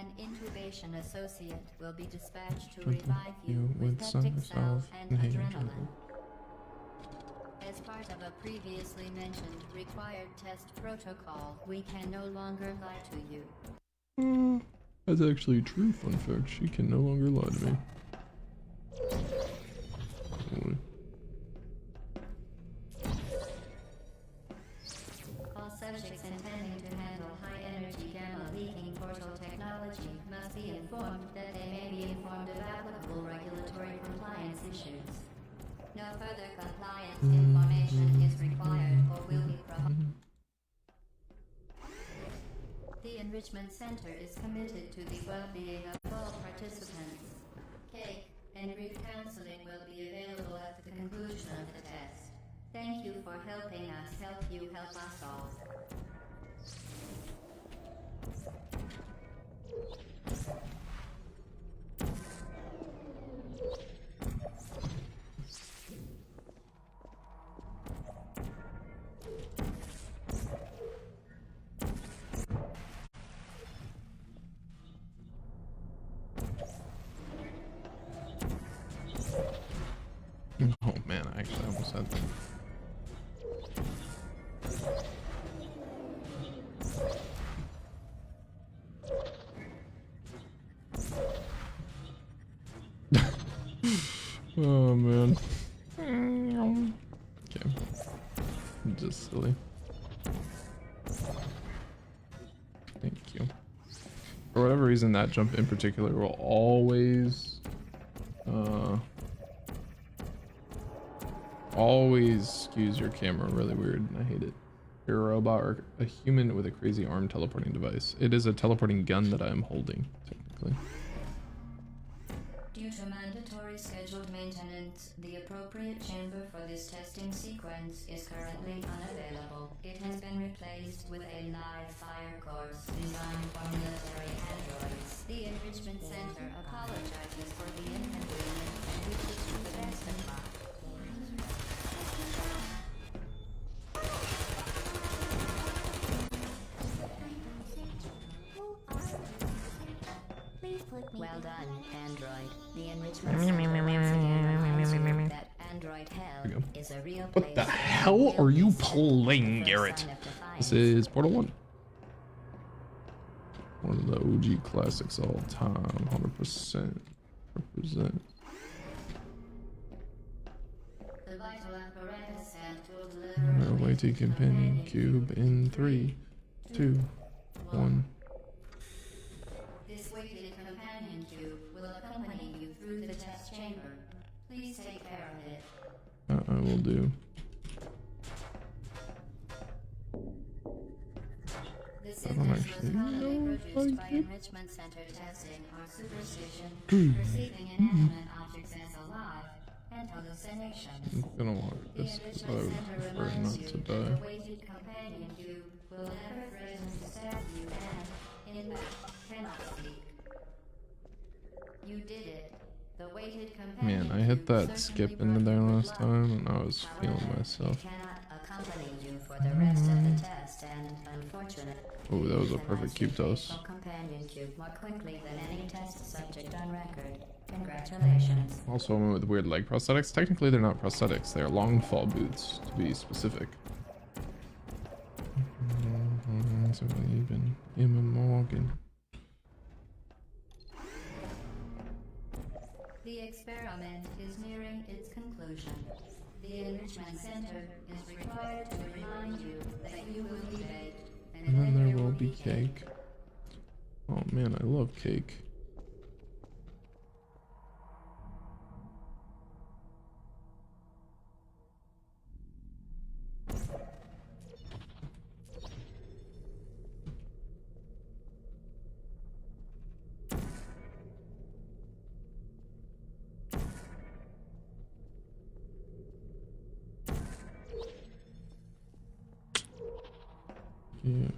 An intubation associate will be dispatched to revive you with peptic salve and adrenaline. As part of a previously mentioned required test protocol, we can no longer lie to you. That's actually true, fun fact. She can no longer lie to me. All subjects intending to handle high-energy gamma-leaking portal technology must be informed that they may be informed of applicable regulatory compliance issues. No further compliance information is required or will be provided. The Enrichment Center is committed to the well-being of all participants. Cake and brief counseling will be available at the conclusion of the test. Thank you for helping us help you help us all. Oh man, I actually almost had that. Oh man. Okay. Just silly. Thank you. For whatever reason, that jump in particular will always skews your camera really weird, and I hate it. You're a robot or a human with a crazy arm teleporting device. It is a teleporting gun that I am holding, technically. Due to mandatory scheduled maintenance, the appropriate chamber for this testing sequence is currently unavailable. It has been replaced with a live fire course designed for military androids. The Enrichment Center apologizes for the inconvenience and wishes you the best of luck. Well done, Android. The Enrichment Center once again reminds you that Android Hell is a real place. What the hell are you pulling, Garrett? This is Portal 1. One of the OG classics all time, 100%. Represent. The vital apparatus will deliver Our weighty companion cube in 3, 2, 1. This weighted companion cube will accompany you through the test chamber. Please take care of it. I will do. The I don't symptoms actually most commonly know produced by if I did. Enrichment Center testing are superstition, perceiving inanimate objects as alive, and hallucinations. I'm gonna watch The this because I Enrichment would Center prefer reminds not you to that die. the weighted companion cube will never threaten to stab you and, in fact, cannot speak. You did it. The weighted companion Man, I hit cube that certainly skip brought into there you good last luck. time and I was feeling However, myself. it cannot accompany you for the rest of the test, and unfortunately, Oh, that was a utilize perfect your cube toss. faithful companion cube more quickly than any test subject on record. Congratulations. Also, one with weird leg prosthetics. Technically, they're not prosthetics. They are long fall boots, to be specific. So even Emma Morgan. The experiment is nearing its conclusion. The Enrichment Center is required to remind you that you will be baked, And then there will be cake. Oh man, I love cake. Yeah.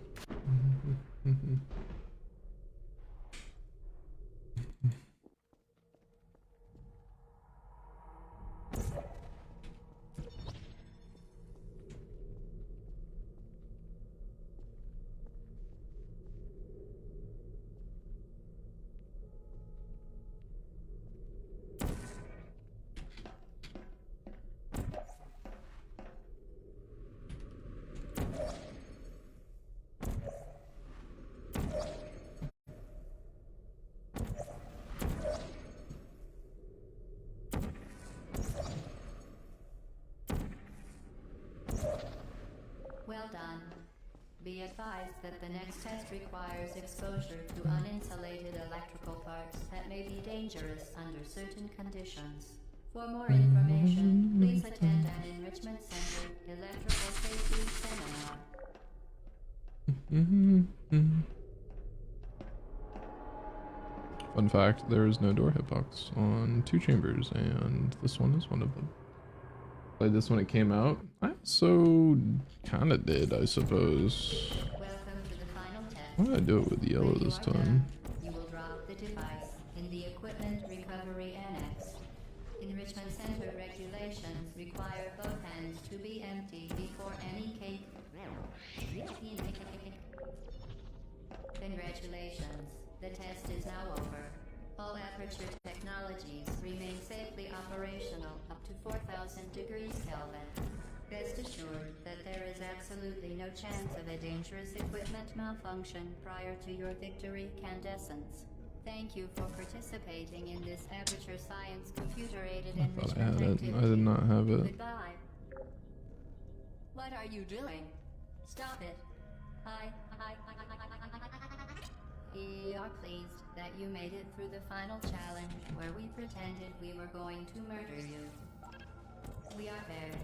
Well done. Be advised that the next test requires exposure to uninsulated electrical parts that may be dangerous under certain conditions. For more information, please attend an Enrichment Center electrical safety seminar. Fun fact, there is no door hitbox on 2 chambers, and this one is one of them. Played this when it came out. I also kinda did, I suppose. Welcome to the final test. Why did I do it with yellow When you this are time? done, you will drop the device in the Equipment Recovery Annex. Enrichment Center regulations require both hands to be empty before any cake. Congratulations. The test is now over. All Aperture technologies remain safely operational up to 4,000 degrees Kelvin. Rest assured that there is absolutely no chance of a dangerous equipment malfunction prior to your victory candescence. Thank you for participating in this Aperture Science computer-aided I thought I enrichment had it. activity. I did not have it. Goodbye. What are you doing? Stop it. We are pleased that you made it through the final challenge where we pretended we were going to murder you. We are very,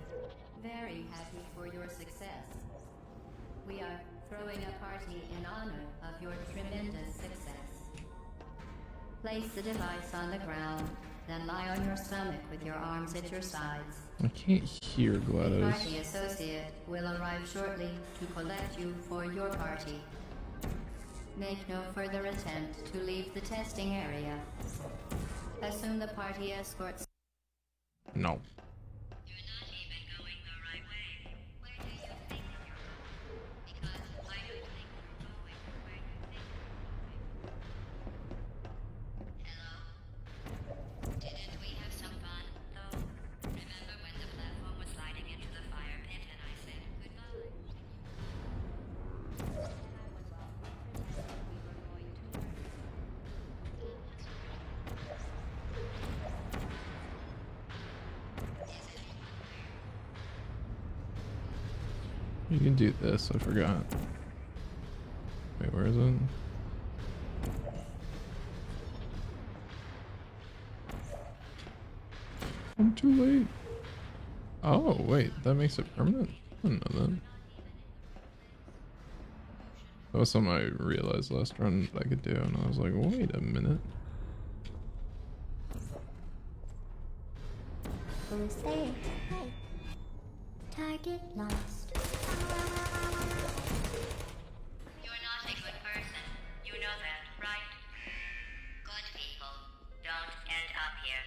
very happy for your success. We are throwing a party in honor of your tremendous success. Place the device on the ground, then lie on your stomach with your arms at your sides. I can't hear The GLaDOS. party associate will arrive shortly to collect you for your party. Make no further attempt to leave the testing area. Assume the party escorts. No. You're not even going the right way. Where do you think you're going? Because I don't think you're going where you think you're going. Hello? Didn't we have some fun, though? Remember when the platform was sliding into the fire pit and I said goodbye? You can do this, I forgot. Wait, where is it? I'm too late. Oh, wait, that makes it permanent? I didn't know that. That was something I realized last run that I could do, and I was like, wait a minute. Who's there? Hey. Target lost. You're not a good person. You know that, right? Good people don't end up here.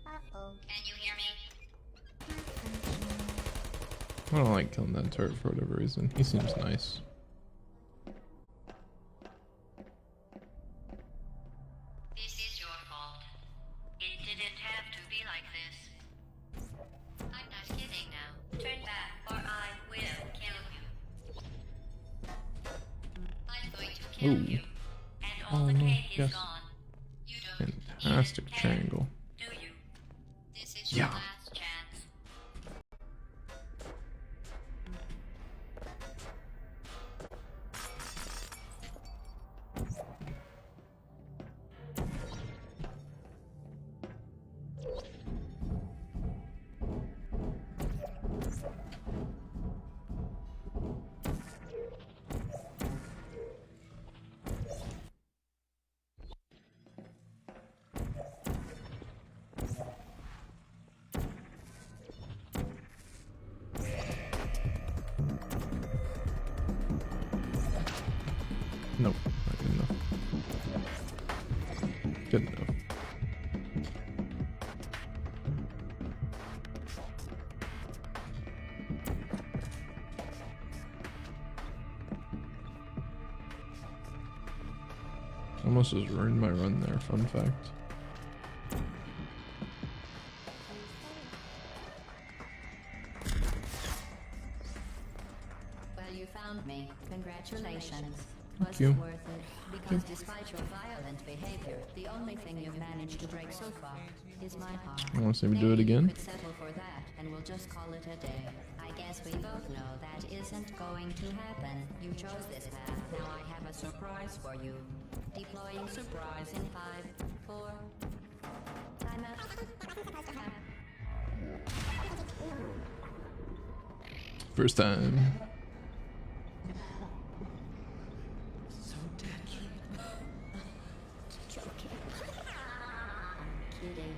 Uh-oh. Can you hear me? I don't like killing that turret for whatever reason. He seems nice. This is your fault. It didn't have to be like this. I'm not kidding now. Turn back or I will kill you. I'm going to kill Ooh. you. And all Oh the no, cake is yes. gone. You don't fantastic triangle. Do you? This is Yeah. your last chance. Nope, not good enough. Good enough. Almost just ruined my run there, fun fact. Well, you found me. Congratulations. Thank Was you. it worth it? Because despite your violent behavior, the only thing you've managed to break so far is my heart. You want to see me do it Maybe again? You could settle for that, and we'll just call it a day. I guess we both know that isn't going to happen. You chose this path. Now I have a surprise for you. Deploying surprise in 5, 4. Time up. First time. Kidding.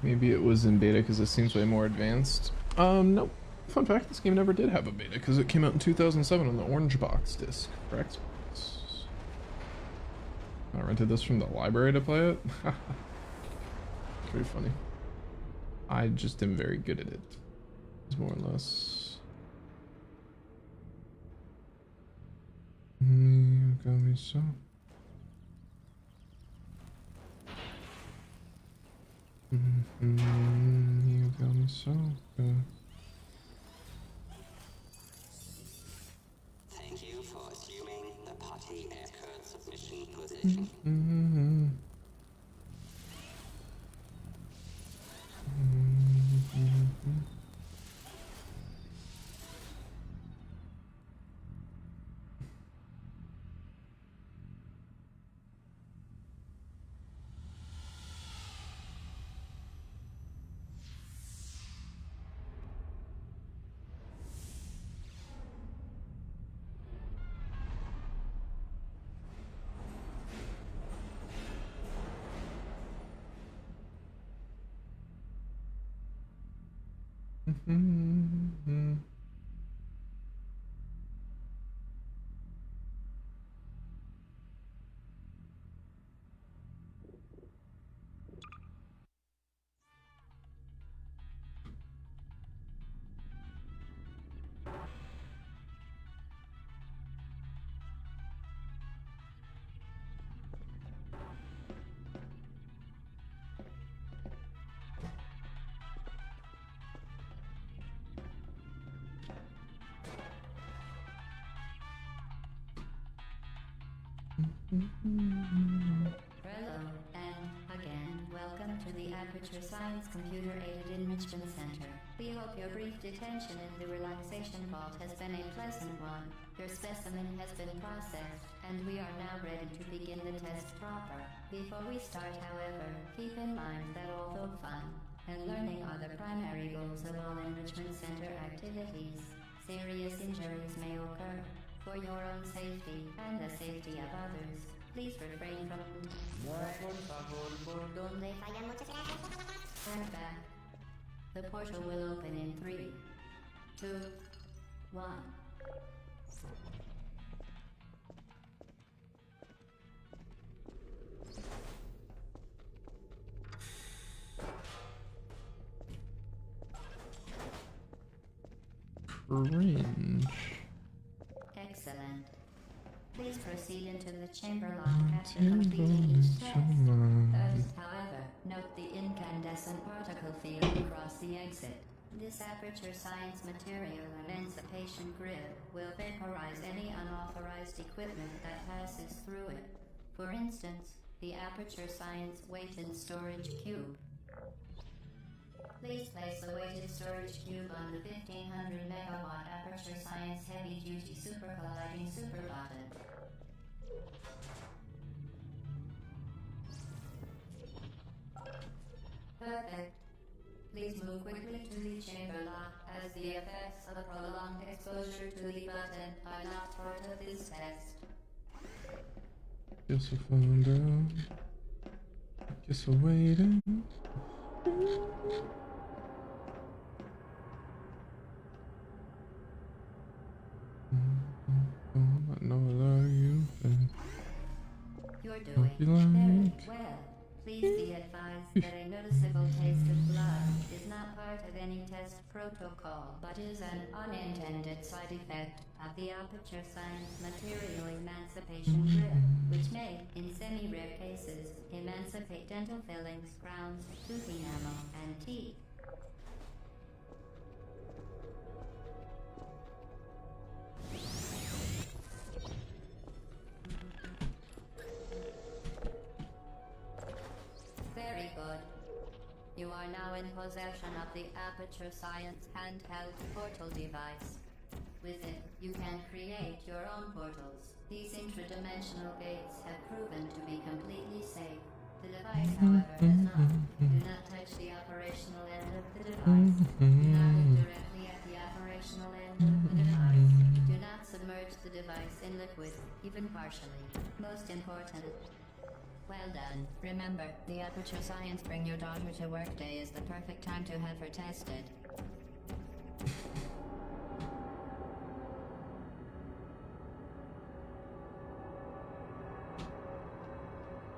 Maybe it was in beta because it seems way more advanced. Nope. Fun fact, this game never did have a beta because it came out in 2007 on the Orange Box disc for Xbox. I rented this from the library to play it. Pretty funny. I just am very good at it. It's more or less. You got me so. You got me so good. Thank you for assuming the party aircraft submission position. Hello, and again, welcome to the Aperture Science Computer-Aided Enrichment Center. We hope your brief detention in the relaxation vault has been a pleasant one. Your specimen has been processed, and we are now ready to begin the test proper. Before we start, however, keep in mind that although fun and learning are the primary goals of all Enrichment Center activities, serious injuries may occur. For your own safety and the safety of others, please refrain from turn back. The portal will open in 3, 2, 1. Cringe. Excellent. Please proceed into the chamber lock after completing each test. First, however, note the incandescent particle field across the exit. This aperture science material emancipation grid will vaporize any unauthorized equipment that passes through it. For instance, the aperture science weighted storage cube. Please place the weighted storage cube on the 1500 megawatt aperture science heavy duty super colliding super button. Perfect. Please move quickly to the chamber lock, as the effects of prolonged exposure to the button are not part of this test. Guess I'll find out. Guess I'll wait. You're doing very well. Please be advised that a noticeable taste of blood is not part of any test protocol, but is an unintended side effect of the aperture science material emancipation grid, which may, in semi-rare cases, emancipate dental fillings, crowns, tooth enamel, and teeth. Very good. You are now in possession of the Aperture Science handheld portal device. With it, you can create your own portals. These intradimensional gates have proven to be completely safe. The device, however, is not. Do not touch the operational end of the device. Do not look directly at the operational end of the device. Do not submerge the device in liquid, even partially. Most important. Well done. Remember, the Aperture Science Bring Your Daughter to Work Day is the perfect time to have her tested.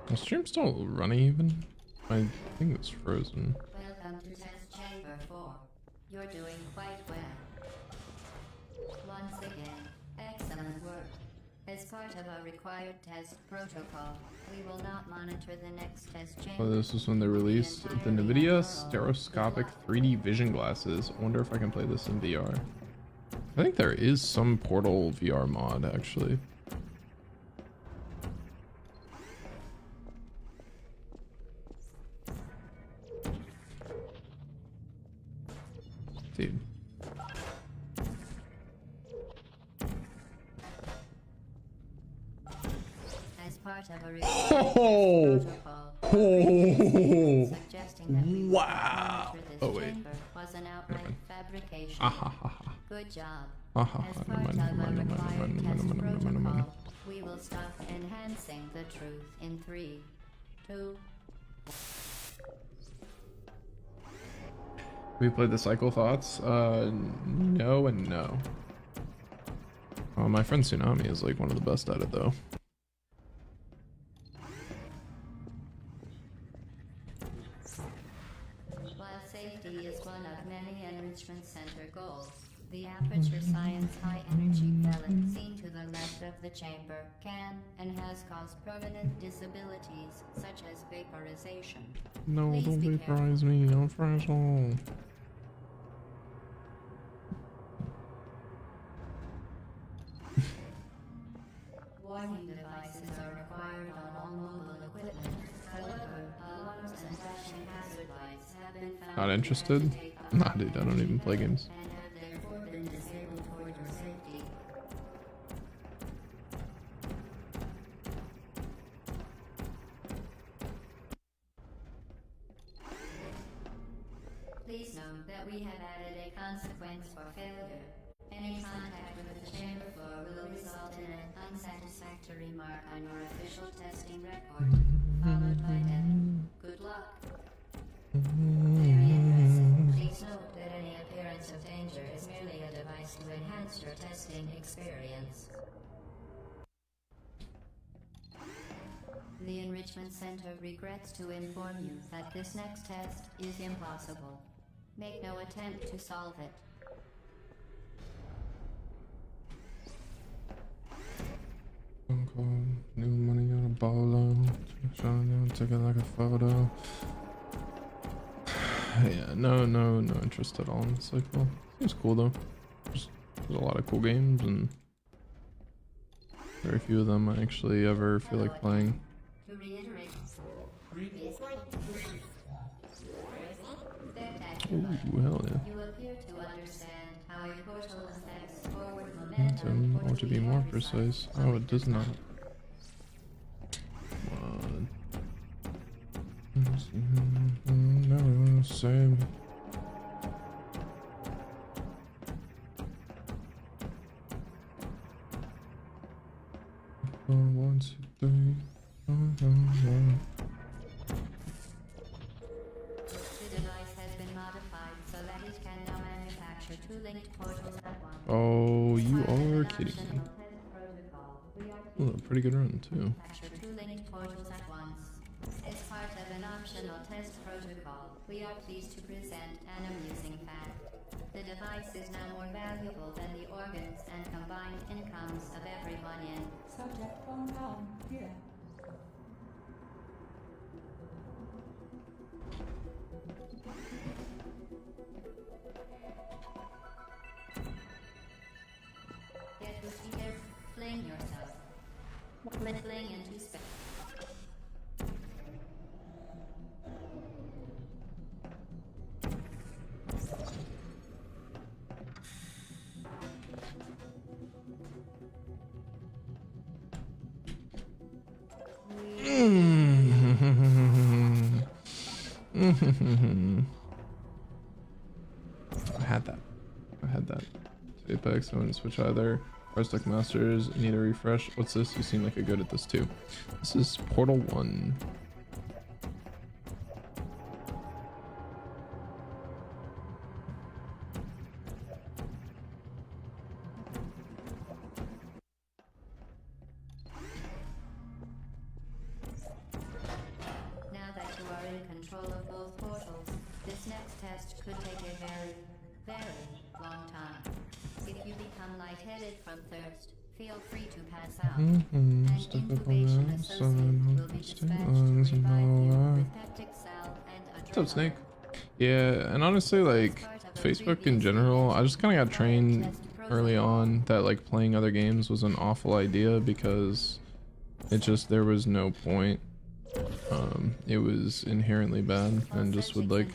The stream's still running even? I think it's frozen. Welcome to Test Chamber 4. You're doing quite well. Once again, excellent work. As part of our required test protocol, we will not monitor the next test chamber. Oh, this is when they released the NVIDIA stereoscopic 3D vision glasses. I wonder if I can play this in VR. I think there is some Portal VR mod, actually. Dude. As part of a Oh! protocol, suggesting that we Wow! monitor this Oh, wait. chamber was an outright fabrication. Good job. As part of a required test protocol, we will stop enhancing the truth in 3, 2. We played the Cycle Thoughts? No and no. My friend Tsunami is like one of the best at it though. While safety is one of many Enrichment Center goals, the Aperture Science High Energy Pellet seen to the left of the chamber can and has caused permanent disabilities such as vaporization. No, Please don't be vaporize me, I'm fragile. Warning devices are required on all mobile equipment. However, alarms and flashing hazard lights have been found. Not interested? Nah, dude, I don't even play games. And have therefore been disabled for your safety. Please note that we have added a consequence for failure. Any contact with the chamber floor will result in an unsatisfactory mark on your official testing record, followed by death. Good luck. Very impressive. Please note that any appearance of danger is merely a device to enhance your testing experience. The Enrichment Center regrets to inform you that this next test is impossible. Make no attempt to solve it. Phone call, new money on a bolo. Shine down, take it like a photo. Yeah, no interest at all in this cycle. Seems cool though. There's a lot of cool games and very few of them I actually ever feel like playing. To reiterate, Ooh, hell yeah. you appear to understand how a portal affects forward momentum. Or to be more precise. Oh, it does not. Come on. No, same. One, two, three. The device has been modified so that it can now manufacture two linked portals at once. Oh, you are kidding me. Oh, a pretty good run too. Manufacture two linked portals at once. As part of an optional test protocol, we are pleased to present an amusing fact. The device is now more valuable than the organs and combined incomes of everyone in. Subject phone down. Here. Get to see her fling yourself. Fling into space. I had that. Apex, I wouldn't switch either. First Masters, need a refresh. What's this? You seem like you're good at this too. This is Portal 1. Now that you are in control of both portals, this next test could take a very, very long time. If you become lightheaded from thirst, feel free to pass out. An incubation associate will be dispatched to revive you with peptic salve and What's up, Snake? Yeah, and honestly, like, Facebook in general, I just kind of got trained early on that, like, playing other games was an awful idea because it just, there was no point. It was inherently bad and just would, like,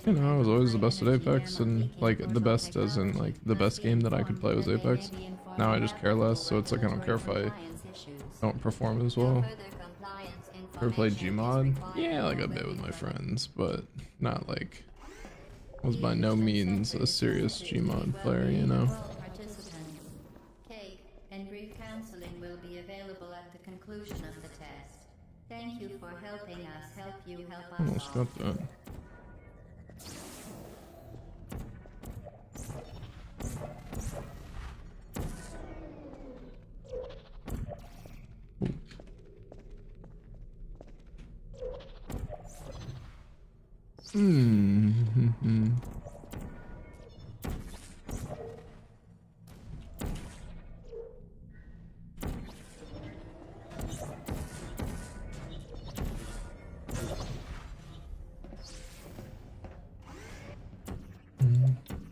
you know, I was always the best at Apex and, like, the best as in, like, the best game that I could play was Apex. Now I just care less, so it's like I don't care if I don't perform as well. Ever played Gmod? Yeah, like a bit with my friends, but not like, was by no means a serious Gmod player, you know? Cake and brief counseling will be available at the conclusion of the test. Thank you for helping us help you help us. Almost got that.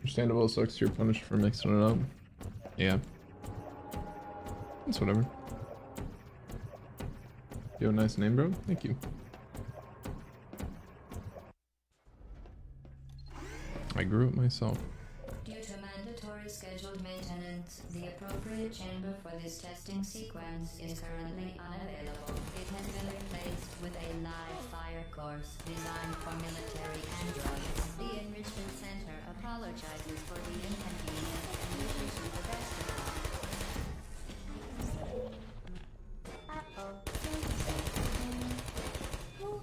Understandable, sucks you're punished for mixing it up. Yeah. It's whatever. You have a nice name, bro? Thank you. I grew it myself. Due to mandatory scheduled maintenance, the appropriate chamber for this testing sequence is currently unavailable. It has been replaced with a live fire course designed for military androids. The Enrichment Center apologizes for the inconvenience and wishes you the best of luck.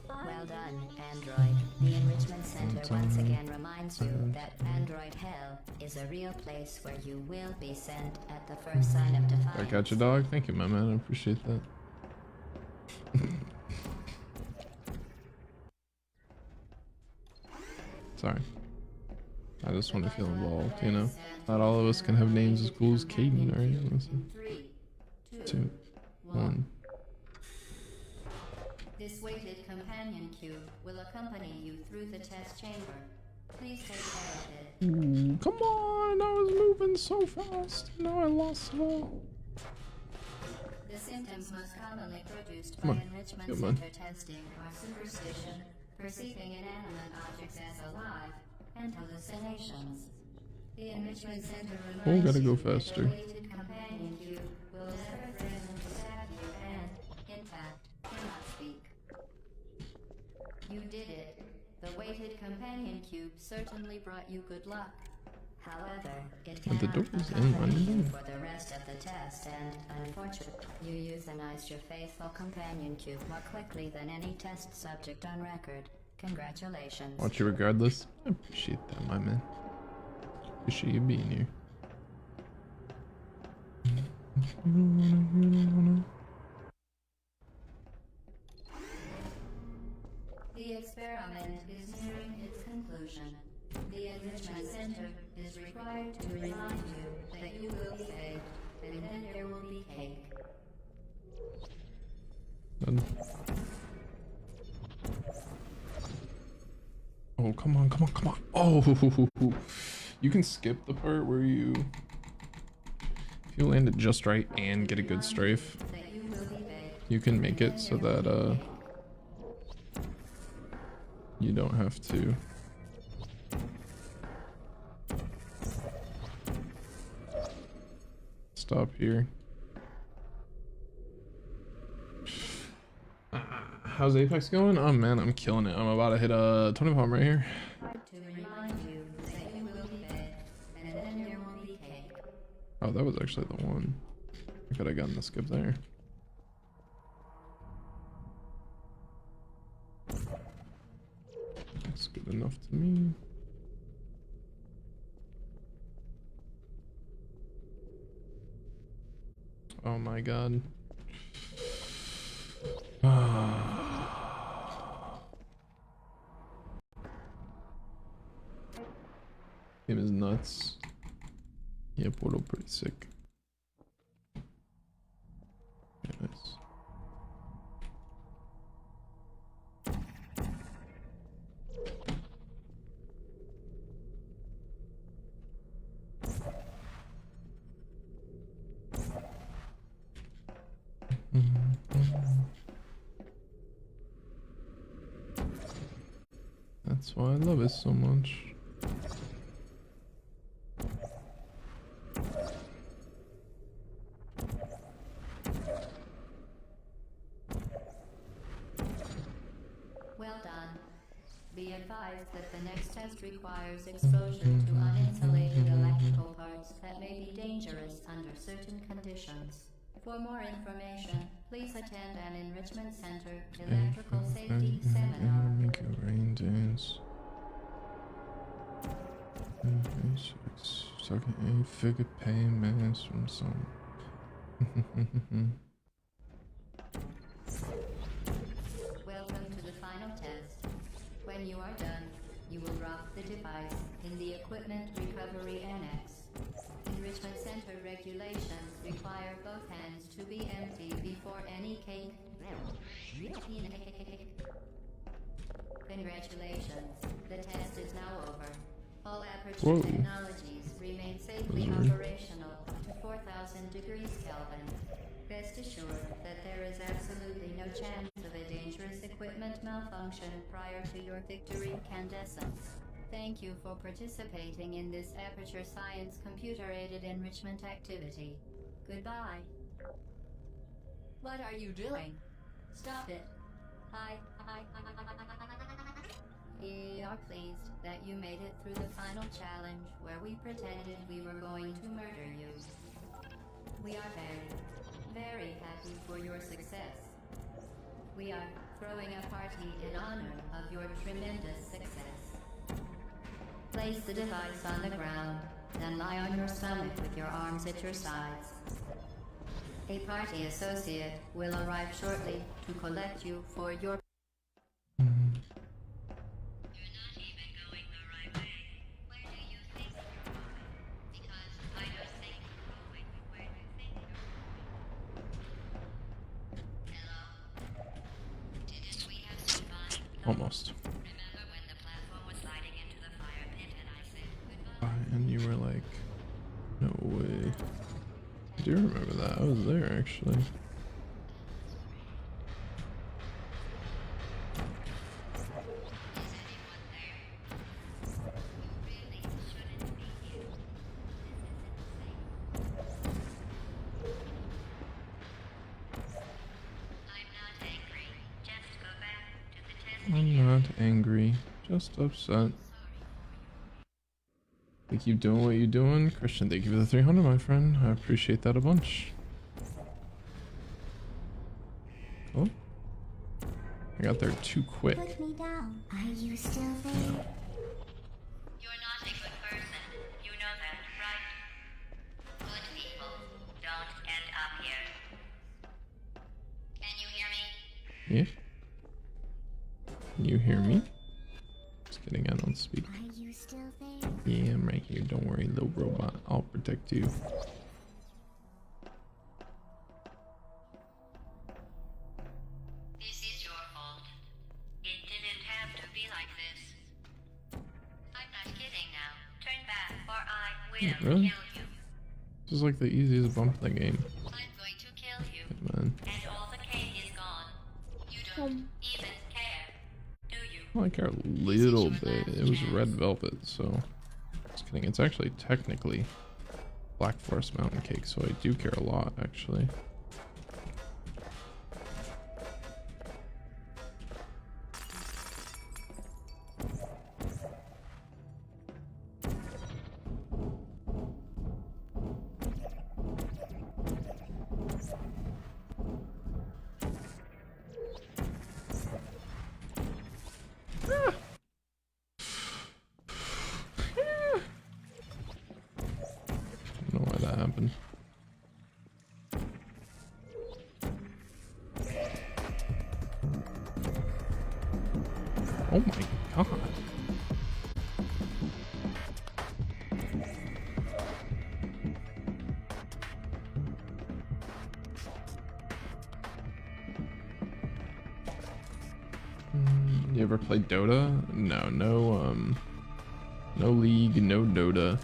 Well done, Android. The Enrichment Center once again reminds you that Android Hell is a real place where you will be sent at the first sign of defiance. I got your dog. Thank you, my man. I appreciate that. Sorry. I just want to feel involved, you know? Not all of us can have names as cool as Caden, right? Listen. 3, 2, 1. This weighted companion cube will accompany you through the test chamber. Please take care of it. Ooh, come on! I was moving so fast. Now I lost it all. The symptoms most commonly produced Come by on. enrichment Come on. center testing are superstition, perceiving inanimate objects as alive, and hallucinations. The enrichment center reminds gotta go you that the faster. weighted companion cube will never threaten to stab you and, in fact, cannot speak. You did it. The weighted companion cube certainly brought you good luck. However, it But the cannot door is in accommodate you London. for the rest of the test, and unfortunately, you euthanized your faithful companion cube more quickly than any test subject on record. Congratulations. Watch you regardless. I appreciate that, my man. Appreciate you being here. The experiment is nearing its conclusion. The enrichment center is required to remind you that you will be saved, and then there will be cake. Done. Oh, come on, come on, come on. Oh, you can skip the part where you, if you land it just right and get a good strafe, you can make it so that, you don't have to. Stop here. How's Apex going? Oh man, I'm killing it. I'm about to hit a 20 bomb right here. To remind you that you will be fed, and then there will be cake. Oh, that was actually the one. I could have gotten the skip there. That's good enough to me. Oh my god. Game is nuts. Yeah, Portal pretty sick. Yeah, nice. That's why I love it so much. Well done. Be advised that the next test requires exposure to uninsulated electrical parts that may be dangerous under certain conditions. For more information, please attend an Enrichment Center electrical safety seminar. Make it rain dance. Sucking a figure payments from some. Welcome to the final test. When you are done, you will drop the device in the Equipment Recovery Annex. Enrichment Center regulations require both hands to be empty before any cake. Congratulations. The test is now over. All Aperture Whoa. technologies remain safely That was weird. operational to 4,000 degrees Kelvin. Rest assured that there is absolutely no chance of a dangerous equipment malfunction prior to your victory incandescence. Thank you for participating in this Aperture Science computer-aided enrichment activity. Goodbye. What are you doing? Stop it. We are pleased that you made it through the final challenge where we pretended we were going to murder you. We are very happy for your success. We are throwing a party in honor of your tremendous success. Place the device on the ground, then lie on your stomach with your arms at your sides. A party associate will arrive shortly to collect you for your... Almost. Remember when the platform was sliding into the fire No way. I do remember that. I was there actually. I'm not angry, just upset. They keep doing what you're doing. Christian, thank you for the 300, my friend. I appreciate that a bunch. Oh. I got there too quick. Put me down. Are you still there? No. You're not a good person. You know that, right? Good people don't end up here. Can you hear me? Yeah. Can you hear me? Just kidding, I don't speak. Are you still there? Yeah, I'm right here. Don't worry, little robot. I'll protect you. This is your fault. It didn't have to be like this. I'm not kidding now. Turn back or I will Really? kill you. This is like the easiest bump in the game. I'm going to kill you. Good man. And all the cake is gone. You don't even care, do you? Well, I care a little bit. It was red velvet, so just kidding. It's actually technically Black Forest Mountain Cake, so I do care a lot, actually. I don't know why that happened. Oh my god. You ever played Dota? No, no League, no Dota.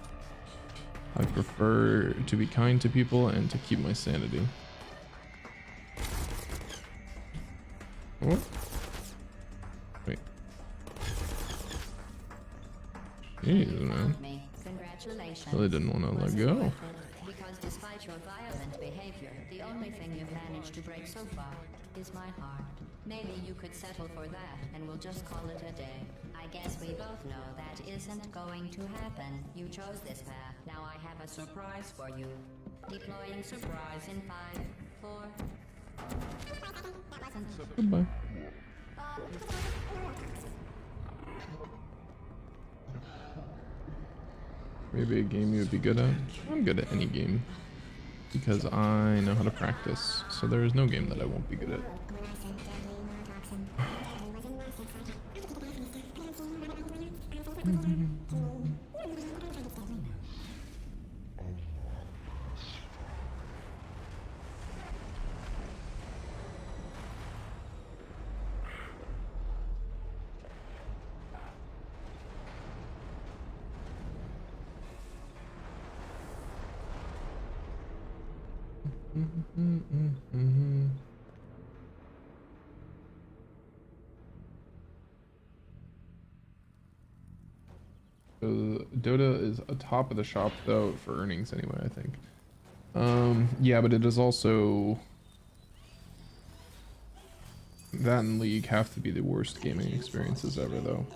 I prefer to be kind to people and to keep my sanity. Oh. Wait. Jeez, man. Congratulations. Really didn't want to let go. Because despite your violent behavior, the only thing you've managed to break so far is my heart. Maybe you could settle for that and we'll just call it a day. I guess we both know that isn't going to happen. You chose this path. Now I have a surprise for you. Deploying surprise in 5, 4. Goodbye. Maybe a game you would be good at? I'm good at any game. Because I know how to practice. So there is no game that I won't be good at. So Dota is atop of the shop though for earnings anyway, I think. Yeah, but it is also that and League have to be the worst gaming experiences ever though.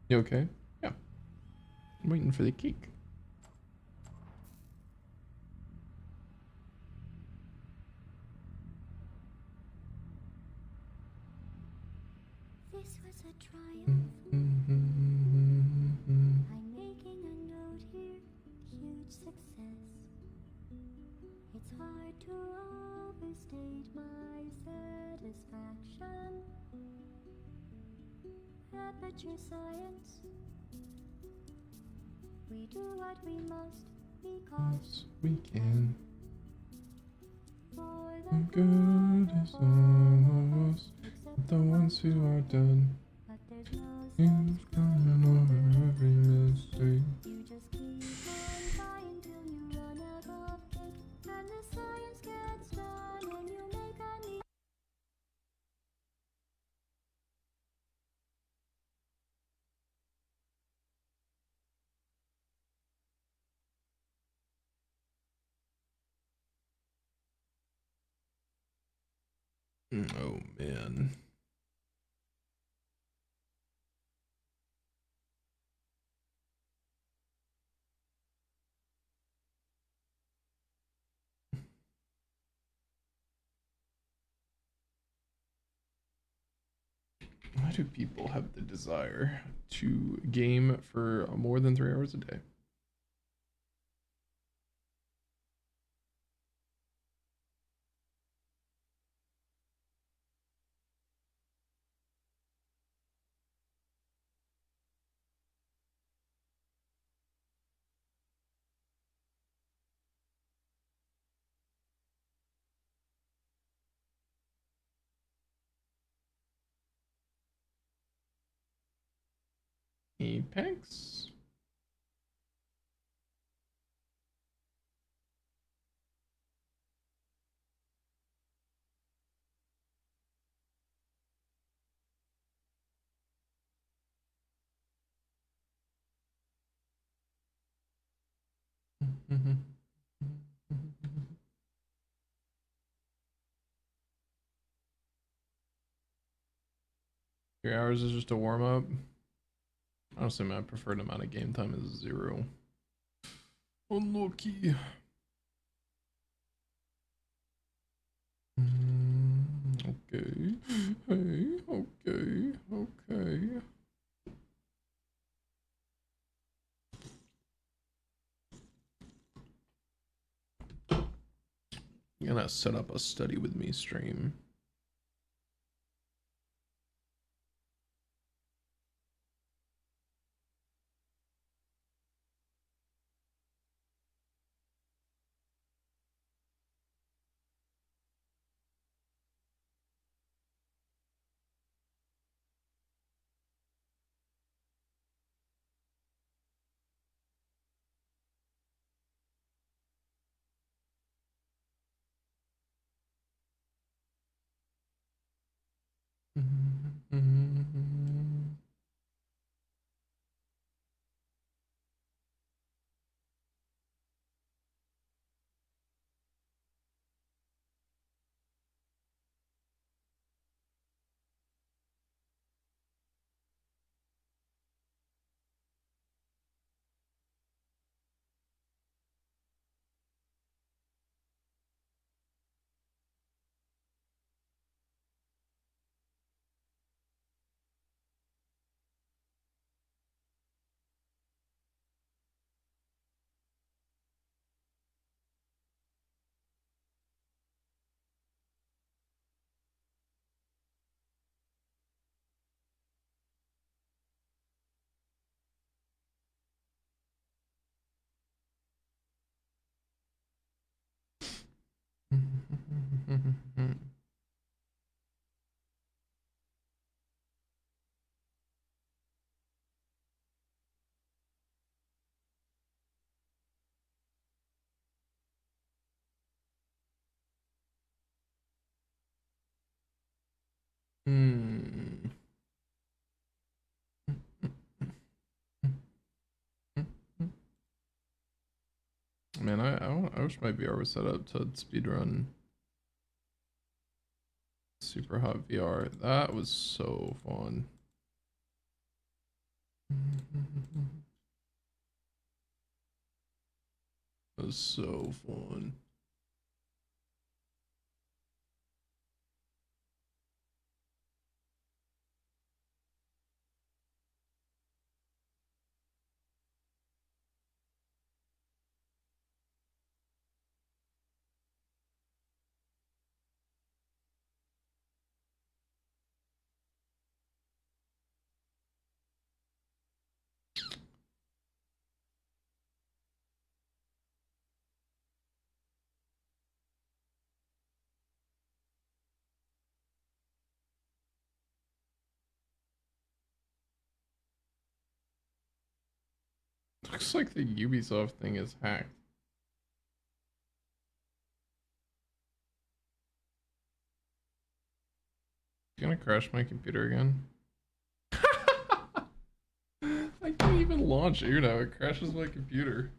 You okay? Yeah. I'm waiting for the cake. This was a triumph. I'm making a note here, huge success. It's hard to overstate my satisfaction. Aperture science. We do what we must because We can. for The the good is all of us, the ones who are done. but there's no It's coming over every mistake. You just keep on trying till you run out of cake, and the science gets done, and you make a new. Oh man. Why do people have the desire to game for more than 3 hours a day? Apex? Three hours is just a warm up. Honestly, my preferred amount of game time is 0. Unlucky. Okay. Hey, okay, okay. I'm gonna set up a study with me stream. Hmm. Man, I wish my VR was set up to speedrun Super Hot VR. That was so fun. That was so fun. Looks like the Ubisoft thing is hacked. Gonna crash my computer again. I can't even launch Uno. It crashes my computer.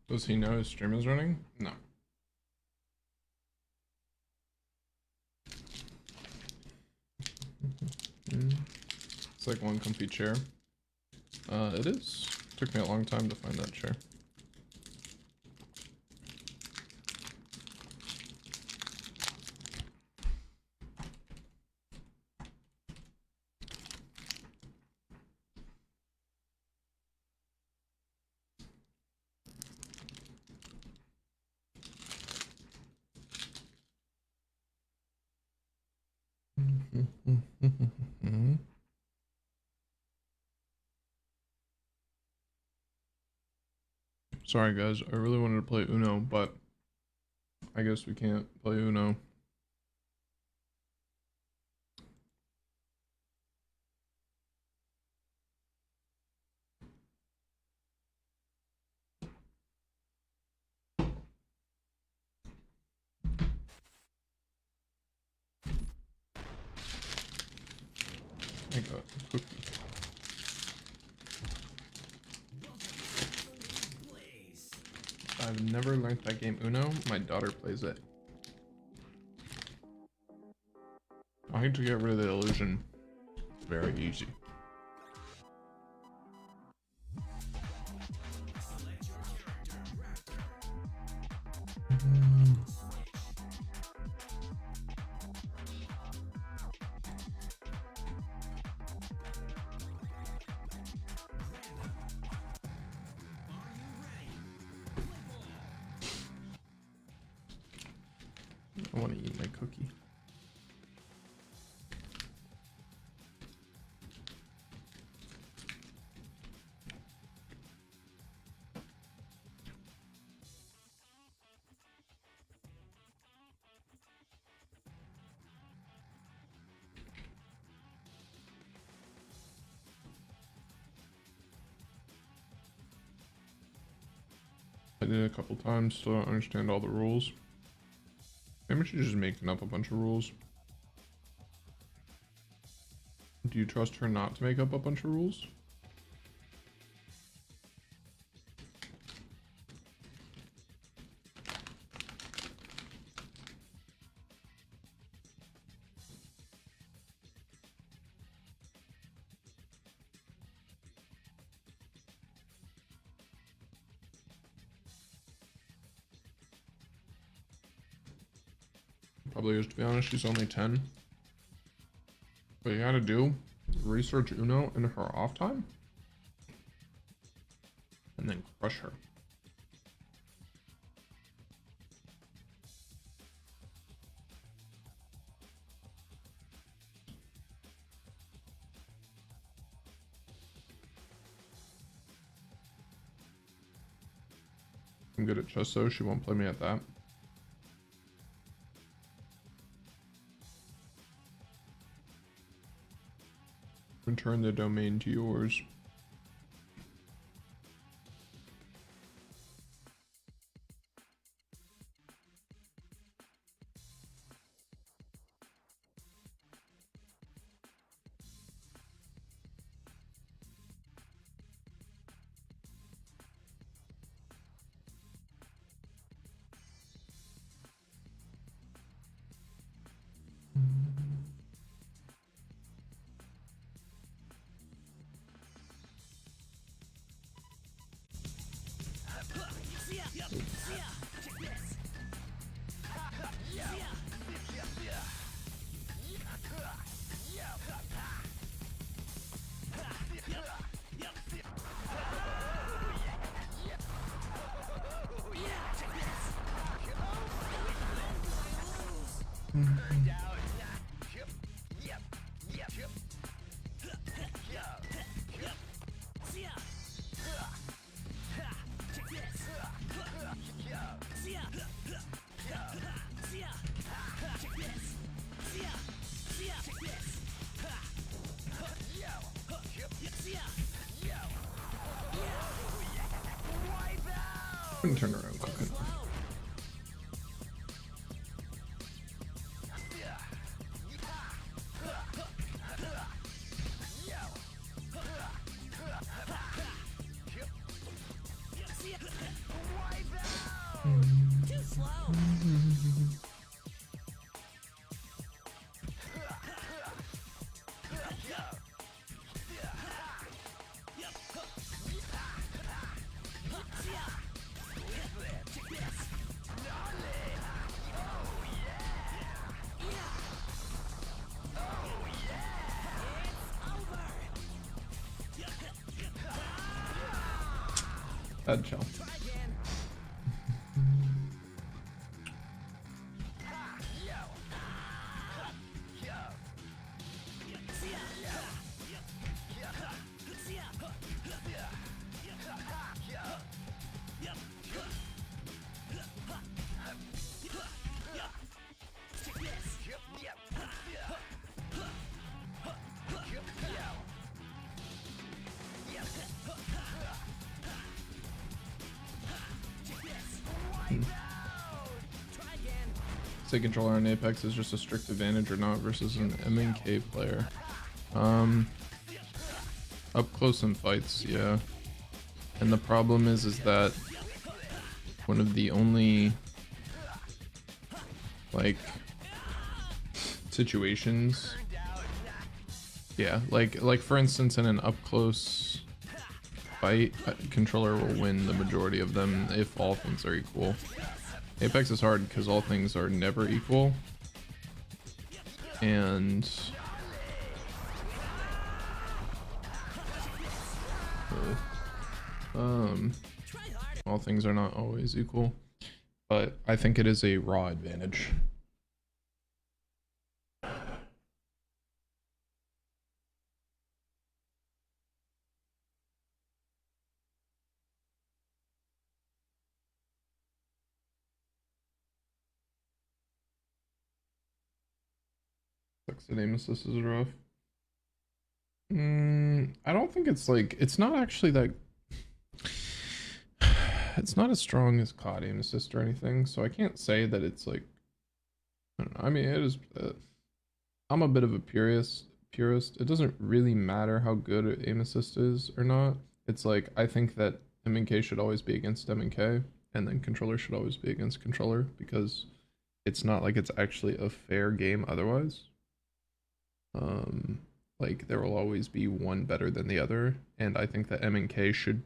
Does he know his stream is running? No. It's like one comfy chair. It is. Took me a long time to find that chair. Sorry guys, I really wanted to play Uno, but I guess we can't play Uno. I got a cookie. I've never learned that game Uno. My daughter plays it. I need to get rid of the illusion. It's very easy. I want to eat my cookie. I did it a couple times, still don't understand all the rules. Maybe she's just making up a bunch of rules. Do you trust her not to make up a bunch of rules? Probably is, to be honest. She's only 10. What you gotta do, research Uno in her off time, and then crush her. I'm good at chess though, she won't play me at that. Return the domain to yours. Couldn't turn around quick enough. That'd chill. Say controller on Apex is just a strict advantage or not versus an MNK player. Up close in fights, yeah. And the problem is that one of the only like situations, yeah, like for instance in an up close fight, controller will win the majority of them if all things are equal. Apex is hard because all things are never equal, and all things are not always equal, but I think it is a raw advantage. The aim assist is rough. I don't think it's like, it's not actually that, it's not as strong as COD aim assist or anything, so I can't say that it's like, I don't know, I mean it is, I'm a bit of a purist. It doesn't really matter how good aim assist is or not. It's like, I think that MNK should always be against MNK, and then controller should always be against controller, because it's not like it's actually a fair game otherwise. Like there will always be one better than the other, and I think that MNK should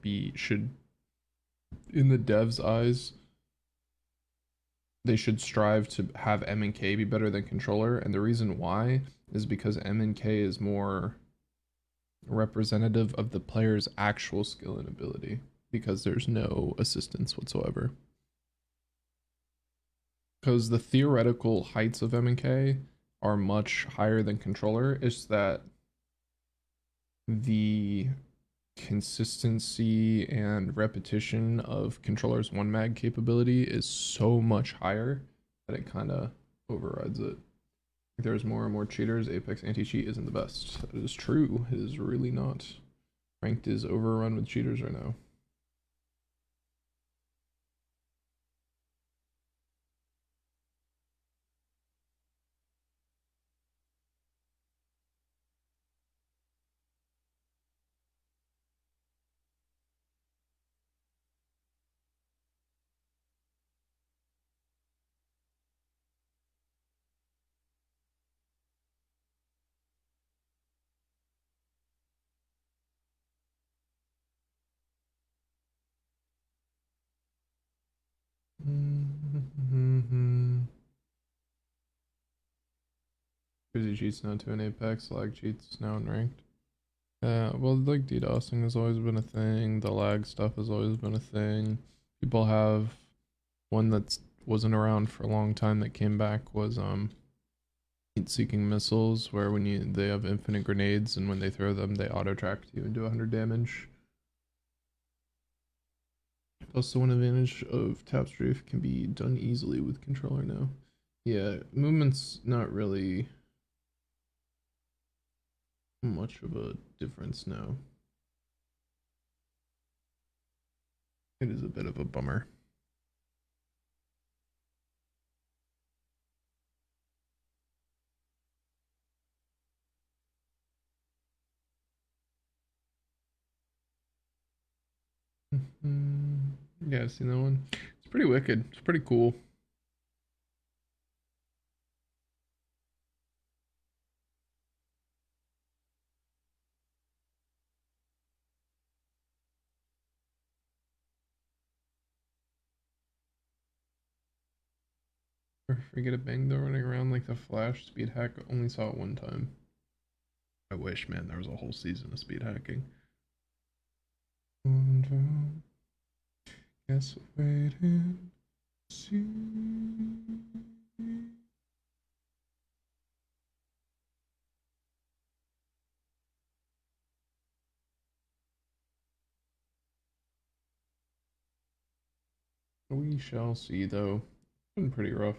in the devs' eyes, they should strive to have MNK be better than controller, and the reason why is because MNK is more representative of the player's actual skill and ability, because there's no assistance whatsoever. Because the theoretical heights of MNK are much higher than controller, is that the consistency and repetition of controller's one mag capability is so much higher that it kind of overrides it. If there's more and more cheaters, Apex anti-cheat isn't the best. That is true. It is really not. Ranked is overrun with cheaters right now. Crazy cheats now to an Apex, lag cheats now in ranked. Well, like DDoSing has always been a thing. The lag stuff has always been a thing. People have one that wasn't around for a long time that came back was heat-seeking missiles, where when they have infinite grenades and when they throw them, they auto-track you and do 100 damage. Also, one advantage of tap strafe can be done easily with controller now. Yeah, movement's not really much of a difference now. It is a bit of a bummer. Yeah, I've seen that one. It's pretty wicked. It's pretty cool. Forget a bang though, running around like the Flash speed hack. Only saw it one time. I wish, man, there was a whole season of speed hacking. Guess wait and see. We shall see, though. Been pretty rough.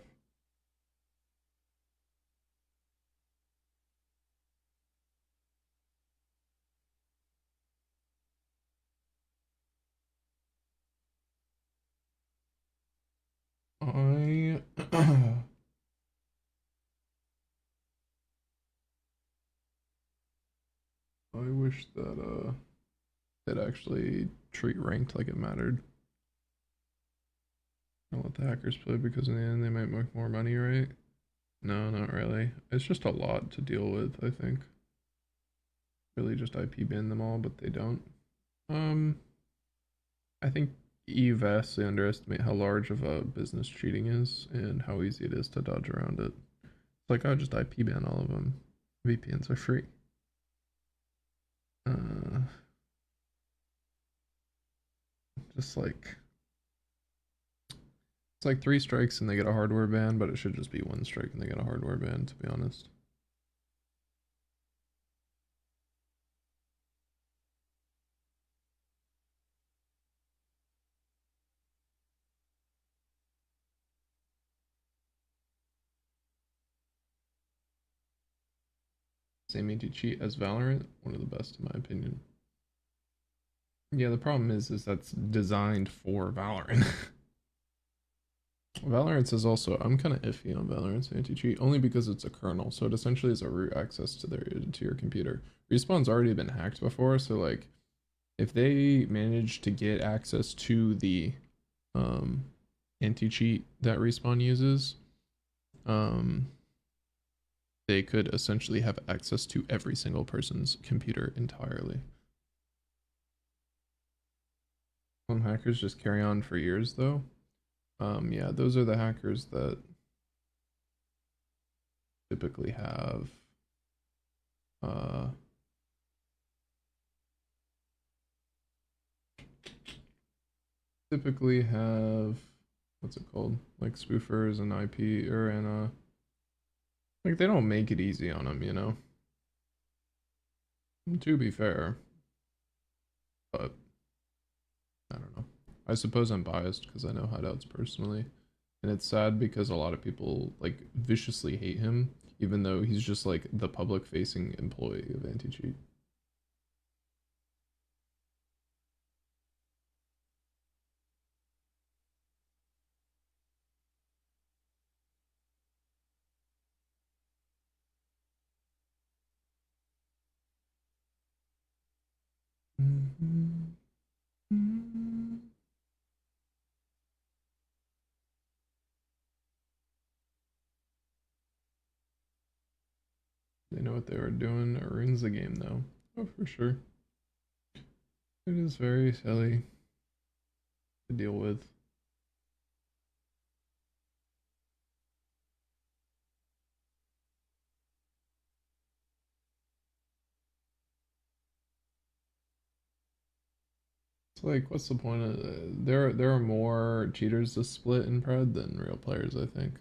I I wish that they'd actually treat ranked like it mattered. I'll let the hackers play because in the end they might make more money, right? No, not really. It's just a lot to deal with, I think. Really just IP ban them all, but they don't. I think you vastly underestimate how large of a business cheating is and how easy it is to dodge around it. It's like, oh, just IP ban all of them. VPNs are free. Just like it's like 3 strikes and they get a hardware ban, but it should just be 1 strike and they get a hardware ban, to be honest. Same anti-cheat as Valorant, one of the best in my opinion. Yeah, the problem is that's designed for Valorant. Valorant is also, I'm kind of iffy on Valorant's anti-cheat, only because it's a kernel, so it essentially is a root access to your computer. Respawn's already been hacked before, so like, if they manage to get access to the anti-cheat that Respawn uses, they could essentially have access to every single person's computer entirely. Some hackers just carry on for years though. Yeah, those are the hackers that typically have what's it called, like spoofers and IP or and like they don't make it easy on them, you know, to be fair, but I don't know. I suppose I'm biased because I know Hideouts personally, and it's sad because a lot of people like viciously hate him even though he's just like the public facing employee of anti-cheat. They know what they were doing. It ruins the game though. Oh, for sure. It is very silly to deal with. It's like, what's the point of there are more cheaters to split in Pred than real players, I think.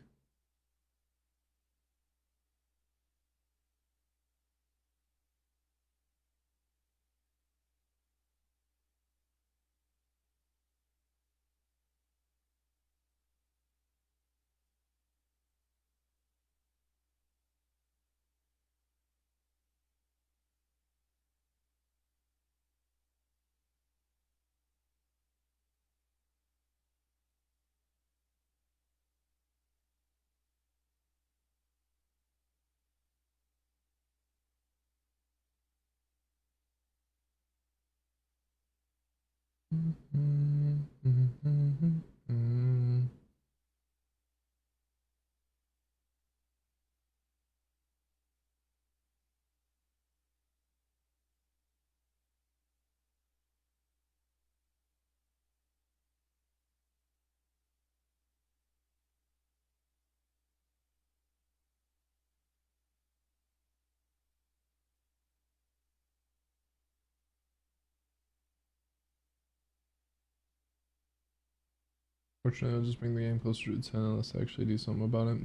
Fortunately, I'll just bring the game closer to 10 unless I actually do something about it.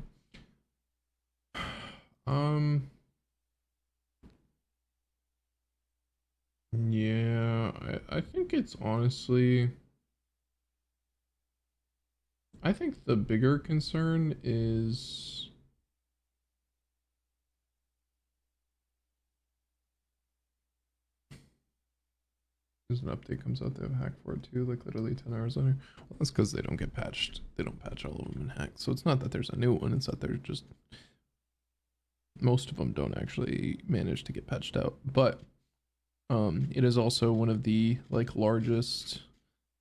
Yeah, I think it's honestly, I think the bigger concern is there's an update comes out, they have hack for it too, like literally 10 hours later. Well, that's because they don't get patched. They don't patch all of them in hack. So it's not that there's a new one, it's that they're just, most of them don't actually manage to get patched out. But it is also one of the like largest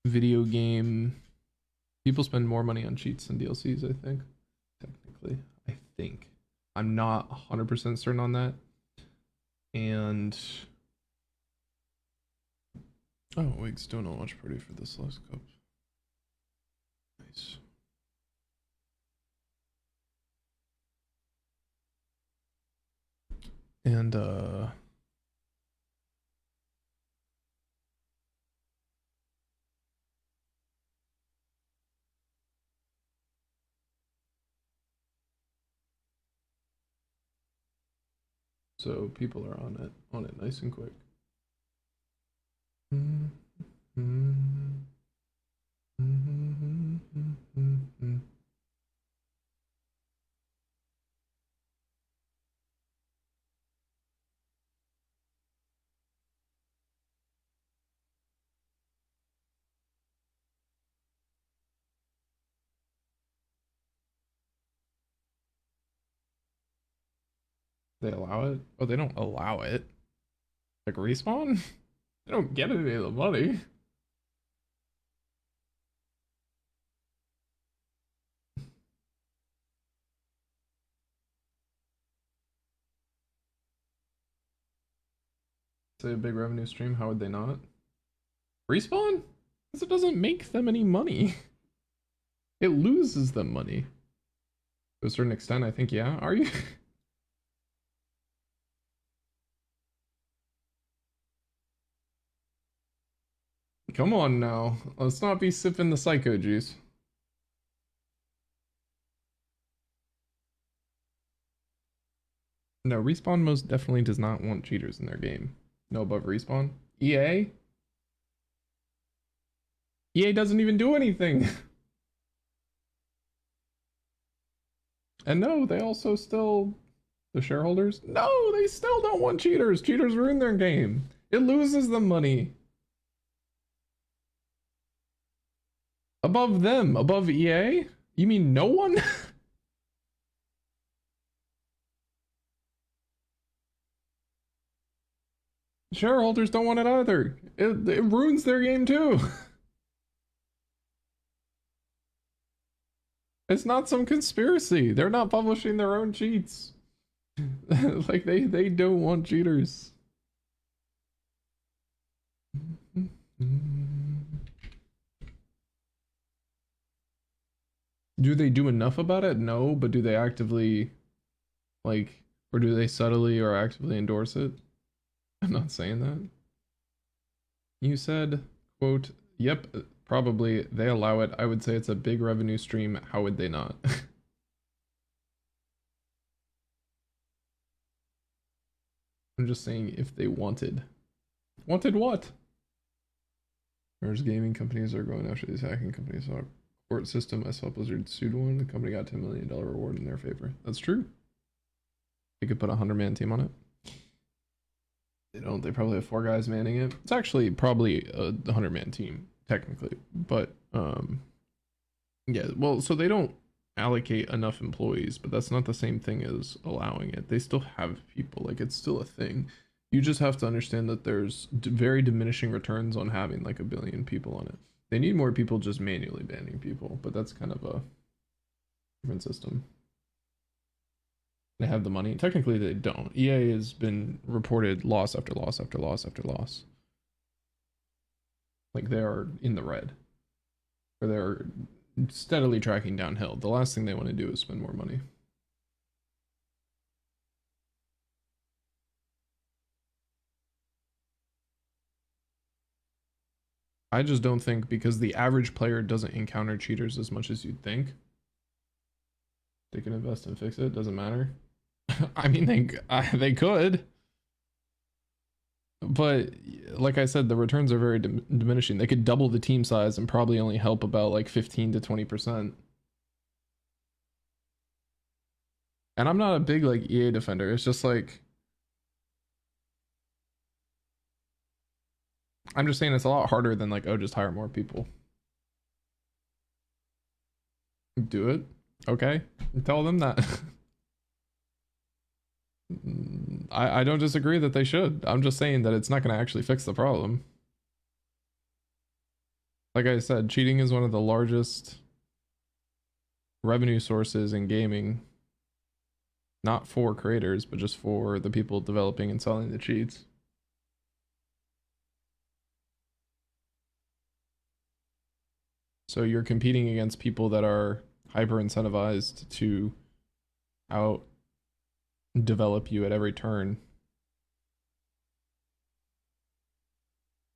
video game, people spend more money on cheats than DLCs, I think. Technically, I think. I'm not 100% certain on that. And oh, Wig's doing a watch party for this last cup. Nice. And so people are on it nice and quick. They allow it? Oh, they don't allow it. Like Respawn? They don't get any of the money. Say a big revenue stream, how would they not? Respawn? Because it doesn't make them any money. It loses them money. To a certain extent, I think, yeah. Are you? Come on now. Let's not be sipping the psycho juice. No, Respawn most definitely does not want cheaters in their game. No above Respawn. EA? EA doesn't even do anything. And no, they also still, the shareholders, no, they still don't want cheaters. Cheaters ruin their game. It loses them money. Above them, above EA? You mean no one? Shareholders don't want it either. It ruins their game too. It's not some conspiracy. They're not publishing their own cheats. Like they don't want cheaters. Do they do enough about it? No, but do they actively, like, or do they subtly or actively endorse it? I'm not saying that. You said, quote, yep, probably they allow it. I would say it's a big revenue stream. How would they not? I'm just saying if they wanted. Wanted what? Whereas gaming companies are going after these hacking companies. So court system, I saw Blizzard sued one. The company got $10 million reward in their favor. That's true. They could put a 100-man team on it. They don't. They probably have 4 guys manning it. It's actually probably a 100-man team technically, but yeah. Well, so they don't allocate enough employees, but that's not the same thing as allowing it. They still have people. Like, it's still a thing. You just have to understand that there's very diminishing returns on having like 1 billion people on it. They need more people just manually banning people, but that's kind of a different system. They have the money. Technically, they don't. EA has been reported loss after loss after loss after loss. Like, they are in the red. Or they're steadily tracking downhill. The last thing they want to do is spend more money. I just don't think, because the average player doesn't encounter cheaters as much as you'd think, they can invest and fix it. Doesn't matter. I mean, they could, but like I said, the returns are very diminishing. They could double the team size and probably only help about like 15 to 20%. And I'm not a big like EA defender. It's just like, I'm just saying it's a lot harder than like, oh, just hire more people. Do it. Okay. Tell them that. I don't disagree that they should. I'm just saying that it's not going to actually fix the problem. Like I said, cheating is one of the largest revenue sources in gaming. Not for creators, but just for the people developing and selling the cheats. So you're competing against people that are hyper incentivized to out develop you at every turn.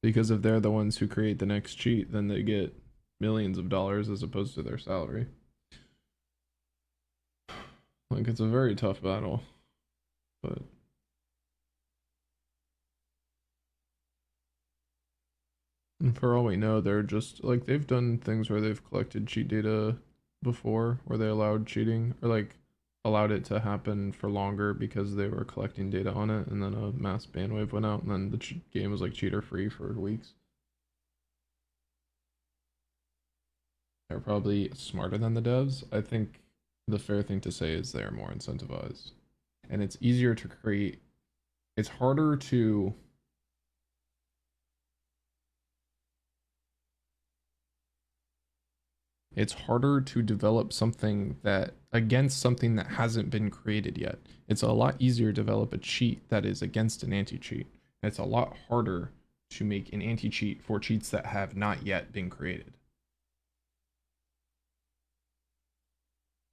Because if they're the ones who create the next cheat, then they get millions of dollars as opposed to their salary. Like, it's a very tough battle, but and for all we know, they're just like, they've done things where they've collected cheat data before, where they allowed cheating, or like allowed it to happen for longer because they were collecting data on it, and then a mass ban wave went out, and then the game was like cheater free for weeks. They're probably smarter than the devs. I think the fair thing to say is they're more incentivized, and it's easier to create. It's harder to develop something that against something that hasn't been created yet. It's a lot easier to develop a cheat that is against an anti-cheat. It's a lot harder to make an anti-cheat for cheats that have not yet been created.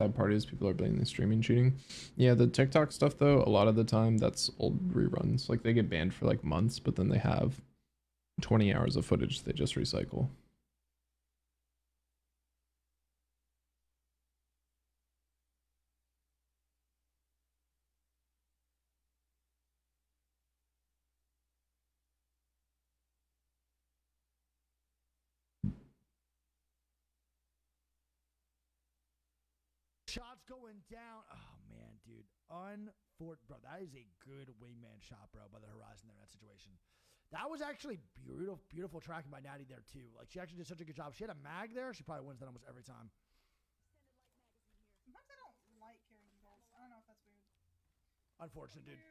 That part is people are blaming the streaming cheating. Yeah, the TikTok stuff though, a lot of the time that's old reruns. Like they get banned for like months, but then they have 20 hours of footage they just recycle. Shots going down. Oh man, dude. Bro, that is a good wingman shot, bro, by the horizon there in that situation. That was actually beautiful tracking by Natty there too. Like she actually did such a good job. She had a mag there. She probably wins that almost every time. Sometimes I don't like carrying balls. I don't know if that's weird. Unfortunate, dude.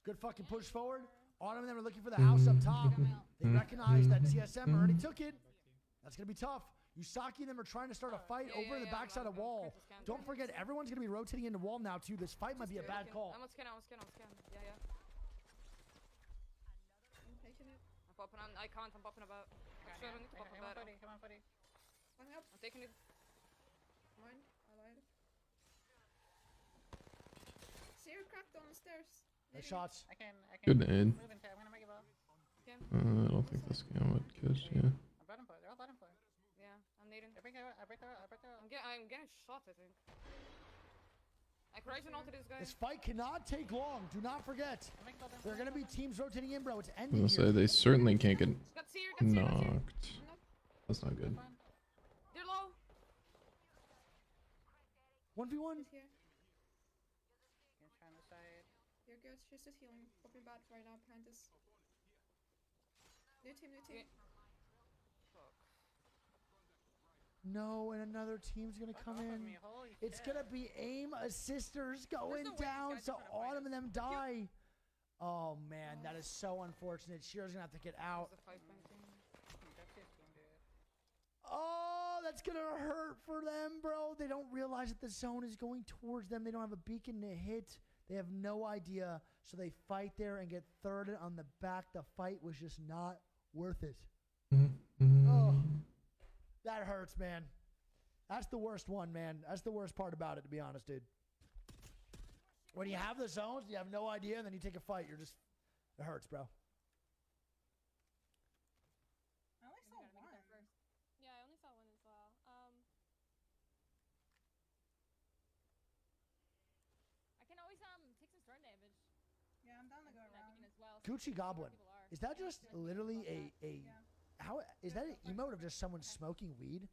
Good fucking push forward. Autumn and them are looking for the house up top. They recognize that TSM already took it. That's gonna be tough. Yusaki and them are trying to start a fight over the backside of wall. Don't forget, everyone's going to be rotating into wall now, too. This fight might be a bad call. I'm scan. Yeah. I'm taking it. I'm popping on. I can't. I'm popping about. Actually, I don't need to pop about. Come on, buddy. I'm taking it. Come on. I lied. See, you're cracked on the stairs. Nice shots. I can Good nade. move into it. I'm going to make it well. I don't think this game would catch, yeah. I'm bottom play. They're all bottom play. Yeah, I'm needing. I break her out. I'm getting shot, I think. I Horizon ulted this guy. This fight cannot take long. Do not forget. There are going to be teams rotating in, bro. It's I'm ending gonna say they certainly can't get knocked. That's not good. They're low. 1v1. Here. You're trying to side. You're good. She's just healing. Popping back right now behind us. New team. No, and another team's gonna come in. It's gonna be aim assisters going down, so Autumn and them die. Oh man, that is so unfortunate. Shira's gonna have to get out. Oh, that's gonna hurt for them, bro. They don't realize that the zone is going towards them. They don't have a beacon to hit. They have no idea, so they fight there and get thirded on the back. The fight was just not worth it. Oh. That hurts, man. That's the worst one, man. That's the worst part about it, to be honest, dude. When you have the zones, you have no idea, and then you take a fight, it hurts, bro. Gucci Goblin. Is that just literally a how is that an emote of just someone smoking weed?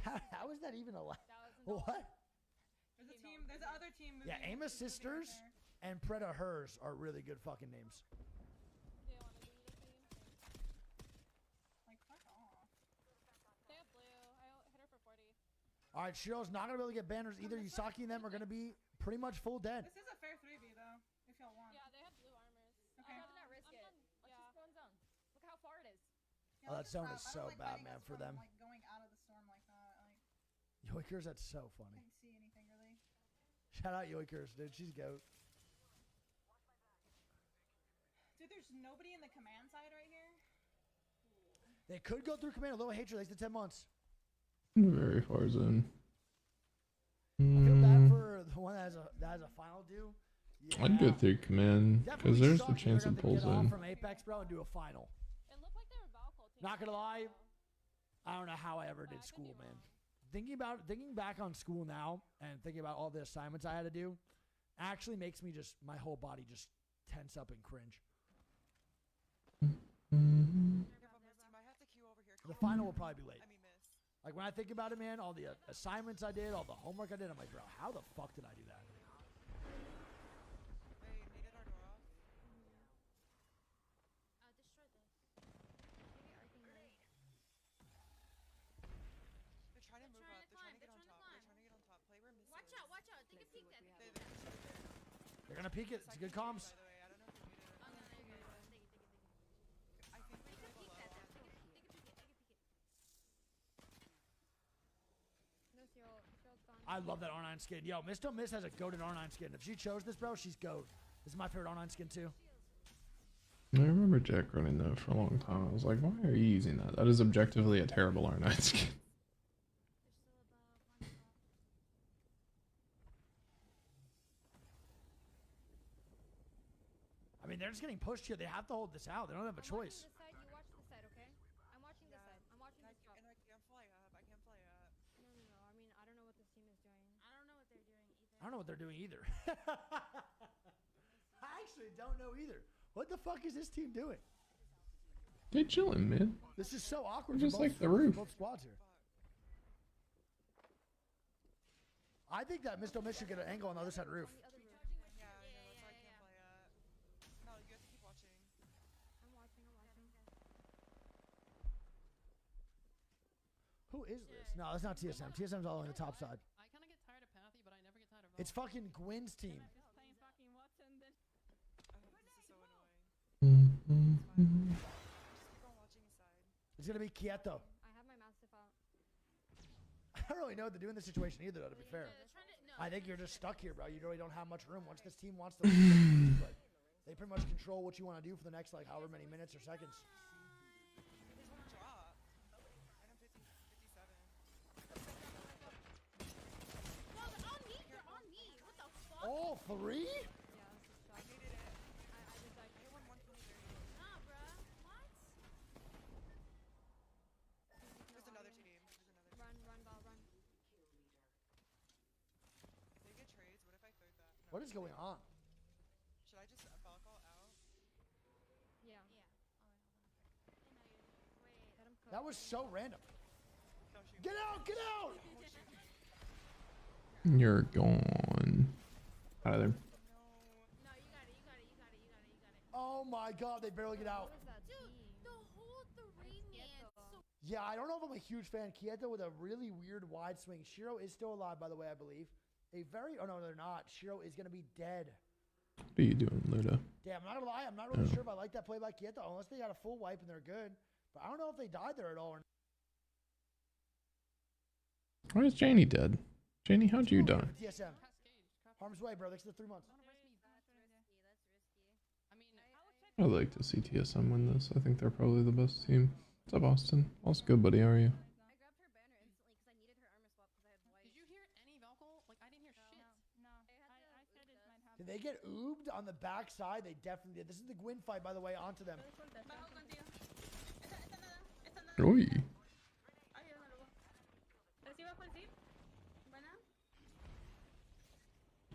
How is that even allowed? What? There's a team. There's another team. Yeah, Amos Sisters and Preda Hers are really good fucking names. Like, fuck off. They have blue. I hit her for 40. All right, Shiro's not gonna be able to get banners either. Yusaki and them are gonna be pretty much full dead. This is a fair 3v though, if y'all want. Yeah, they have blue armors. Okay. I'd rather not risk it. Let's just go in zone. Look how far it is. Oh, that zone is so bad, man, for them. Like going out of the storm like that. Like, Yoikers, that's so funny. I can't see anything really. Shout out Yoikers, dude. She's goat. Dude, there's nobody in the command side right here. They could go through command. A little hatred. Thanks to 10 months. Very far zone. I feel bad for the one that has a final due. Yeah. I'd go through command because Definitely there's the sucks. chance They're it gonna have to pulls get off in. from Apex, bro, and do a final. It looked like they were Valkyrie. Not gonna lie, I don't know how I ever did school, man. Thinking back on school now and thinking about all the assignments I had to do, actually makes me just my whole body just tense up and cringe. The final will probably be late. Like when I think about it, man, all the assignments I did, all the homework I did, I'm like, bro, how the fuck did I do that? They're gonna peek it. It's good comms. I love that R9 skin. Yo, Miss Don't Miss has a goated R9 skin. If she chose this, bro, she's goat. This is my favorite R9 skin too. I remember Jack running that for a long time. I was like, why are you using that? That is objectively a terrible R9 skin. I mean, they're just getting pushed here. They have to hold this out. They don't have a choice. This side, you watch this side, okay? I'm watching this side. I'm watching this top. And I can't fly up. I can't fly up. No. I mean, I don't know what this team is doing. I don't know what they're doing either. I don't know what they're doing either. I actually don't know either. What the fuck is this team doing? They chilling, man. This is so awkward. Just for like both, the roof. for both squads here. I think that Miss Don't Miss should get an angle on the other side of the roof. Who is this? No, it's not TSM. TSM's all on the top side. I kind of get tired of Pathy, but I never get tired of It's fucking Gwen's team. Just playing fucking Watson, then. This is so Mm-hmm. It's gonna be Quieto. I have my mastiff out. I don't really know what to do in this situation either, though, to be fair. I think you're just stuck here, bro. You really don't have much room. Once this team wants to leave, but they pretty much control what you want to do for the next, like, however many minutes or seconds. All three? I hated it. I just like it went 123. Nah, bruh. What? There's another team. Run, Val, run. If they get trades, what if I third that? No, What is going on? Should I just Valkyrie out? Yeah. That was so random. Get out! Get out! You're gone. Out of there. Oh my god, they barely get out. Dude, the whole 3-man. Yeah, I don't know if I'm a huge fan. Quieto with a really weird wide swing. Shiro is still alive, by the way, I believe. Oh no, they're not. Shiro is gonna be dead. What are you doing, Luda? Damn, I'm not gonna lie. I'm not really sure if I like that play by Quieto, unless they got a full wipe and they're good. But I don't know if they died there at all. Or Why is Janie dead? Janie, how'd you die? TSM. Harm's way, bro. Thanks for the 3 months. I'd like to see TSM win this. I think they're probably the best team. What's up, Austin? All's good, buddy. How are you? I grabbed her banner instantly because I needed her armor swap because I had white. Did you hear any Valkyrie? Like, I didn't hear shit. No. I said it might happen. Did they get oobed on the backside? They definitely did. This is the Gwyn fight, by the way, onto them. Bajo contigo. Esta nada. Uy. Ay, yo no lo. Reciba por sí. Buena.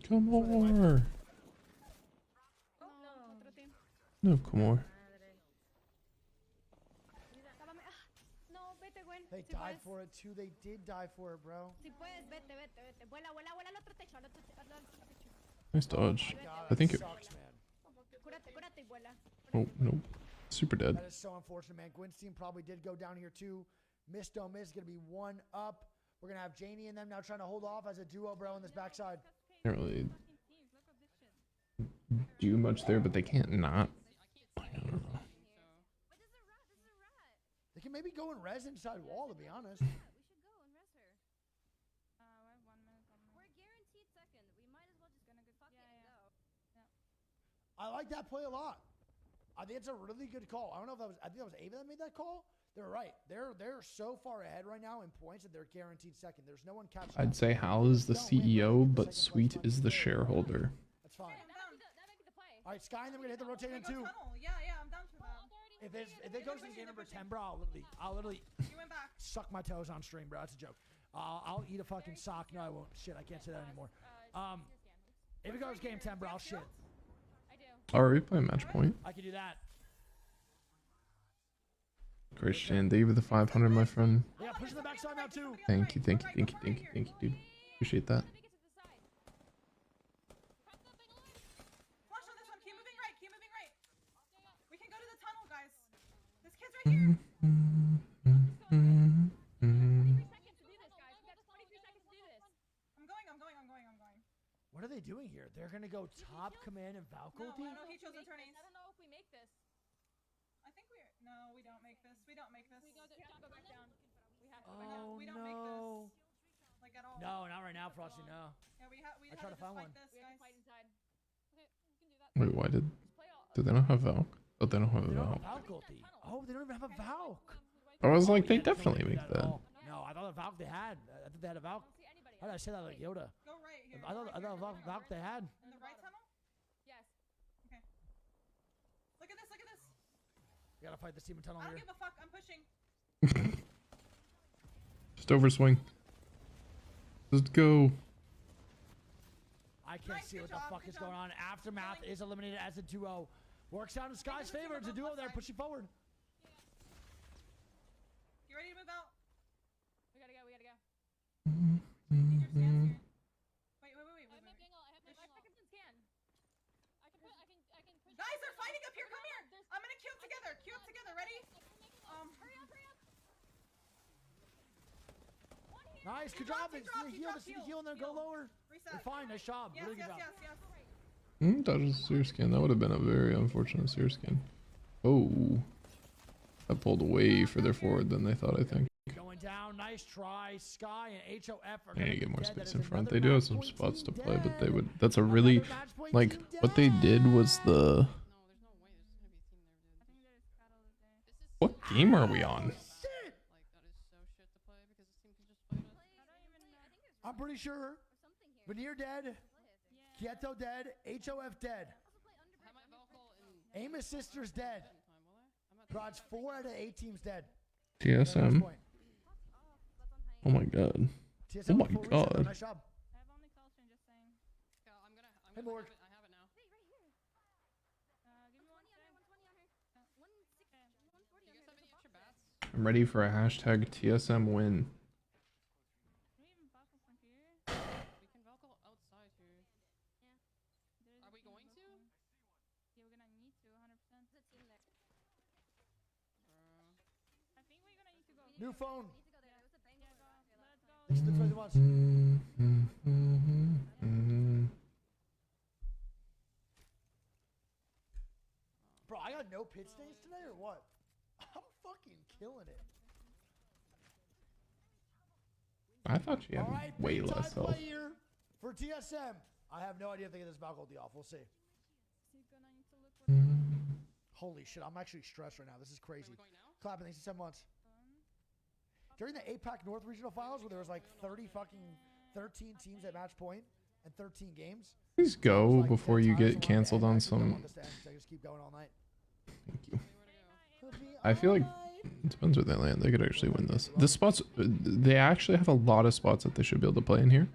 Come on. Oh, no. No, Kumar. No, vete, Gwen. They Si died puedes. for it too. They did die for it, bro. Si puedes, vete, vete, vete. Vuela, vuela, vuela al otro techo, al otro techo. Nice dodge. God, I think that it. sucks, man. Cúrate, cúrate y vuela. Oh, nope. Super dead. That is so unfortunate, man. Gwen's team probably did go down here too. Miss don't miss. Gonna be 1 up. We're gonna have Janie and them now trying to hold off as a duo, bro, on this backside. Can't really do much there, but they can't not. I don't know. They can maybe go and res inside wall, to be honest. We should go and rest her. We have 1 minute on We're guaranteed second. We might as well just fuck it and go. I like that play a lot. I think it's a really good call. I don't know if that was. I think that was Ava that made that call. They're right. They're so far ahead right now in points that they're guaranteed second. There's no one catching. I'd say Hal is the CEO, but Sweet is the shareholder. That's fine. That might be the play. All right, Sky and them are gonna hit the rotating two. Yeah, I'm down for that. If it goes to game number 10, bro, I'll literally You went back. suck my toes on stream, bro. That's a joke. I'll eat a fucking sock. No, I won't. Shit, I can't say that anymore. If it goes game 10, bro, I'll shit. I do. Are we playing match point? I can do that. Christian, thank you for the 500, my friend. Yeah, push the backside now too. Thank you, thank you, thank you, thank you, thank you, dude. Appreciate that. Flush on this one. Keep moving right. Keep moving right. We can go to the tunnel, guys. This kid's right here. 23 seconds to do this, guys. We got 23 seconds to do this. I'm going. What are they doing here? They're gonna go top command and Valkyrie? No, he chose attorneys. I don't know if we make this. I think no, we don't make this. We don't make this. We have to go back down. We have to. Oh, we don't make no. this. Like at all. No, not right now, Frosty, no. Yeah, we I had try to to find fight one. this, We have to guys. fight inside. Okay, we can do that. Wait, why did they not have Valk? Oh, they don't have a They don't have Valk. a Valkyrie. Oh, they don't even have a Valk. I was like, they Yeah, don't definitely do make at that. all. No, I thought the Valk they had. I think they had a Valk. How did I say that like Yoda? Go right here. I thought the Valk they had. In the right tunnel? Yes. Okay. Look at this. Look at this. We gotta fight this team in tunnel I don't here. give a fuck. I'm pushing. Just overswing. Just go. I can't see what the fuck is going on. Aftermath is eliminated as a duo. Works out in Sky's favor. It's a duo there pushing forward. You ready to move out? We gotta go. We gotta go. Need your scans here. Wait. I have my bingle. I have my second scan. I can push. Guys, they're fighting up here. Come here. I'm gonna queue up together. Queue up together. Ready? Hurry up. Nice, good job. They heal and then go lower. Reset. They're fine. Nice job. Yes, Really good job. yes. That was a seer skin. That would have been a very unfortunate seer skin. Oh. That pulled way further forward than they thought, I think. Going down. Nice try. Sky and HOF are They need to get more dead. That space is in front. another They do have match some point spots to team play, but they dead. would. That's a really, Another match point like, team what they did was the. What game are we on? Shit! I'm pretty sure. Veneer dead. Kieto dead. HOF dead. Amos Sisters dead. Prods 4 out of 8 teams dead. TSM. Oh my god. TSM Oh my full reset, god. though. Nice job. I have only Culture, just saying. Hey, Morg. I have it now. Hey, right here. Give me 1 second. I'm ready for a hashtag TSM win. Can we even buckle from here? We can buckle outside here. Yeah. Are we going to? Yeah, we're gonna need to, 100%. There's a team there. I think we're gonna need to go. New phone. Let's go. This is the 21. Bro, I got no pit stains today or what? I'm fucking killing it. I thought she had All right, way big less time health. play here for TSM. I have no idea if they get this faculty off. We'll see. Holy shit, I'm actually stressed right now. This is crazy. Clapping things in 7 months. During the APAC North Regional Finals, where there was like 13 teams at match point and 13 games. Please go before you get I canceled on actually don't some. want this to end, so I just keep going all night. Thank you. I feel like it depends where they land. They could actually win this. The spots, they actually have a lot of spots that they should be able to play in here.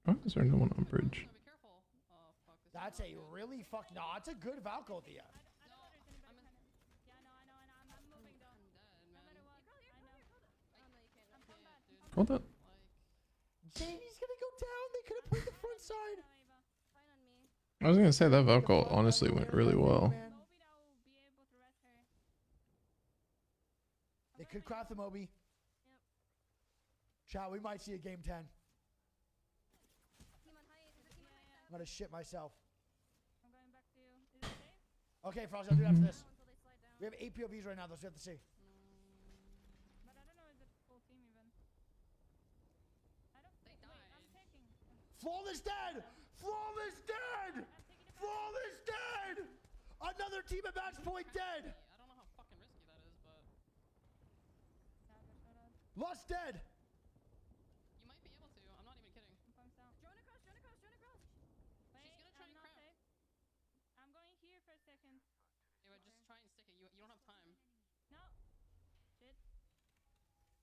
Why is there no one on bridge? That's a really fuck. No, it's a good Valko, Thea. Hold up. Jamie's gonna go down. They could have played the front side. I was gonna say that Velcro honestly went really well. They could craft the Moby. Chat, we might see a game 10. I'm gonna shit myself. Okay, Frost, I'll do it after this. We have 8 POVs right now, though, so we have to see. Flawless dead! Flawless dead! Flawless dead! Another team at match point dead! I don't know how fucking risky that is, but... Lust dead! You might be able to. I'm not even kidding. Drone across, drone across, drone across, drone across. She's gonna try and craft. I'm going here for a second. Anyway, just try and stick it. You don't have time. No. Shit.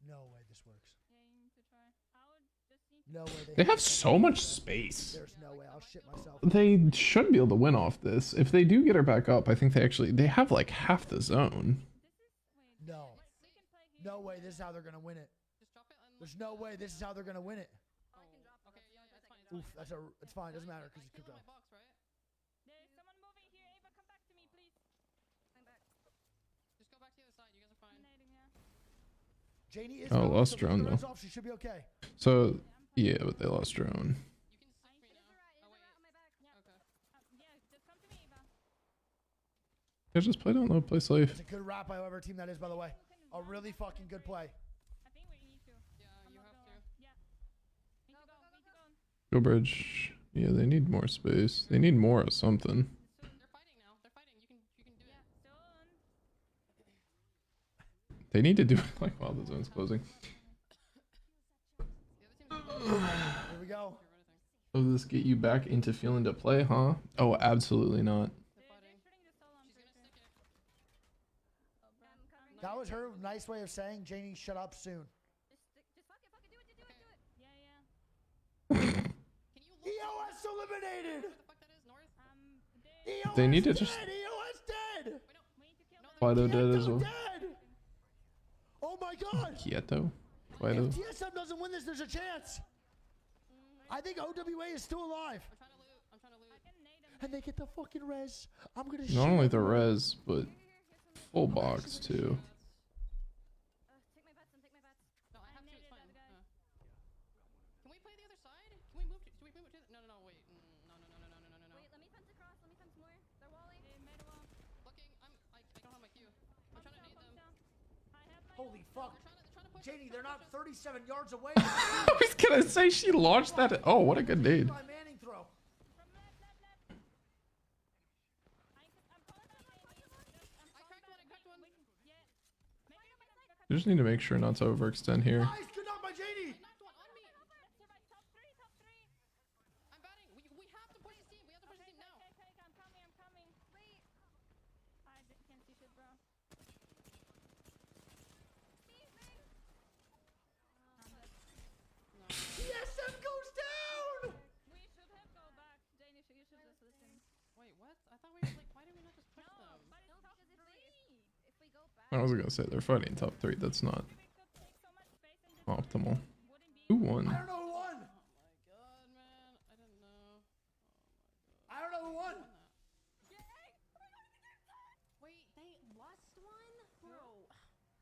No way this works. Yeah, you need to try. I would just need No way. They have so much space. There's no way. I'll shit myself. They should be able to win off this. If they do get her back up, I think they have like half the zone. No. No way. This is how they're gonna win it. There's no way. This is how they're gonna win it. Okay, yeah, it's fine. Oof. It's fine. It doesn't matter because it could go. There's someone moving here. Ava, come back to me, please. I'm back. Just go back to the other side. You guys are fine. Janie is. Oh, going, lost so drone the reds though. off, she should be okay. So yeah, but they lost drone. Yeah, just play down low, play safe. It's a good wrap by whoever team that is, by the way. A really fucking good play. I think we need to. Yeah, you have to. Yeah. Need to go. Need to go. Go bridge. Yeah, they need more space. They need more of something. They're fighting now. They're fighting. You can do it. Soon. They need to do it like while the zone's closing. Here we go. Does this get you back into feeling to play, huh? Oh, absolutely not. That was her nice way of saying, Janie, shut up soon. Just fuck it, do it, do it. Yeah, yeah. EOS eliminated! They need to EOS just dead! EOS dead! Fido dead as well. Dead! Oh my god! Quieto. Fido. If TSM doesn't win this, there's a chance. I think OWA is still alive. I'm trying to loot. And they get the fucking res. I'm gonna Not only the res, but full box too. Take my bets and take my bets. No, I have to. It's fine. Can we play the other side? Can we move? Should we move it to? No, wait. No. Wait, let me fence across. Let me fence more. They're walling. They made a wall. Looking. I don't have my Q. I'm trying to nade them. I have my. Holy fuck. They're trying to push. Janie, they're not 37 yards away. I was gonna say she launched that. Oh, what a good nade. By Manning throw. You just need to make sure not to overextend here. Nice, good knock by Janie. I'm batting. We have to push this team. We have to push this team now. Okay, I'm coming. Wait. I can't see shit, bro. TSM goes down. We should have go back. Janie, you should just listen. Wait, what? I thought we were like, why did we not just push them? But it's top three. If we go back. I was gonna say they're fighting top 3. That's not optimal. Who won? I don't know who won. Oh my god, man. I didn't know. I don't know who won. Wait, they Lust won? Bro.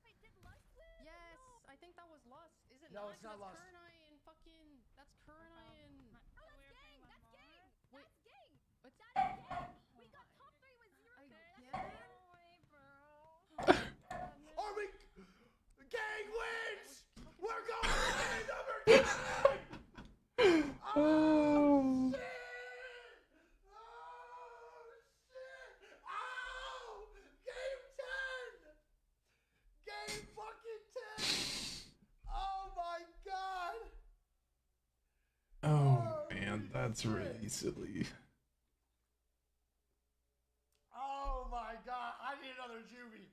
Wait, did Lust win? Yes, I think that was Lust. Is it No, not? it's not That's Lust. Kernai and fucking. That's Kernai and. Oh, that's gang. That's gang. Wait. That's gang. What's That is gang. We got top 3 with 0 kills. Again? No way, bro. Are we? Gang wins. We're going to game number 10. Oh shit! Oh, game 10. Game fucking 10. Oh my god. Oh man, that's really silly. Oh my god. I need another juvie.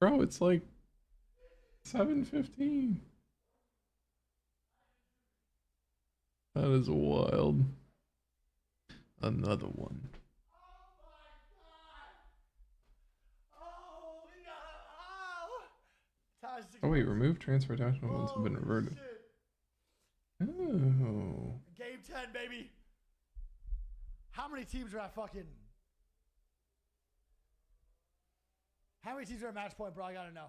Bro, it's like 7:15. That is wild. Another one. Oh wait, remove transfer attachment once have been reverted. Oh. Game 10, baby. How many teams are at fucking... How many teams are at match point, bro? I gotta know.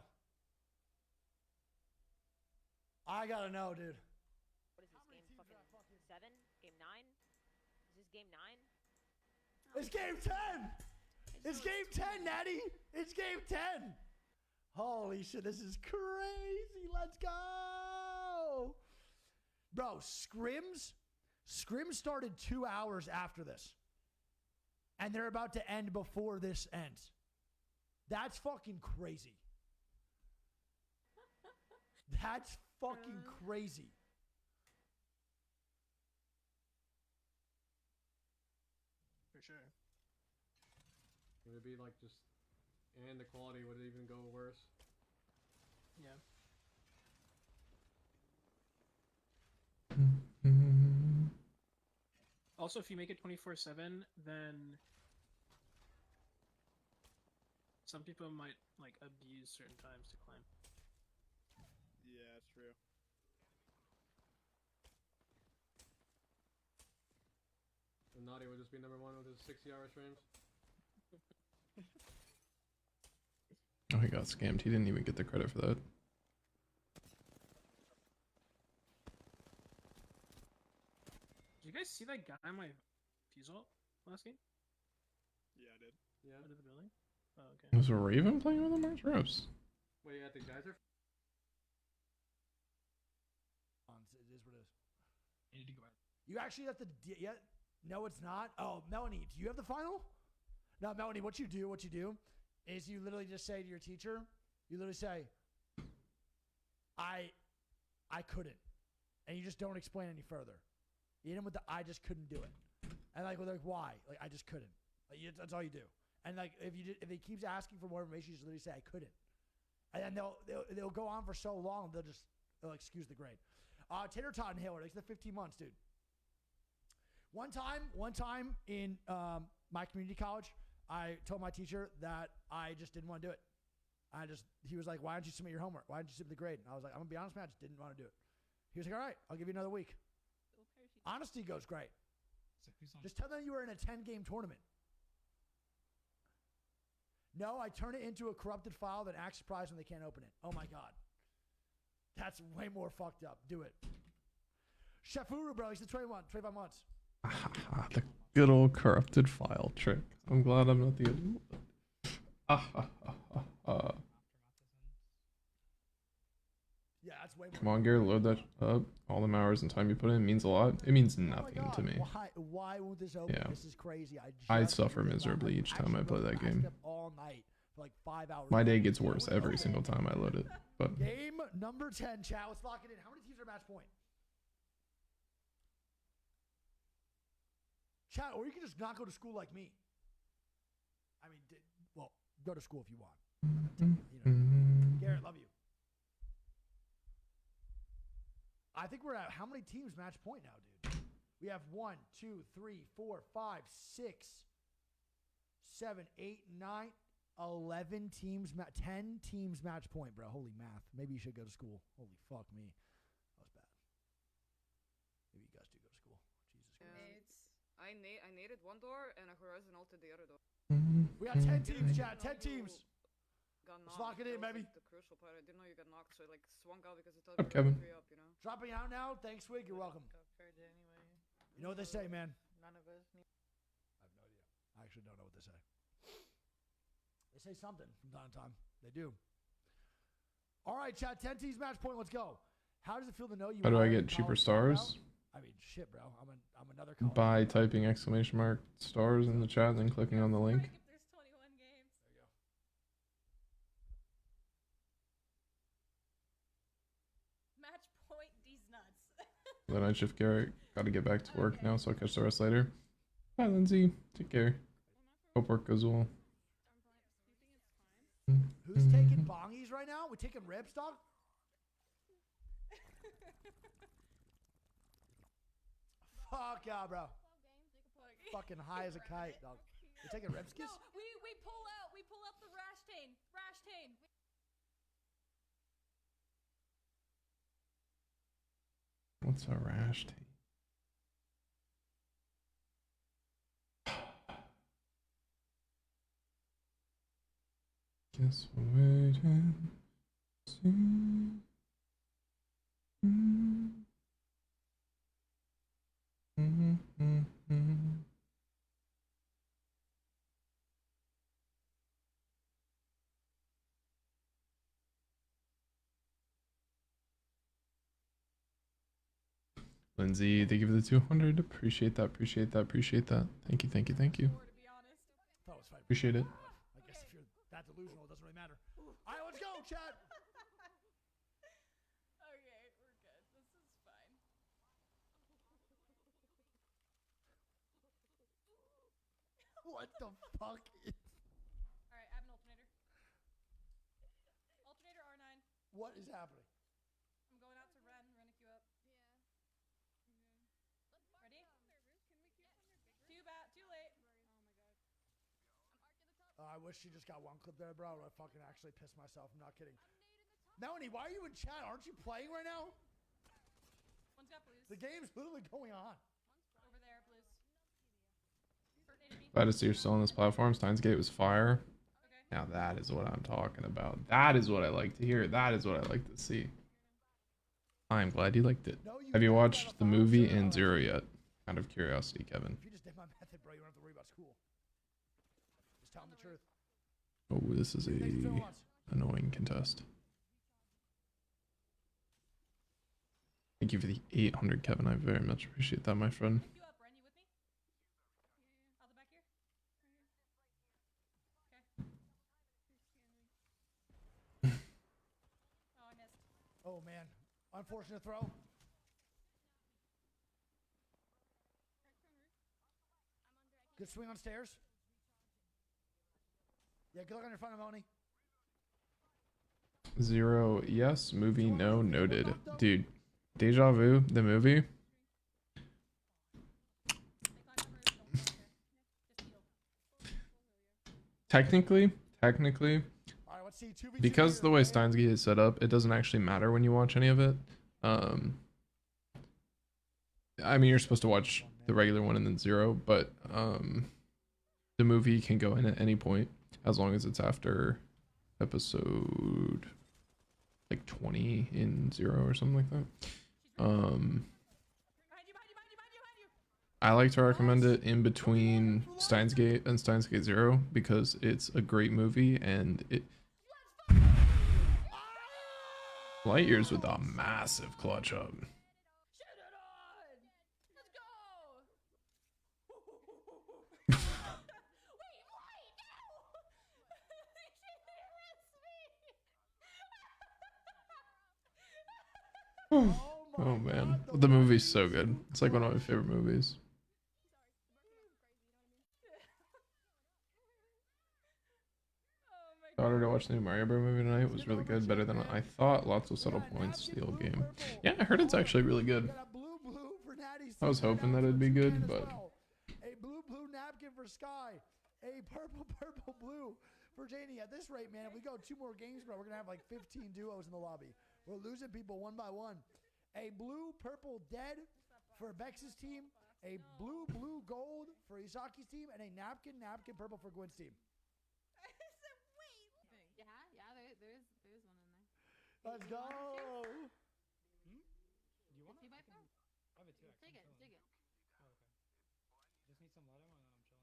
I gotta know, dude. What is this game? Fucking 7? Game 9? Is this game 9? It's game 10! It's game 10, Natty! It's game 10! Holy shit, this is crazy. Let's go! Bro, scrims started 2 hours after this. And they're about to end before this ends. That's fucking crazy. That's fucking crazy. For sure. Would it be like just, and the quality would it even go worse? Yeah. Also, if you make it 24/7, then some people might like abuse certain times to climb. Yeah, that's true. And Naughty would just be number one with his 60-hour streams. Oh, he got scammed. He didn't even get the credit for that. Did you guys see that guy in my fuse ult last game? Yeah, I did. Yeah. Out of the building? Oh, okay. Was a Raven playing with him or Ropes? Wait, you at the geyser? It is what it is. I need to go out. You actually have to... Yeah, no, it's not. Oh, Melanie, do you have the final? No, Melanie, what you do is you literally just say to your teacher, you literally say, I couldn't. And you just don't explain any further. You hit him with the, I just couldn't do it. And like, they're like, why? Like, I just couldn't. Like, that's all you do. And like, if he keeps asking for more information, you just literally say, I couldn't. And then they'll go on for so long, they'll excuse the grade. Tater Tot Inhaler, it's the 15 months, dude. One time in my community college, I told my teacher that I just didn't want to do it. He was like, why don't you submit your homework? Why don't you submit the grade? And I was like, I'm gonna be honest, man, I just didn't want to do it. He was like, all right, I'll give you another week. Honesty goes great. Just tell them you were in a 10-game tournament. No, I turn it into a corrupted file that acts surprised when they can't open it. Oh my god. That's way more fucked up. Do it. Shafuru, bro, he's the 25 months. The good old corrupted file trick. I'm glad I'm not the only one. Yeah, that's way more. Come on, Garrett, load that up. All the hours and time you put in means a lot. It means nothing to me. Why won't this open? Yeah. This is crazy. I suffer miserably each time I play that game. All night for like 5 hours. My day gets worse every single time I load it. But game number 10, chat. Let's lock it in. How many teams are match point? Chat, or you can just not go to school like me. I mean, well, go to school if you want. Garrett, love you. I think we're at how many teams match point now, dude? We have 1, 2, 3, 4, 5, 6, 7, 8, 9, 11 teams, 10 teams match point, bro. Holy math. Maybe you should go to school. Holy fuck me. That was bad. Maybe you guys do go to school. Jesus Christ. I naded one door and a Horizon ulted the other door. We got 10 teams, chat. 10 teams. Let's lock it in, baby. The crucial part. I didn't know you got knocked, so I like swung out because it Up, Kevin. up, you know. Dropping out now. Thanks, Swig. You're welcome. You know what they say, man. None of us need. I have no idea. I actually don't know what they say. They say something from time to time. They do. All right, chat. 10 teams match point. Let's go. How does it feel to know you? how do I are get in cheaper college stars? I mean, shit, bro. I'm another college. By typing exclamation mark stars in the chat and then clicking on the link. There's 21 games. There you go. Match point these nuts. The night shift Garrett. Gotta get back to work now, so I'll catch the rest later. Bye, Lindsay. Take care. Hope work goes well. Who's taking bongies right now? We taking ribs, dog? Fuck yeah, bro. Fucking high as a kite, dog. You taking Rimskis? No, we pull out the Rashtane. Rashtane. What's a rash? Guess we're waiting. See. Lindsay, thank you for the 200. Appreciate that. Appreciate that. Appreciate that. Thank you. Thank you. Thank you. Appreciate it. I guess if you're that delusional, it doesn't really matter. All right, let's go, chat. Okay, we're good. This is fine. What the fuck is... Alright, I have an alternator. Alternator R9. What is happening? I'm going out to Ren a queue up. Ready? Too late. I wish she just got one clip there, bro. I fucking actually pissed myself. I'm not kidding. Melanie, why are you in chat? Aren't you playing right now? One's got blues. The game's literally going on. Over there, blues. Glad to see you're still on this platform. Steins Gate was fire. Now that is what I'm talking about. That is what I like to hear. That is what I like to see. I'm glad you liked it. Have you watched the movie and Zero yet? Out of curiosity, Kevin. If you just did my method, bro, you don't have to worry about school. Just tell them the truth. Oh, this is a annoying contest. Thank you for the 800, Kevin. I very much appreciate that, my friend. You up, Ren? You with me? Out the back here? Okay. Oh, I missed. Oh, man. Unfortunate throw. Good swing on stairs. Yeah, good luck on your final, Melanie. Zero, yes. Movie, no. Noted. Dude, Deja Vu, the movie. Technically, because the way Steins Gate is set up, it doesn't actually matter when you watch any of it. I mean, you're supposed to watch the regular one and then Zero, but the movie can go in at any point as long as it's after episode like 20 in Zero or something like that. I like to recommend it in between Steins Gate and Steins Gate Zero because it's a great movie and it Lightyear's with a massive clutch up. Oh man, the movie's so good. It's like one of my favorite movies. Daughter to watch the new Mario Bros. Movie tonight. It was really good, better than I thought. Lots of subtle points to the old game. Yeah, I heard it's actually really good. I was hoping that it'd be good, but a blue napkin for Sky, a purple blue for Janie. At this rate, man, if we go 2 more games, bro, we're gonna have like 15 duos in the lobby. We're losing people one by one. A purple dead for Bex's team, a blue gold for Isaki's team, and a napkin purple for Gwen's team. There's one in there. Let's go. You want it? I have a 2x. Dig it. Oh, okay. Just need some ladder and I'm chilling.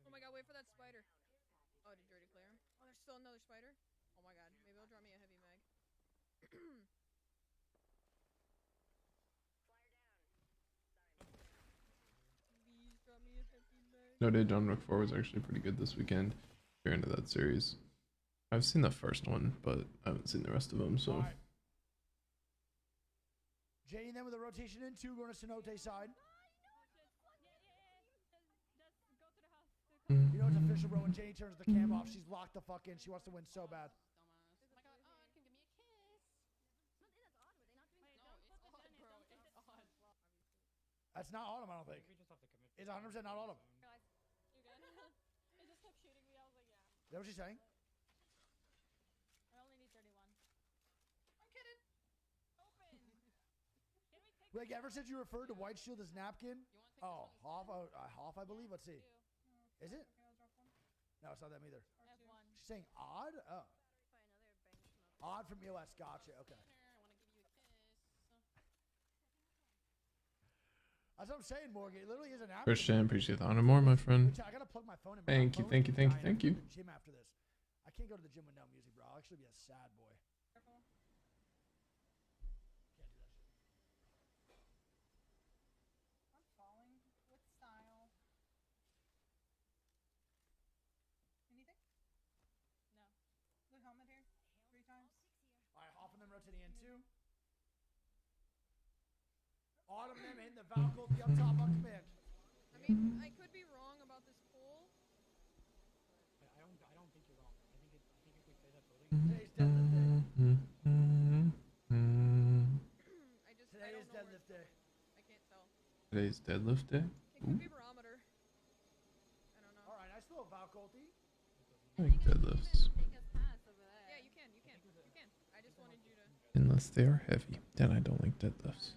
Oh my god, wait for that spider. Oh, did you already clear him? Oh, there's still another spider? Oh my god, maybe he'll draw me a heavy mag. Please draw me a heavy mag. No Day John Wick 4 was actually pretty good this weekend. If you're into that series. I've seen the first one, but I haven't seen the rest of them, so. Right. Janie then with a rotation in 2 going to Cenote side. You know it's official, bro. When Janie turns the cam off, she's locked the fuck in. She wants to win so bad. That's not autumn, I don't think. We just have to commit. It's 100% not autumn. You good? It just kept shooting me. I was like, yeah. Is that what she's saying? I only need 31. I'm kidding. Open. Can we take Like, ever since you referred to White Shield as napkin? Oh, Hoff, Hoff, I believe. Let's see. Is it? Okay, I'll drop one. No, it's not them either. F1? She's saying odd? Oh. Odd from EOS. Gotcha. Okay. That's what I'm saying, Morgan. It literally is an app. Christian, appreciate the honor more, my friend. I gotta plug my phone in. Thank you, thank you, thank you, thank you. Gym after this. I can't go to the gym with no music, bro. I'll actually be a sad boy. Careful. Can't do that shit. I'm falling with style. Anything? No. The helmet here. 3 times. All right, Hoff and them rotating in too. Autumn them in the Valkyrie up top on command. I mean, I could be wrong about this pool. I don't think you're wrong. I think if we play that building. Today's deadlift day. I Today don't is know deadlift day. I can't tell. Today's deadlift day. It could be barometer. I don't know. All right, nice little Valkyrie. I like deadlifts. Yeah, you can. I just wanted you to. Unless they are heavy, then I don't like deadlifts.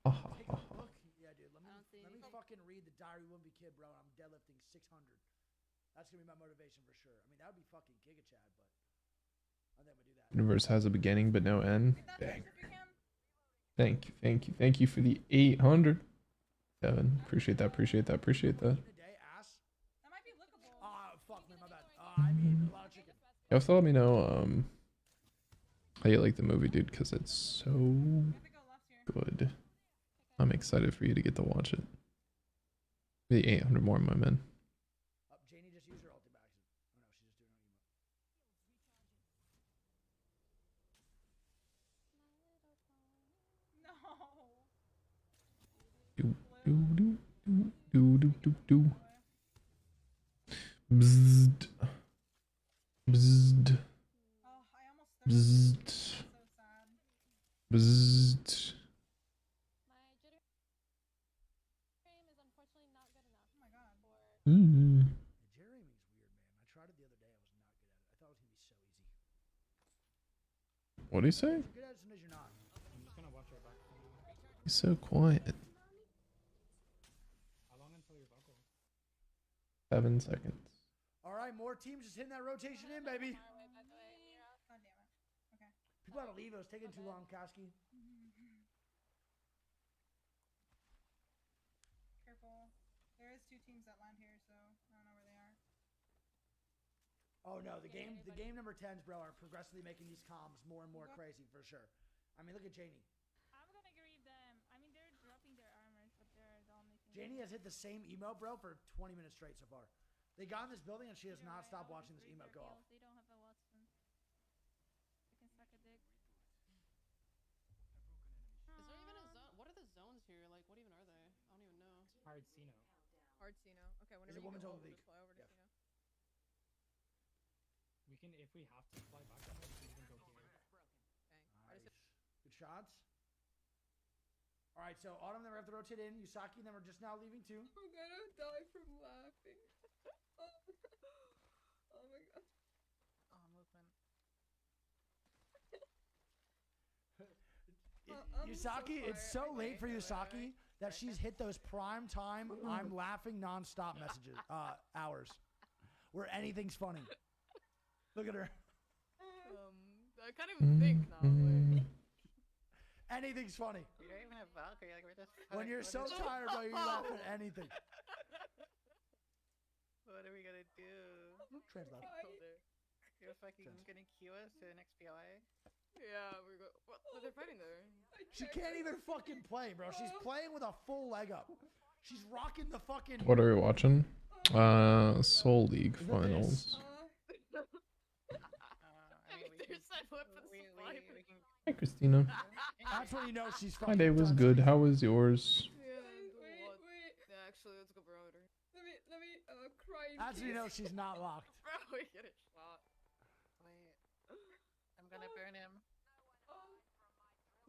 Ha ha Take ha a ha. look. Yeah, dude. Let me fucking read the Diary Wimpy Kid, bro. And I'm deadlifting 600. That's gonna be my motivation for sure. I mean, that would be fucking Giga Chad, but I think I'm gonna do that. Universe has a beginning but no end. Hit that Dang. first if you can. Thank you, thank you, thank you for the 800. Devin, appreciate that, appreciate that, appreciate that. In the day, ass. That might be lickable. Ah, fuck me, my bad. I mean, a lot of chicken. You also let me know how you like the movie, dude, because it's so good. I'm excited for you to get to watch it. The 800 more, my man. Janie just used her ulti back. Oh no, she's just doing her Do No. do do do do do. Bzzzt. Bzzzt. Oh, I almost Bzzzt. so sad. Bzzzt. My jitter frame is unfortunately not good enough. Oh my god. Mm. The Jeremy's weird, man. I tried it the other day. I was not good at it. I thought it was gonna be so easy. What do you say? You're good at it as soon as you're not. I'm just gonna watch your back. He's so quiet. How long until your buckle? 7 seconds. All right, more teams just hitting that rotation in, baby. God damn it. Okay. People gotta leave. It was taking too long, Koski. Careful. There is 2 teams that land here, so I don't know where they are. Oh no, the game number 10s, bro, are progressively making these comms more and more crazy for sure. I mean, look at Janie. I'm gonna greet them. I mean, they're dropping their armors, but they're the only thing. Janie has hit the same emote, bro, for 20 minutes straight so far. They got in this building and she has not stopped watching this emote go off. They don't have a Watson. They can suck a dick. Is there even a zone? What are the zones here? Like, what even are they? I don't even know. Hard Cino. Hard Cino. Okay, whenever It's a you women's go, only we'll league. just fly over to Yeah. Cino. We can, if we have to fly back on it, we can even go here. Dang. Nice. Good shots. All right, so Autumn, then we have to rotate in. Yusaki and them are just now leaving too. I'm gonna die from laughing. Oh my god. Oh, movement. Yusaki, it's so late for Yusaki that she's hit those prime time I'm laughing nonstop messages hours where anything's funny. Look at her. I can't even think now. Like. Anything's funny. We don't even have Valkyrie. Like, we're just. When you're so tired, bro, you laugh at anything. What are we gonna do? Translate. You're fucking gonna queue us to the next PLA? Yeah, we're going. What? They're fighting there. She can't even fucking play, bro. She's playing with a full leg up. She's rocking the fucking. What are we watching? Soul League finals. Hi, Christina. That's when you know she's My day was good. How was yours? Yeah, wait. Yeah, actually, let's go barometer. Let me cry. That's when you know she's not locked. Bro, we get a shot. Wait. I'm gonna burn him.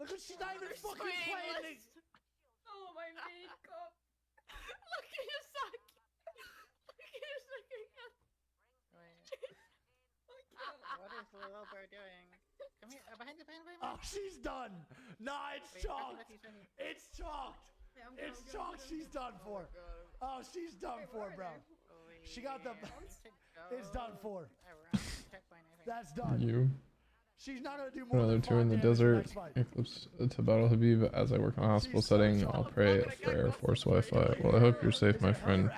Look, she's not even fucking playing. Oh, my makeup. Look at your sock. Look at your second hand. What is the little bird doing? Come here, behind you, behind you. Oh, she's done. Nah, it's chalked. It's chalked. It's chalked. She's done for. Oh, she's done for, bro. She got the. It's done for. That's done. You. She's not gonna do more Another than two in the 5 damage desert. next fight. Eclipse to Battle Habib. As I work in a hospital setting, I'll pray for Air Force Wi-Fi. Well, I hope you're safe, my friend.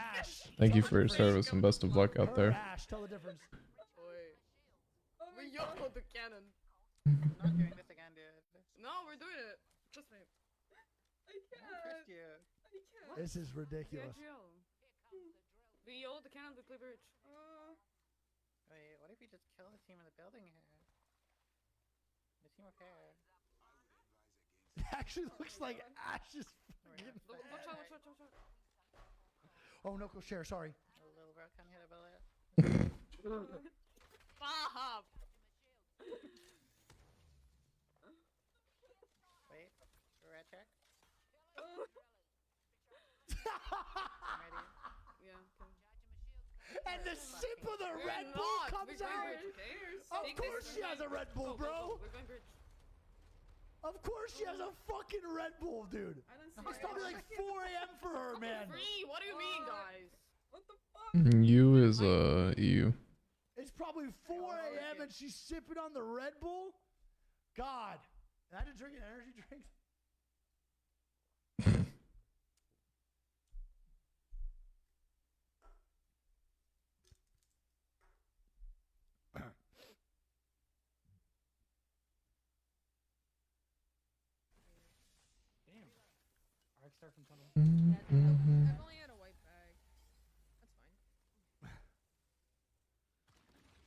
Thank you for your service and best of luck out there. Ash, tell the difference. We yelled the cannon. Not doing this again, dude. No, we're doing it. Trust me. I can't. Trust you. I can't. This is ridiculous. We yelled the cannon to play bridge. Wait, what if we just kill the team in the building here? The team of hair. It actually looks like Ash's. Watch out, watch out, watch out. Oh, no, go share. Sorry. A little bro can't hit a bullet. Stop! Wait, red check. Yeah. And the sip of the We're Red Bull not. comes We're going out. bridge, okay? Of Take course this she has a Red Bull, bro. We're going bridge. Of course she has a fucking Red Bull, dude. I don't see It's probably like 4 a.m. for her, man. Free? What do you mean, guys? What the fuck? You is EU. It's probably 4 a.m. and she's sipping on the Red Bull. God, imagine drinking an energy drink. Damn. Arc Star from Tunnel. I've only had a white bag. That's fine.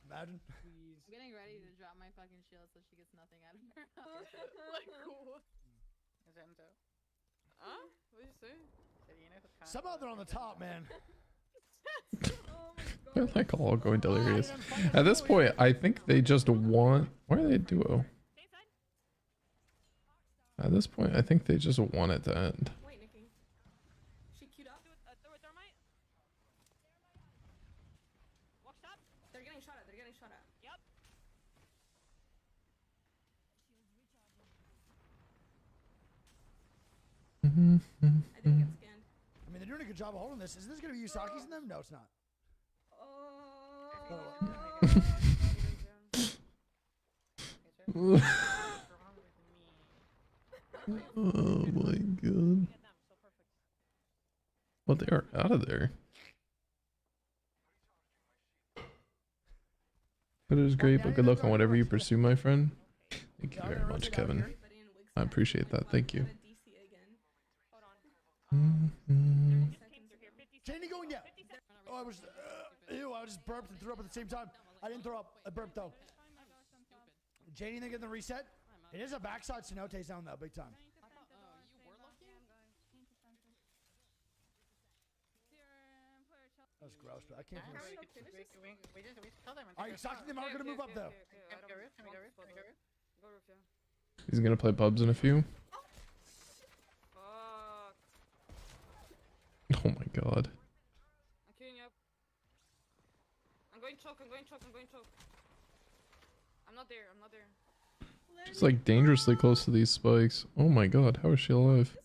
Imagine. Please. I'm getting ready to drop my fucking shield so she gets nothing out of her. Like, what? Zento. Huh? What did you say? Somehow they're on the top, man. They're like all going delirious. At this point, I think they just want. Why are they a duo? At this point, I think they just want it to end. Wait, Nikki. She queued up. Throw a thermite. Watch up. They're getting shot at. They're getting shot at. Yep. I didn't get scanned. I mean, they're doing a good job of holding this. Is this gonna be Usaki's in them? No, it's not. Oh my god. Well, they are out of there. That is great, but good luck on whatever you pursue, my friend. Thank you very much, Kevin. I appreciate that. Thank you. Janie going down. Oh, I was. Ew, I just burped and threw up at the same time. I didn't throw up. I burped though. Janie, they getting the reset. It is a backside cenote down though, big time. That was gross, but I can't. We just kill them. Are you Usaki? Them are gonna move up though. Can we go roof? Can we go roof? Can we go roof? Go roof, yeah. He's gonna play pubs in a few. Fuck. Oh my god. I'm queuing you up. I'm going choke, I'm going choke, I'm going choke. I'm not there, I'm not there. It's like dangerously close to these spikes. Oh my god, how is she alive?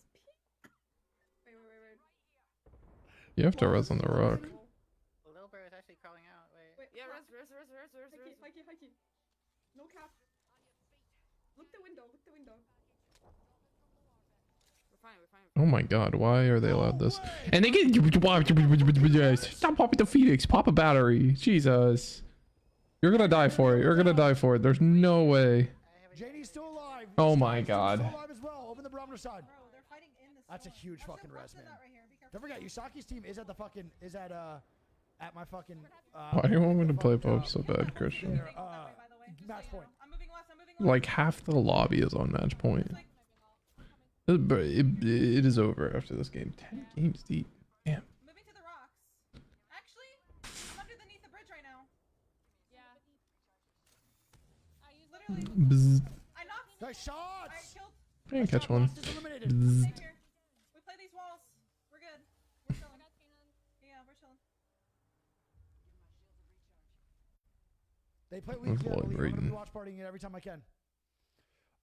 Wait. You have to res on the rock. Little bear is actually crawling out. Wait. Yeah, res. Hikey. No cap. Look the window. We're fine. Oh my god, why are they allowed this? And they get stop popping the Phoenix, pop a battery. Jesus. You're gonna die for it. There's no way. Janie's still alive. Oh my god. Still alive as well. Open the barometer side. That's a huge fucking res, man. Don't forget, Usaki's team is at the fucking at my fucking. Why do you want me to play pub so bad, Christian? Match point. Like half the lobby is on match point. It is over after this game. 10 games deep. Damn. Moving to the rocks. Actually, I'm underneath the bridge right now. Yeah. Bzz. I knocked. Nice shots. I killed. I didn't catch one. Stay here. We play these walls. They play weekly, I Avoid believe. I'm going to be reading. watch partying it every time I can.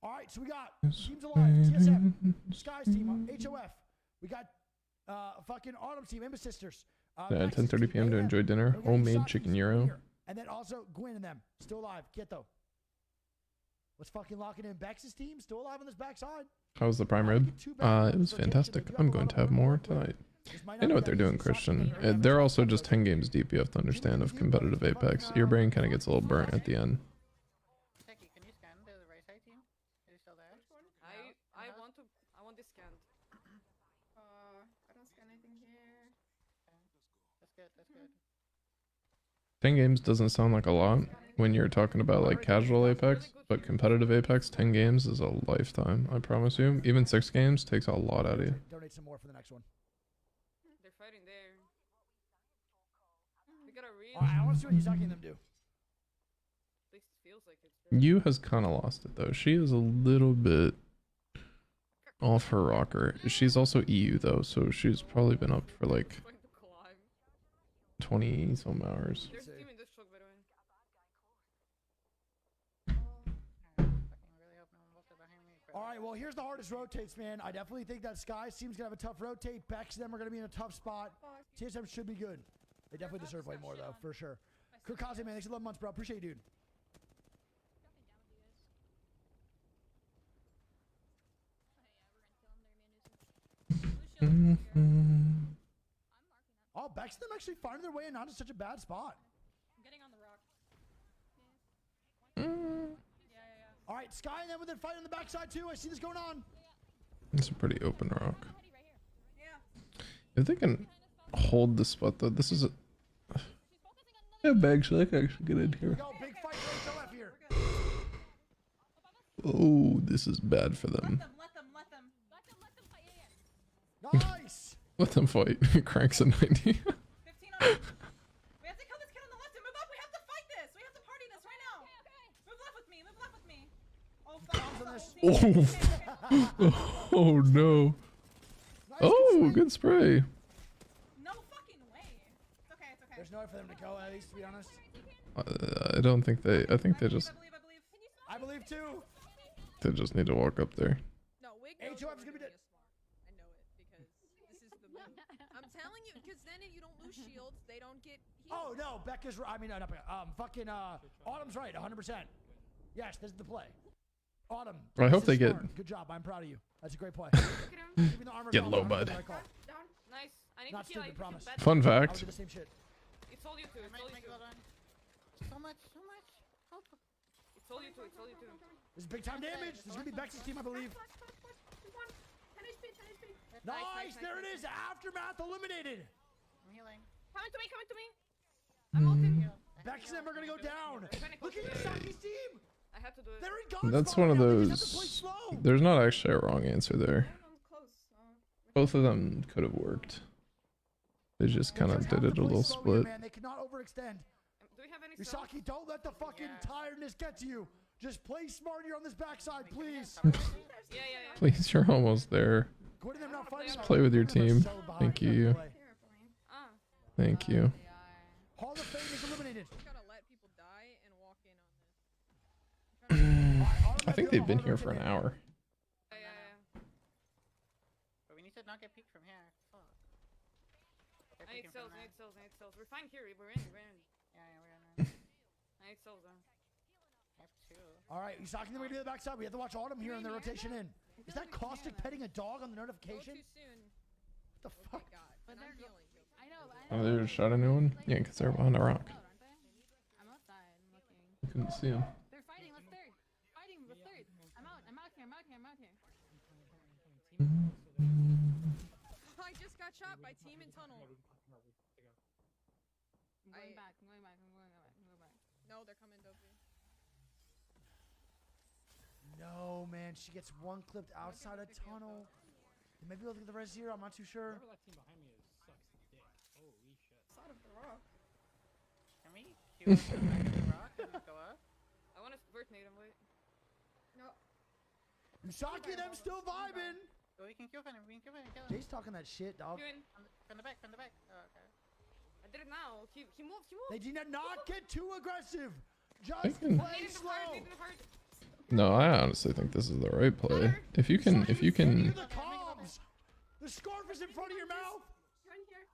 All right, so we got Teams Alive, TSM, Skies Team, HOF. We got fucking Autumn Team, Imba Sisters. Yeah, 10:30 p.m. to enjoy dinner. Homemade chicken gyro. And then also Gwen and them. Still alive. Kito. Let's fucking lock it in. Bex's team still alive on this backside. How was the prime rib? It was fantastic. I'm going to have more tonight. I know what they're doing, Christian. They're also just 10 games deep. You have to understand of competitive Apex. Your brain kind of gets a little burnt at the end. Techie, can you scan the right side team? Is it still there? I want this scanned. I don't scan anything here. That's good, that's good. 10 games doesn't sound like a lot when you're talking about like casual Apex, but competitive Apex, 10 games is a lifetime, I promise you. Even 6 games takes a lot out of you. Donate some more for the next one. They're fighting there. We gotta read. I want to see what Yuzaki and them do. At least it feels like it's. Yu has kind of lost it though. She is a little bit off her rocker. She's also EU though, so she's probably been up for like 20 some hours. There's a team in this truck, by the way. All right, well, here's the hardest rotates, man. I definitely think that Skies team's going to have a tough rotate. Bex and them are going to be in a tough spot. TSM should be good. They definitely deserve way more, though, for sure. Kurkaze, man, thanks for 11 months, bro. Appreciate you, dude. Oh, Bex and them actually finding their way in not such a bad spot. I'm getting on the rock. All right, Sky and them with their fight on the backside, too. I see this going on. It's a pretty open rock. If they can hold the spot though, this is a... Yeah, Bags, I can actually get in here. Go, big fight for HOF here. Oh, this is bad for them. Let them fight. Nice! Let them fight. Cranks a 90. 15 on him. We have to kill this kid on the left and move up. We have to fight this. We have to party this right now. Move left with me. Move left with me. Oh, oh no. Oh, good spray. No fucking way. It's okay, it's okay. There's no way for them to go, at least, to be honest. I don't think they... I think they just... I believe, too. They just need to walk up there. No, Wig HOF is going to be dead. I know it because this is the move. I'm telling you, because then you don't lose shields, they don't get healed. Oh, no, Becca's right. I mean, not Becca. Fucking, Autumn's right, 100%. Yes, this is the play. Autumn. I hope they get... Good job. I'm proud of you. That's a great play. Get low, bud. Nice. I need Not to kill. stupid, promise. Fun fact. I would do the same shit. It's all you two. It's all you two. So much, so much. Help. It's all you two. It's all you two. This is big time damage. This is going to be Bex's team, I believe. Nice. There it is. Aftermath eliminated. I'm healing. Come to me. Come to me. I'm ulting. Bex and them are going to go down. Look at Yusaki's team. I have to do it. They're in God's That's one of those... There's not actually a wrong answer there. Both of them could have worked. They just kind of did it a little split. Man, they cannot overextend. Do we have any Yusaki, don't let the fucking tiredness get to you. Just play smart here on this backside, please. Please, you're almost there. Just play with your team. Thank you. Thank you. Hall of Fame is eliminated. I think they've been here for an hour. But we need to not get peeked from here. Fuck. I need cells. I need cells. I need cells. We're fine here. We're in. We're in. Yeah, we're in. I need cells though. All right, Yusaki, then we're going to do the backside. We have to watch Autumn here in the rotation in. Is that Caustic petting a dog on the notification? What the fuck? I know. Oh, they just shot a new one? Yeah, because they're behind a rock. I'm outside. I'm looking. You couldn't see them. They're fighting. Let's third. Fighting. Let's third. I'm out. I'm out here. I'm out here. I'm out here. I just got shot by team in tunnel. I'm going back. I'm going back. I'm going back. I'm going back. No, they're coming, Dopey. No, man. She gets one clipped outside a tunnel. Maybe we'll look at the rest here. I'm not too sure. Whoever that team behind me is sucks dick. Holy shit. Side of the rock. Can we queue up the rock and go up? I want to vert nade him. Wait. No. Yusaki, them still vibing. But we can kill him. We can kill him. Kill him. Jay's talking that shit, dog. From the back. From the back. Oh, okay. I did it now. He moved. He moved. They did not get too aggressive. Just Thinking. play slow. No, I honestly think this is the right play. If you can, The comms. The scarf is in front of your mouth. You're in here.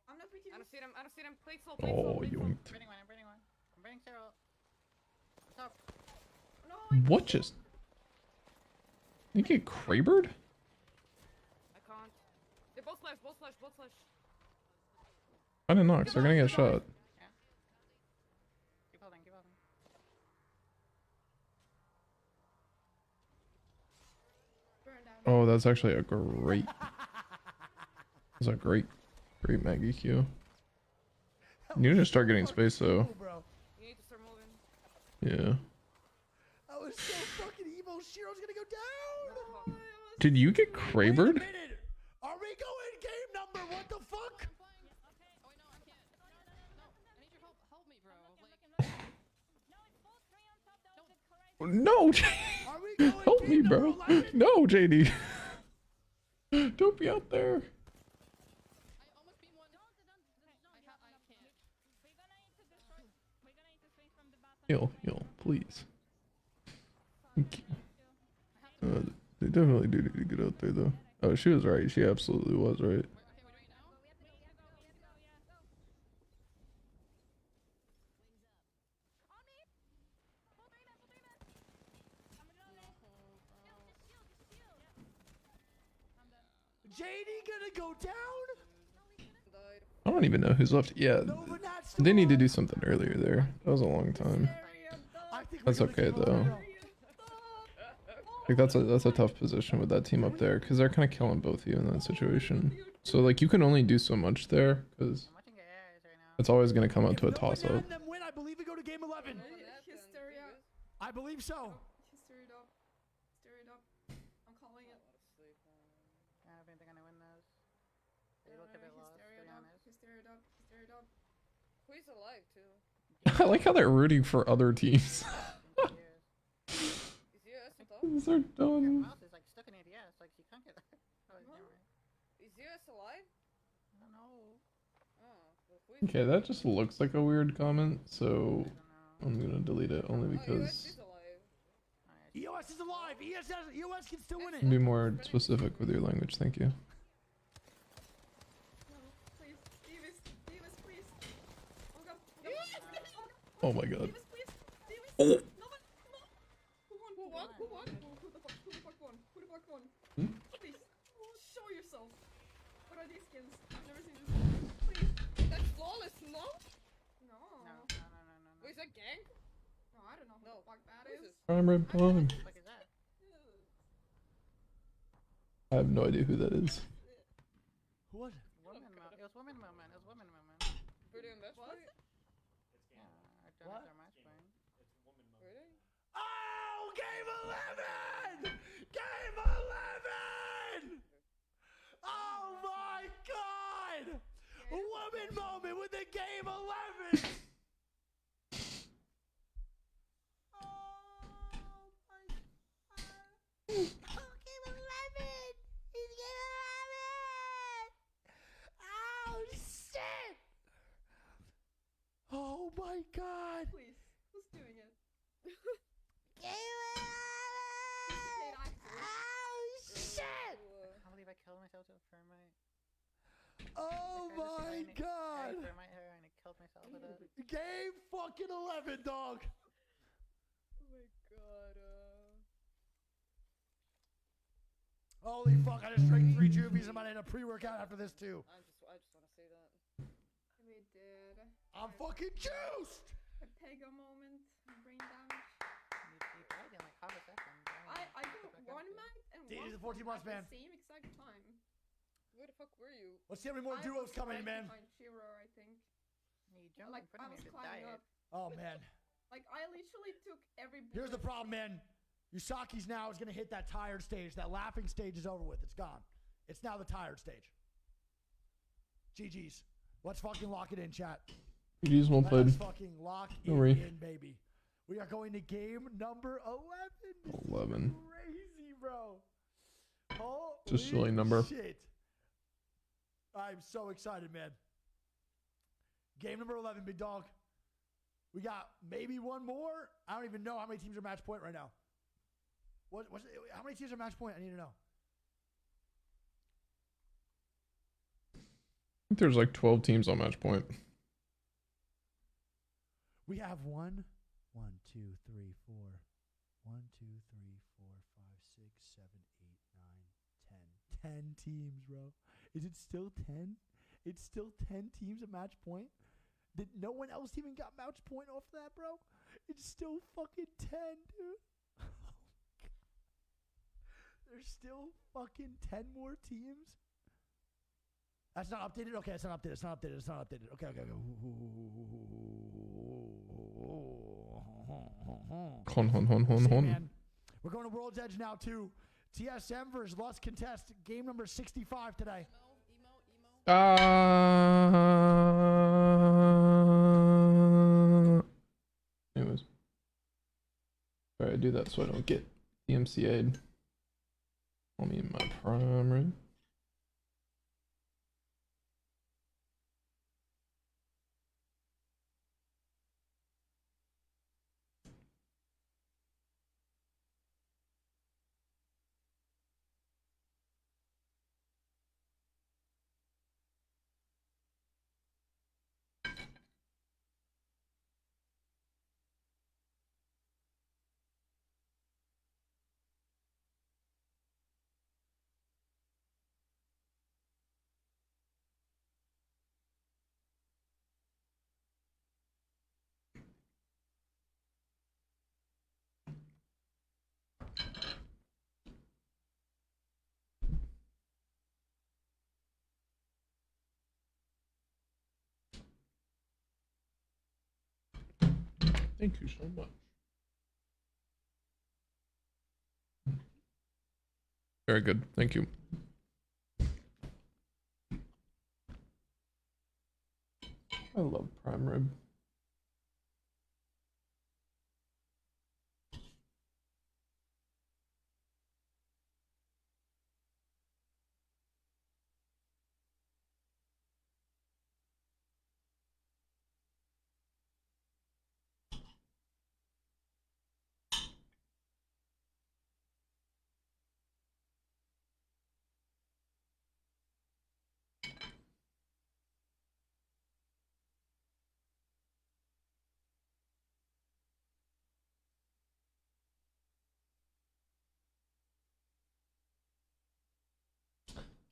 I'm not with you. I don't see them. I don't see them. Play slow. Oh, yoinked. Bringing one. I'm bringing one. I'm bringing Cyril. What's up? What just? You get Krabered? I can't. They're both flash. Both flash. Both flash. I didn't knock, so they're gonna get shot. Yeah. Keep holding. Keep holding. Oh, that's actually a great. That's a great Maggie Q. You need to start getting space though. You need to start moving. Yeah. That was so fucking evil. Shiro's gonna go down. Did you get Krabered? Are we going game number? What the fuck? No, help me, bro. No, JD. Don't be out there. Heal, please. Thank you. They definitely do need to get out there, though. Oh, she was right. She absolutely was right. JD gonna go down? I don't even know who's left. Yeah, they need to do something earlier there. That was a long time. That's okay though. Like that's a tough position with that team up there because they're kind of killing both of you in that situation. So like you can only do so much there because it's always gonna come out to a toss up. Win, I believe we go to game 11. Hysteria. I believe so. Hysteria up. Hysteria up. I'm calling it. I don't think I'm gonna win this. They look a bit lost, to be honest. Hysteria up. Hysteria up. Who is alive too? I like how they're rooting for other teams. Is They're done. Mouse is like stuck in ADS, like she can't get that. Oh, never mind. Is US alive? I don't know. Oh, well, who is Okay, that just looks like a weird comment, so I'm gonna delete it only because EOS is alive. EOS can still win it. be more specific with your language. Thank you. Please. Davis. Davis, please. Oh god. Oh my god. Oh. Who won? Who won? Who the fuck won? Who the fuck won? Hmm? Please. Show yourself. What are these skins? I've never seen this. Please. That's flawless, no? No. Wait, is that gang? No, I don't know who the fuck that is. Prime Red Pong. What is that? I have no idea who that is. What? It was woman moment. It was woman moment. Pretty invest What? Yeah, I don't know their match playing. Really? Oh, game 11! Game 11! Oh my god! A woman moment with the game 11! Oh, game 11! It's game 11! Oh, shit! Oh my god! Please. Who's doing it? Game 11! Oh, shit! I can't believe I killed myself to a thermite. Oh my god! I thermite her and I killed myself with it. Game fucking 11, dog! Oh my god, Holy fuck, I just drank 3 juvies and I need a pre-workout after this too. I just want to say that. We did. I'm fucking juiced! A Pega moment. Brain damage. You died in like half a second. I got one mag and Dude, one the 14 months, at man. the same exact time. Where the fuck were you? Let's see how many more I duos was coming in, trying man. to find Shiro, I think. You jumped Like, in front I of me was to climbing die. up. Oh man. Like, I literally took every bullet. Here's the problem, man. Yusaki's now is gonna hit that tired stage. That laughing stage is over with. It's gone. It's now the tired stage. GG's. Let's fucking lock it in, chat. GG's well played. Let's fucking lock it Don't worry. in, baby. We are going to game number 11. 11. Crazy, bro. Holy Just silly number. shit. I'm so excited, man. Game number 11, big dog. We got maybe one more. I don't even know how many teams are match point right now. How many teams are match point? I need to know. I think there's like 12 teams on match point. We have 1, 2, 3, 4. 1, 2, 3, 4, 5, 6, 7, 8, 9, 10. 10 teams, bro. Is it still 10? It's still 10 teams at match point? Did no one else even got match point off that, bro? It's still fucking 10, dude. There's still fucking 10 more teams? That's not updated? Okay, it's not updated. It's not updated. It's not updated. Okay. Hon. Man, we're going to World's Edge now, too. TSM versus Lust Contest. Game number 65 today. Anyways. Alright, I do that so I don't get DMCA'd. Call me in my prime, right? Thank you so much. Very good. Thank you. I love prime rib.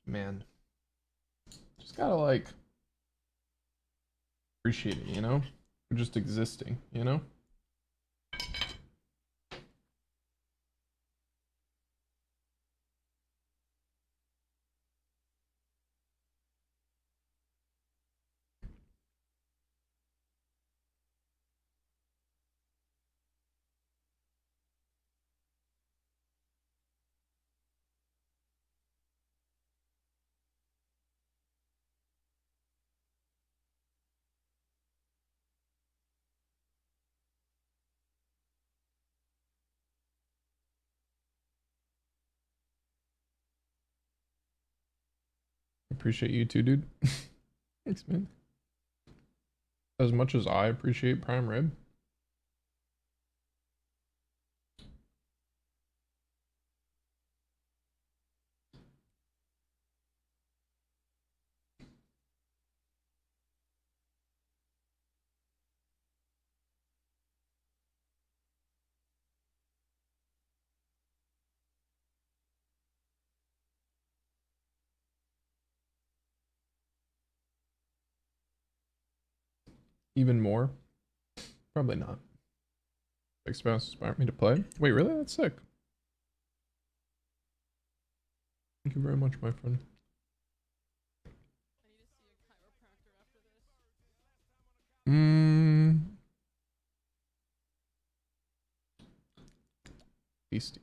Man, just gotta like appreciate it, you know? We're just existing, you know? Appreciate you too, dude. Thanks, man. As much as I appreciate prime rib. Even more? Probably not. Xbox inspired me to play. Wait, really? That's sick. Thank you very much, my friend. Tasty.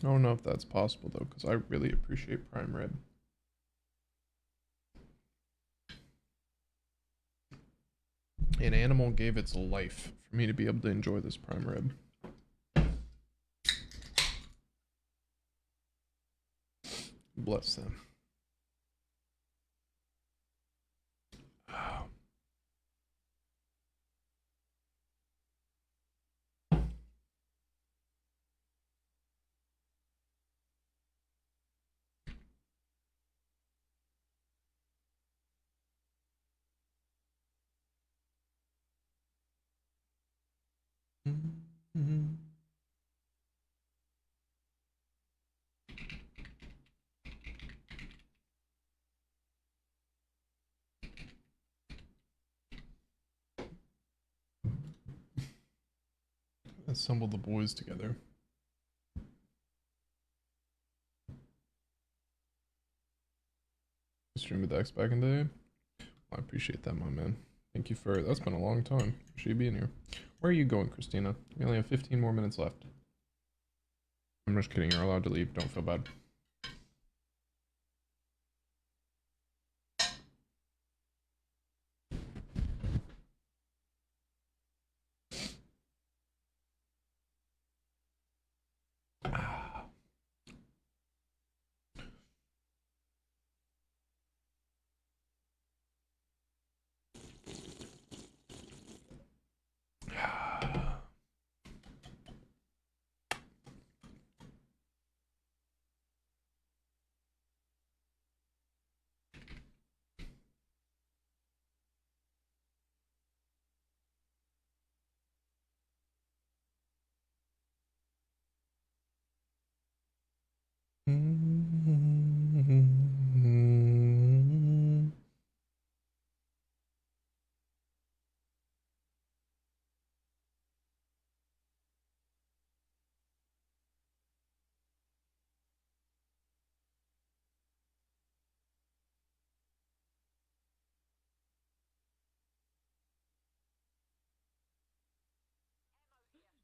I don't know if that's possible though, because I really appreciate prime rib. An animal gave its life for me to be able to enjoy this prime rib. Bless them. Assemble the boys together. Stream with X back in the day. I appreciate that, my man. Thank you for that's been a long time. Appreciate you being here. Where are you going, Christina? We only have 15 more minutes left. I'm just kidding, you're allowed to leave, don't feel bad.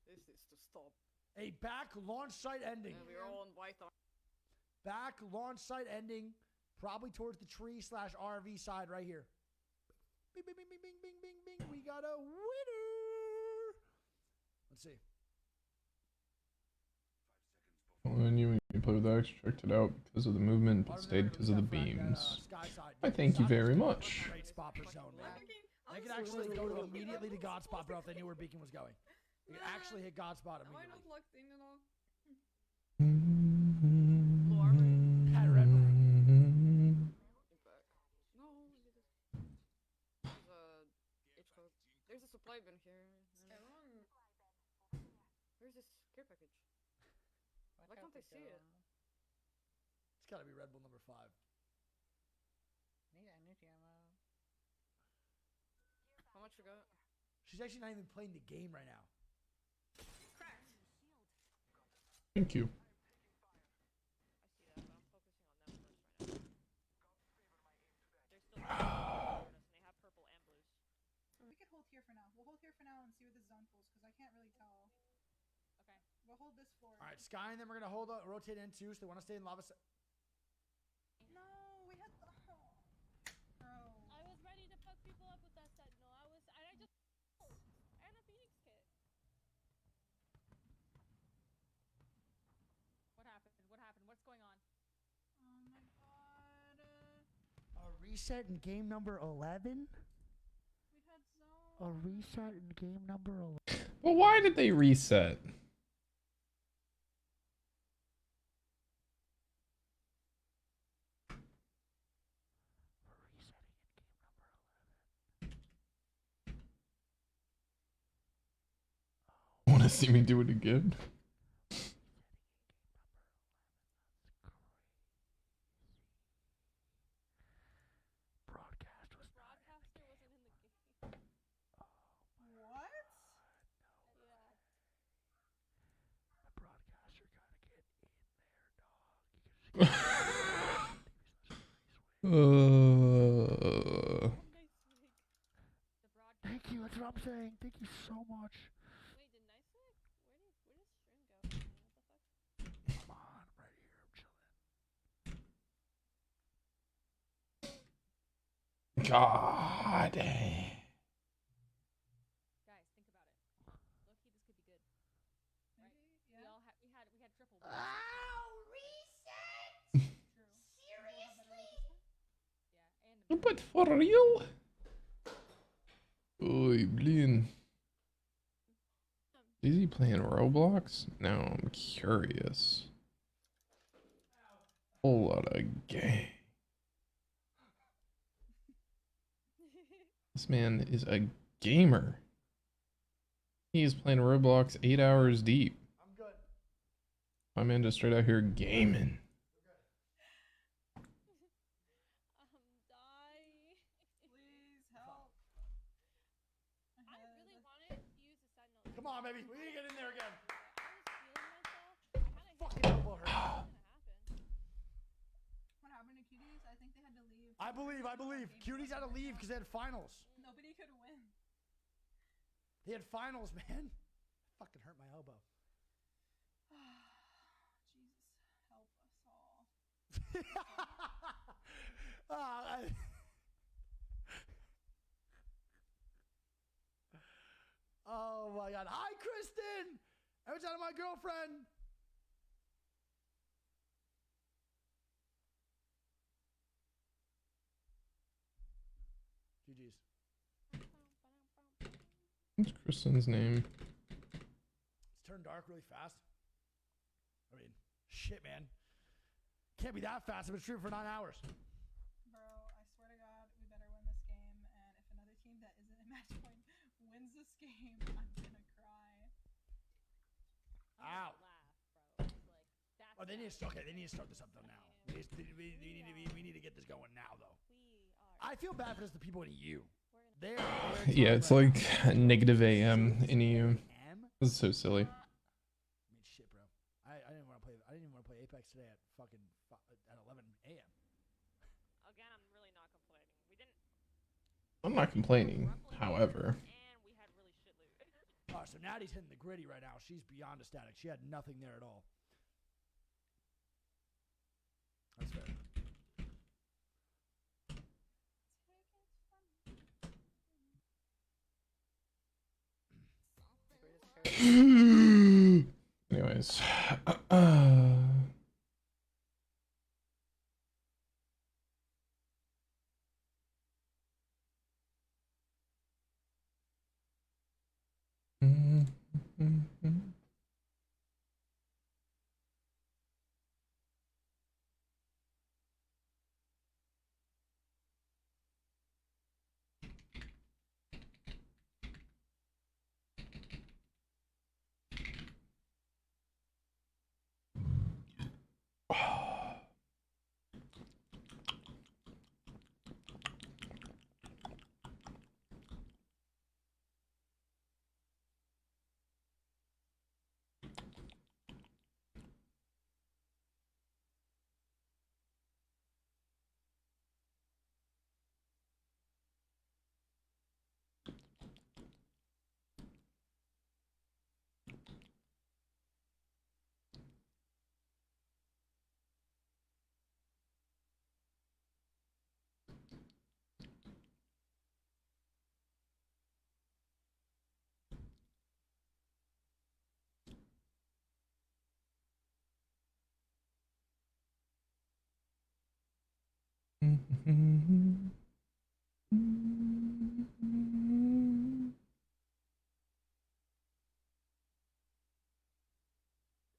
This needs to stop. A back launch site ending. We're all on white arm. Back launch site ending, probably towards the tree / RV side right here. Bing, bing, bing, bing, bing, bing, bing, bing. We got a winner. Let's see. When you play with X, checked it out because of the movement, but stayed because of the beams. I thank you very much. Great spot for zone, man. They could actually go to immediately to God spot, bro, if they knew where Beacon was going. They could actually hit God spot Am I immediately. not locked in at all? Low armor. Had red one. No, there's a supply bin here. Where's this care package? Why can't I see it? It's gotta be Red Bull number 5. Need ammo. How much you got? She's actually not even playing the game right now. Cracked. Thank you. I see that, but I'm focusing on them first right now. They're still and they have purple and blues. We could hold here for now. We'll hold here for now and see where this zone pulls, because I can't really tell. Okay. We'll hold this floor. All right, Sky and them are gonna hold up, rotate in too, so they want to stay in lava. No, we had the. Bro. I was ready to fuck people up with that sentinel. I just and a phoenix kit. What happened? What happened? What's going on? Oh my god. A reset in game number 11. We had zone. A reset in game number 11. Well, why did they reset? Want to see me do it again? Broadcaster wasn't in the game. What? Yeah. The broadcaster gotta get in there, dog. Thank you. That's what I'm saying. Thank you so much. Wait, did Nice Where does Stream go? What the fuck? Come on, I'm right here. I'm chilling. God. Guys, think about it. but for real? Oy, blin. Is he playing Roblox? Now I'm curious. Whole lot of game. This man is a gamer. He is playing Roblox 8 hours deep. I'm good. My man just straight out here gaming. Please help. I really wanted to use the sentinel. Come on, baby. We need to get in there again. I was feeling myself. Fucking elbow hurt. What happened to Cuties? I think they had to leave. I believe. Cuties had to leave because they had finals. Nobody could win. They had finals, man. Fucking hurt my elbow. Jesus, help us all. Oh my god. Hi, Kristen! Every time my girlfriend. GG's. What's Kristen's name? It's turned dark really fast. I mean, shit, man. Can't be that fast. I've been streaming for 9 hours. Bro, I swear to God, we better win this game. And if another team that isn't in match point wins this game, I'm gonna cry. Ow. Oh, they need to start. Okay, they need to start this up though now. We need to get this going now though. I feel bad for just the people in EU. They're Yeah, it's like negative AM in EU. This is so silly. I mean, shit, bro. I didn't want to play. I didn't even want to play Apex today at fucking at 11 a.m. Again, I'm really not complaining. We didn't. I'm not complaining, however. And we had really shit loot. Oh, so Natty's hitting the gritty right now. She's beyond ecstatic. She had nothing there at all. That's fair. Anyways.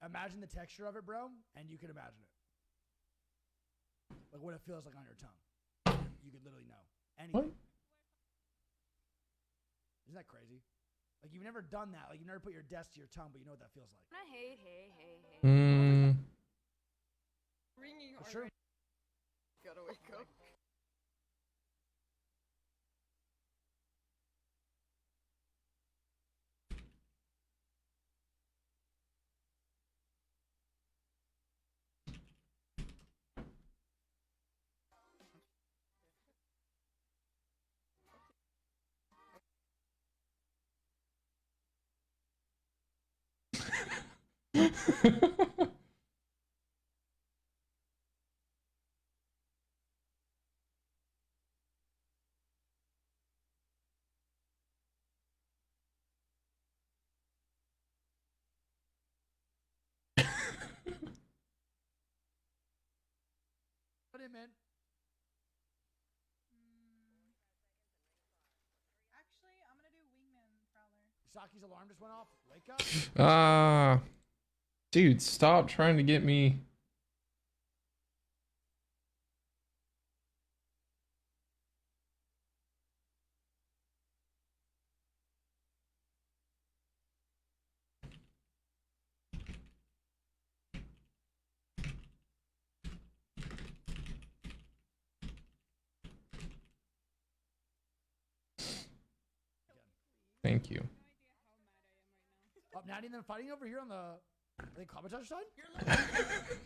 Imagine the texture of it, bro, and you can imagine it. Like what it feels like on your tongue. You could literally know. Anything. What? Isn't that crazy? Like you've never done that. Like you've never put your desk to your tongue, but you know what that feels like. Hey. Ringing For our sure. Gotta wake up. Put him in. Saki's alarm just went off. Wake up. Ah, dude, stop trying to get me. Thank you. Oh, Natty and them fighting over here on the Clobbage side?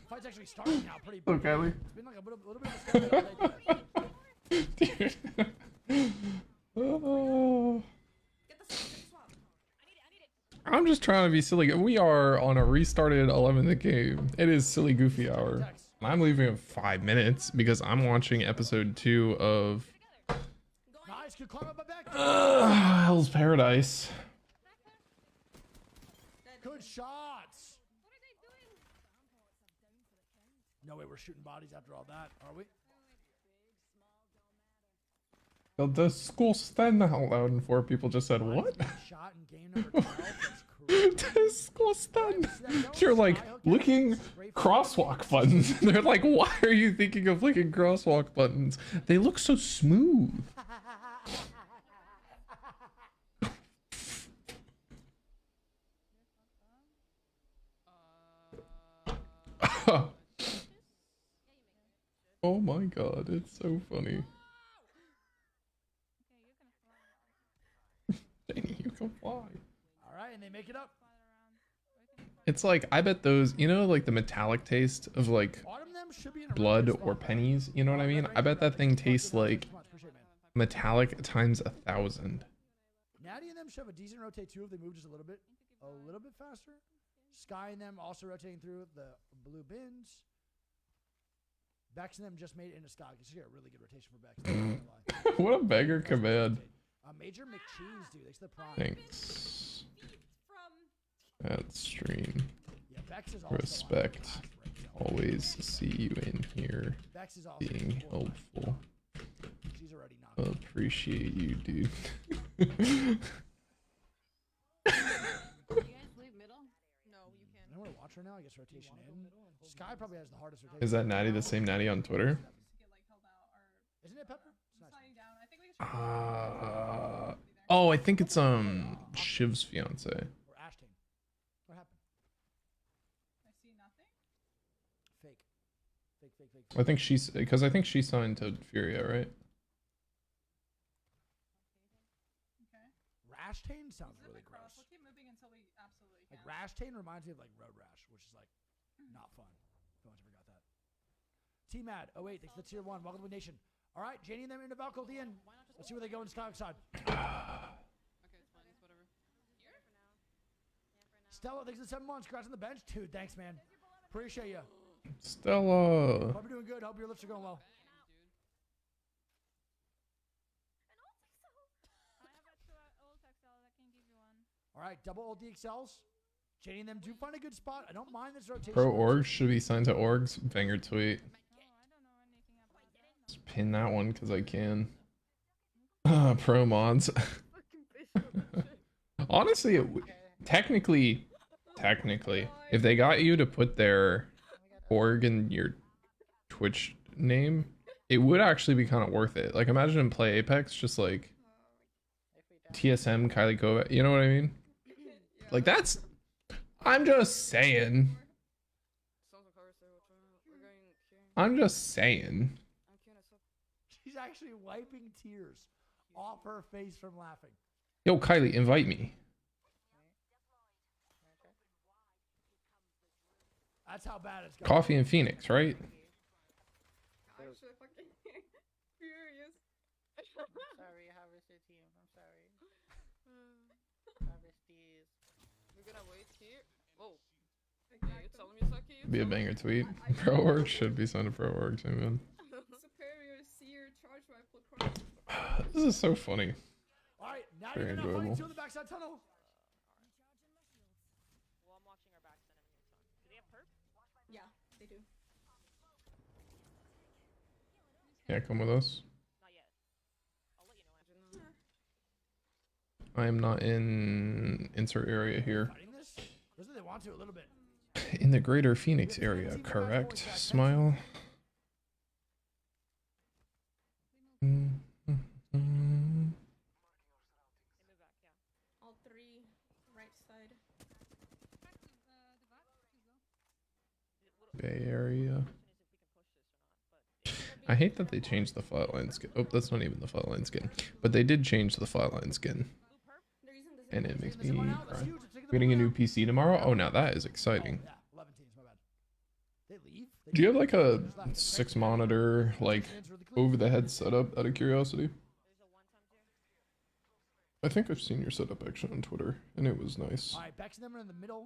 Fight's actually starting now. Pretty. Look, Kylie. It's been like a little bit of a Dude. Oh. I'm just trying to be silly. We are on a restarted 11th game. It is silly goofy hour. I'm leaving in 5 minutes because I'm watching episode 2 of Nice, good climb up my back. Hell's Paradise. Good shots. No way we're shooting bodies after all that, are we? The school stand out loud and 4 people just said what? Shot in game number 12. That's crazy. The school stand. You're like licking crosswalk buttons. They're like, why are you thinking of licking crosswalk buttons? They look so smooth. Oh my god, it's so funny. Danny, you can fly. All right, and they make it up. It's like, I bet those, you know, like the metallic taste of like should be in a blood or pennies, you know what I mean? I bet that thing tastes like metallic times 1,000. Natty and them should have a decent rotate too if they move just a little bit faster. Sky and them also rotating through the blue bins. Bex and them just made it into Sky. You should get a really good rotation for Bex. What a beggar command. Major McCheese, dude. Thanks for the prime. Thanks. That stream. Yeah, Bex is also respect. Always see you in here Bex is also being helpful. She's already knocked. Appreciate you, dude. You guys leave middle? No, you can't. I want to watch her now. I guess rotation in. Sky probably has the hardest rotation. Is that Natty the same Natty on Twitter? Isn't it Pepper? It's nice. Oh, I think it's Shiv's fiance. Or Ashtane. What happened? I see nothing. Fake. I think she's because I think she signed to Furia, right? Okay. Rashtane sounds Zip really across. gross. We'll keep moving until we absolutely can. Like Rashtane reminds me of like Road Rash, which is like not fun. No one's ever got that. T-Mad. Oh wait, thanks for the tier 1. Welcome to the nation. All right, Janie and them into Valkyrie at the end. Let's see where they go in Sky side. Okay, it's fine. It's whatever. Here? Stella, thanks for the 7 months. Congrats on the bench. Dude, thanks, man. Appreciate you. Stella. Hope you're doing good. Hope your lifts are going well. All right, double old DXLs. Janie and them do find a good spot. I don't mind this rotation. Pro orgs should be signed to orgs. Banger tweet. Just pin that one because I can. Pro mods. Honestly, technically, if they got you to put their org in your Twitch name, it would actually be kind of worth it. Like, imagine play Apex just like TSM Kylie Kovac. You know what I mean? Like, that's. I'm just saying. I'm just saying. She's actually wiping tears off her face from laughing. Yo, Kylie, invite me. That's how bad it's going. Coffee in Phoenix, right? I'm actually fucking furious. Sorry, harvest your team. I'm sorry. Harvest these. We're gonna wait here. Whoa. Okay, you telling me, Saki? Be a banger tweet. Pro org should be signed to pro org too, man. Superior seer charge rifle cross. This is so funny. All right, now Very you're not enjoyable. fighting two in the backside tunnel. Well, I'm watching our backs and everything. Do they have perp? Yeah, they do. Yeah, come with us. Not yet. I'll let you know. I am not in insert area here. Fighting this? Looks like they want to a little bit. In the greater Phoenix area, correct? Smile. All three, right side. Bay Area. I hate that they changed the flatline skin. Oh, that's not even the flatline skin. But they did change the flatline skin. And it makes me cry. Getting a new PC tomorrow? Oh, now that is exciting. Do you have like a 6 monitor, like, over the head setup out of curiosity? I think I've seen your setup actually on Twitter, and it was nice.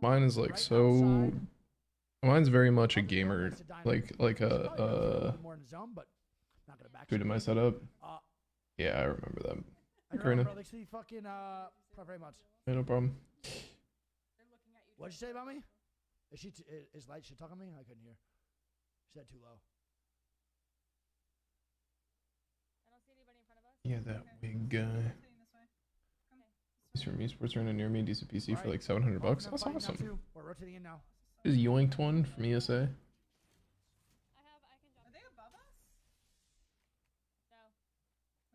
Mine is like so. Mine's very much a gamer, like a tweeted my setup. Yeah, I remember that. Karina. Yeah, no problem. What'd you say about me? Is Light shit talking to me? I couldn't hear. She said too low. Yeah, that big guy. He's from esports running near me. Decent PC for like $700. That's awesome. We're rotating in now. Is Yoinked one from ESA? Are they above us? No.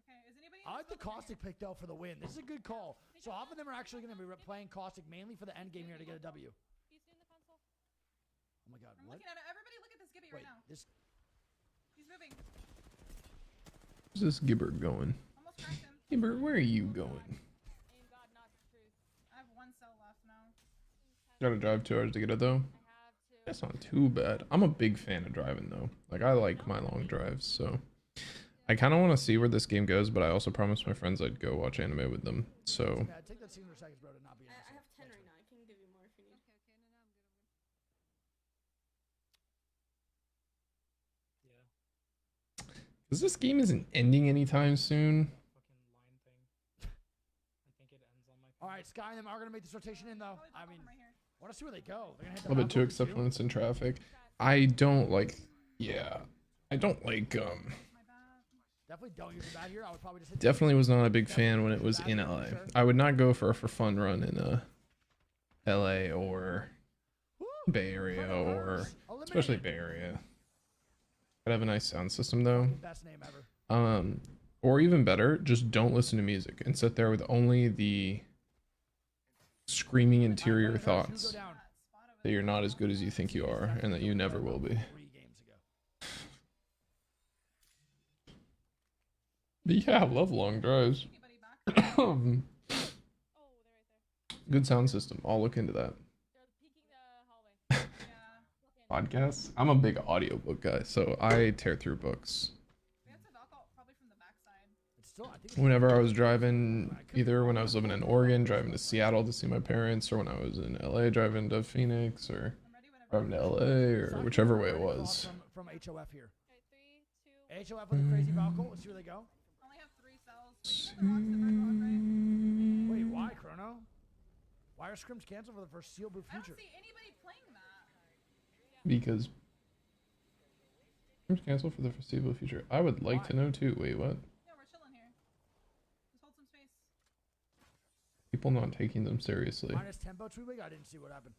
Okay, is anybody? I like the Caustic pick though for the win. This is a good call. So half of them are actually going to be playing Caustic mainly for the end game here to get a W. Oh my god, I'm what? looking at it. Everybody look at this Gibby right now. This... He's moving. Where's this Gibbert going? Almost cracked him. Gibbert, where are you going? I have 1 cell left now. Gotta drive 2 hours to get it though. That's not too bad. I'm a big fan of driving though. Like I like my long drives, so I kind of want to see where this game goes, but I also promised my friends I'd go watch anime with them. So Yeah, take that seconds, bro, to not be I have 10 right now. I can give you more if you need. because this game isn't ending anytime soon. Alright, Sky and them are going to make this rotation in though. I mean, I want to see where they go. They're gonna hit A little bit too except when it's in traffic. I don't like. Yeah, I don't like. Definitely don't use it bad here. I would probably just hit Definitely was not a big fan when it was in LA. I would not go for a for fun run in LA or Bay Area or especially Bay Area. I'd have a nice sound system though. Best name ever. Or even better, just don't listen to music and sit there with only the screaming interior thoughts that you're not as good as you think you are and that you never will be. But yeah, I love long drives. Good sound system. I'll look into that. Podcasts? I'm a big audiobook guy, so I tear through books. Whenever I was driving, either when I was living in Oregon, driving to Seattle to see my parents, or when I was in LA, driving to Phoenix, or driving to LA, or whichever way it was. From HOF here. HOF with a crazy Valkyrie. Let's see where they go. Only have 3 cells. Wait, why, Chrono? Why are scrims canceled for the foreseeable future? I don't see anybody playing that. Because scrims canceled for the foreseeable future. I would like to know too. Wait, what? Yeah, we're chilling here. Just hold some space. People not taking them seriously. Minus tempo tweet. I didn't see what happened.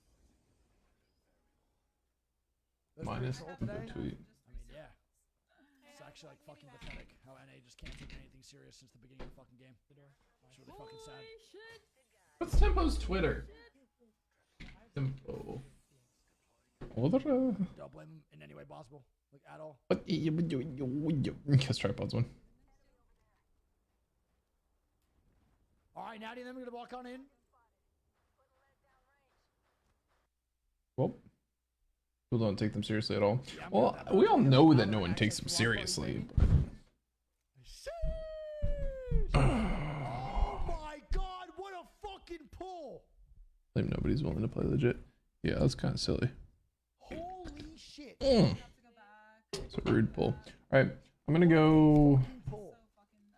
Minus tempo tweet. I mean, yeah. It's actually like fucking pathetic how NA just can't take anything serious since the beginning of the fucking game. It's really fucking sad. What's Tempo's Twitter? Tempo. Don't blame him in any way possible, like at all. Yes, tripods one. All right, Natty, and then we're gonna walk on in. Well, people don't take them seriously at all. Well, we all know that no one takes them seriously. Oh my god, what a fucking pull! Like nobody's willing to play legit. Yeah, that's kind of silly. Holy shit! It's a rude pull. All right, I'm gonna go.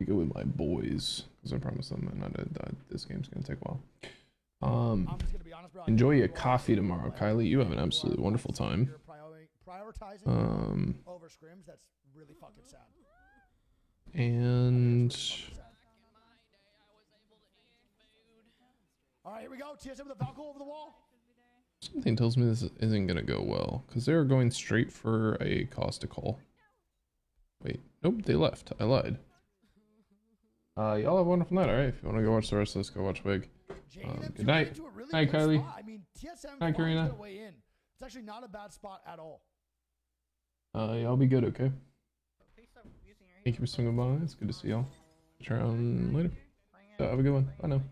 Go with my boys because I promised them that this game's gonna take a while. Enjoy your coffee tomorrow, Kylie. You have an absolutely wonderful time. Prioritizing over scrims, that's really fucking sad. And All right, here we go. TSM with the Valkyrie over the wall. Something tells me this isn't gonna go well, because they're going straight for a Costa call. Wait, nope, they left. I lied. Y'all have a wonderful night, alright? If you want to go watch the rest, let's go watch Wig. Good night. Night, Kylie. I mean, TSM Night, Karina. gonna weigh in. It's actually not a bad spot at all. Yeah, I'll be good, okay? Thank you for swinging by. It's good to see y'all. Catch you around later. Have a good one. Bye now.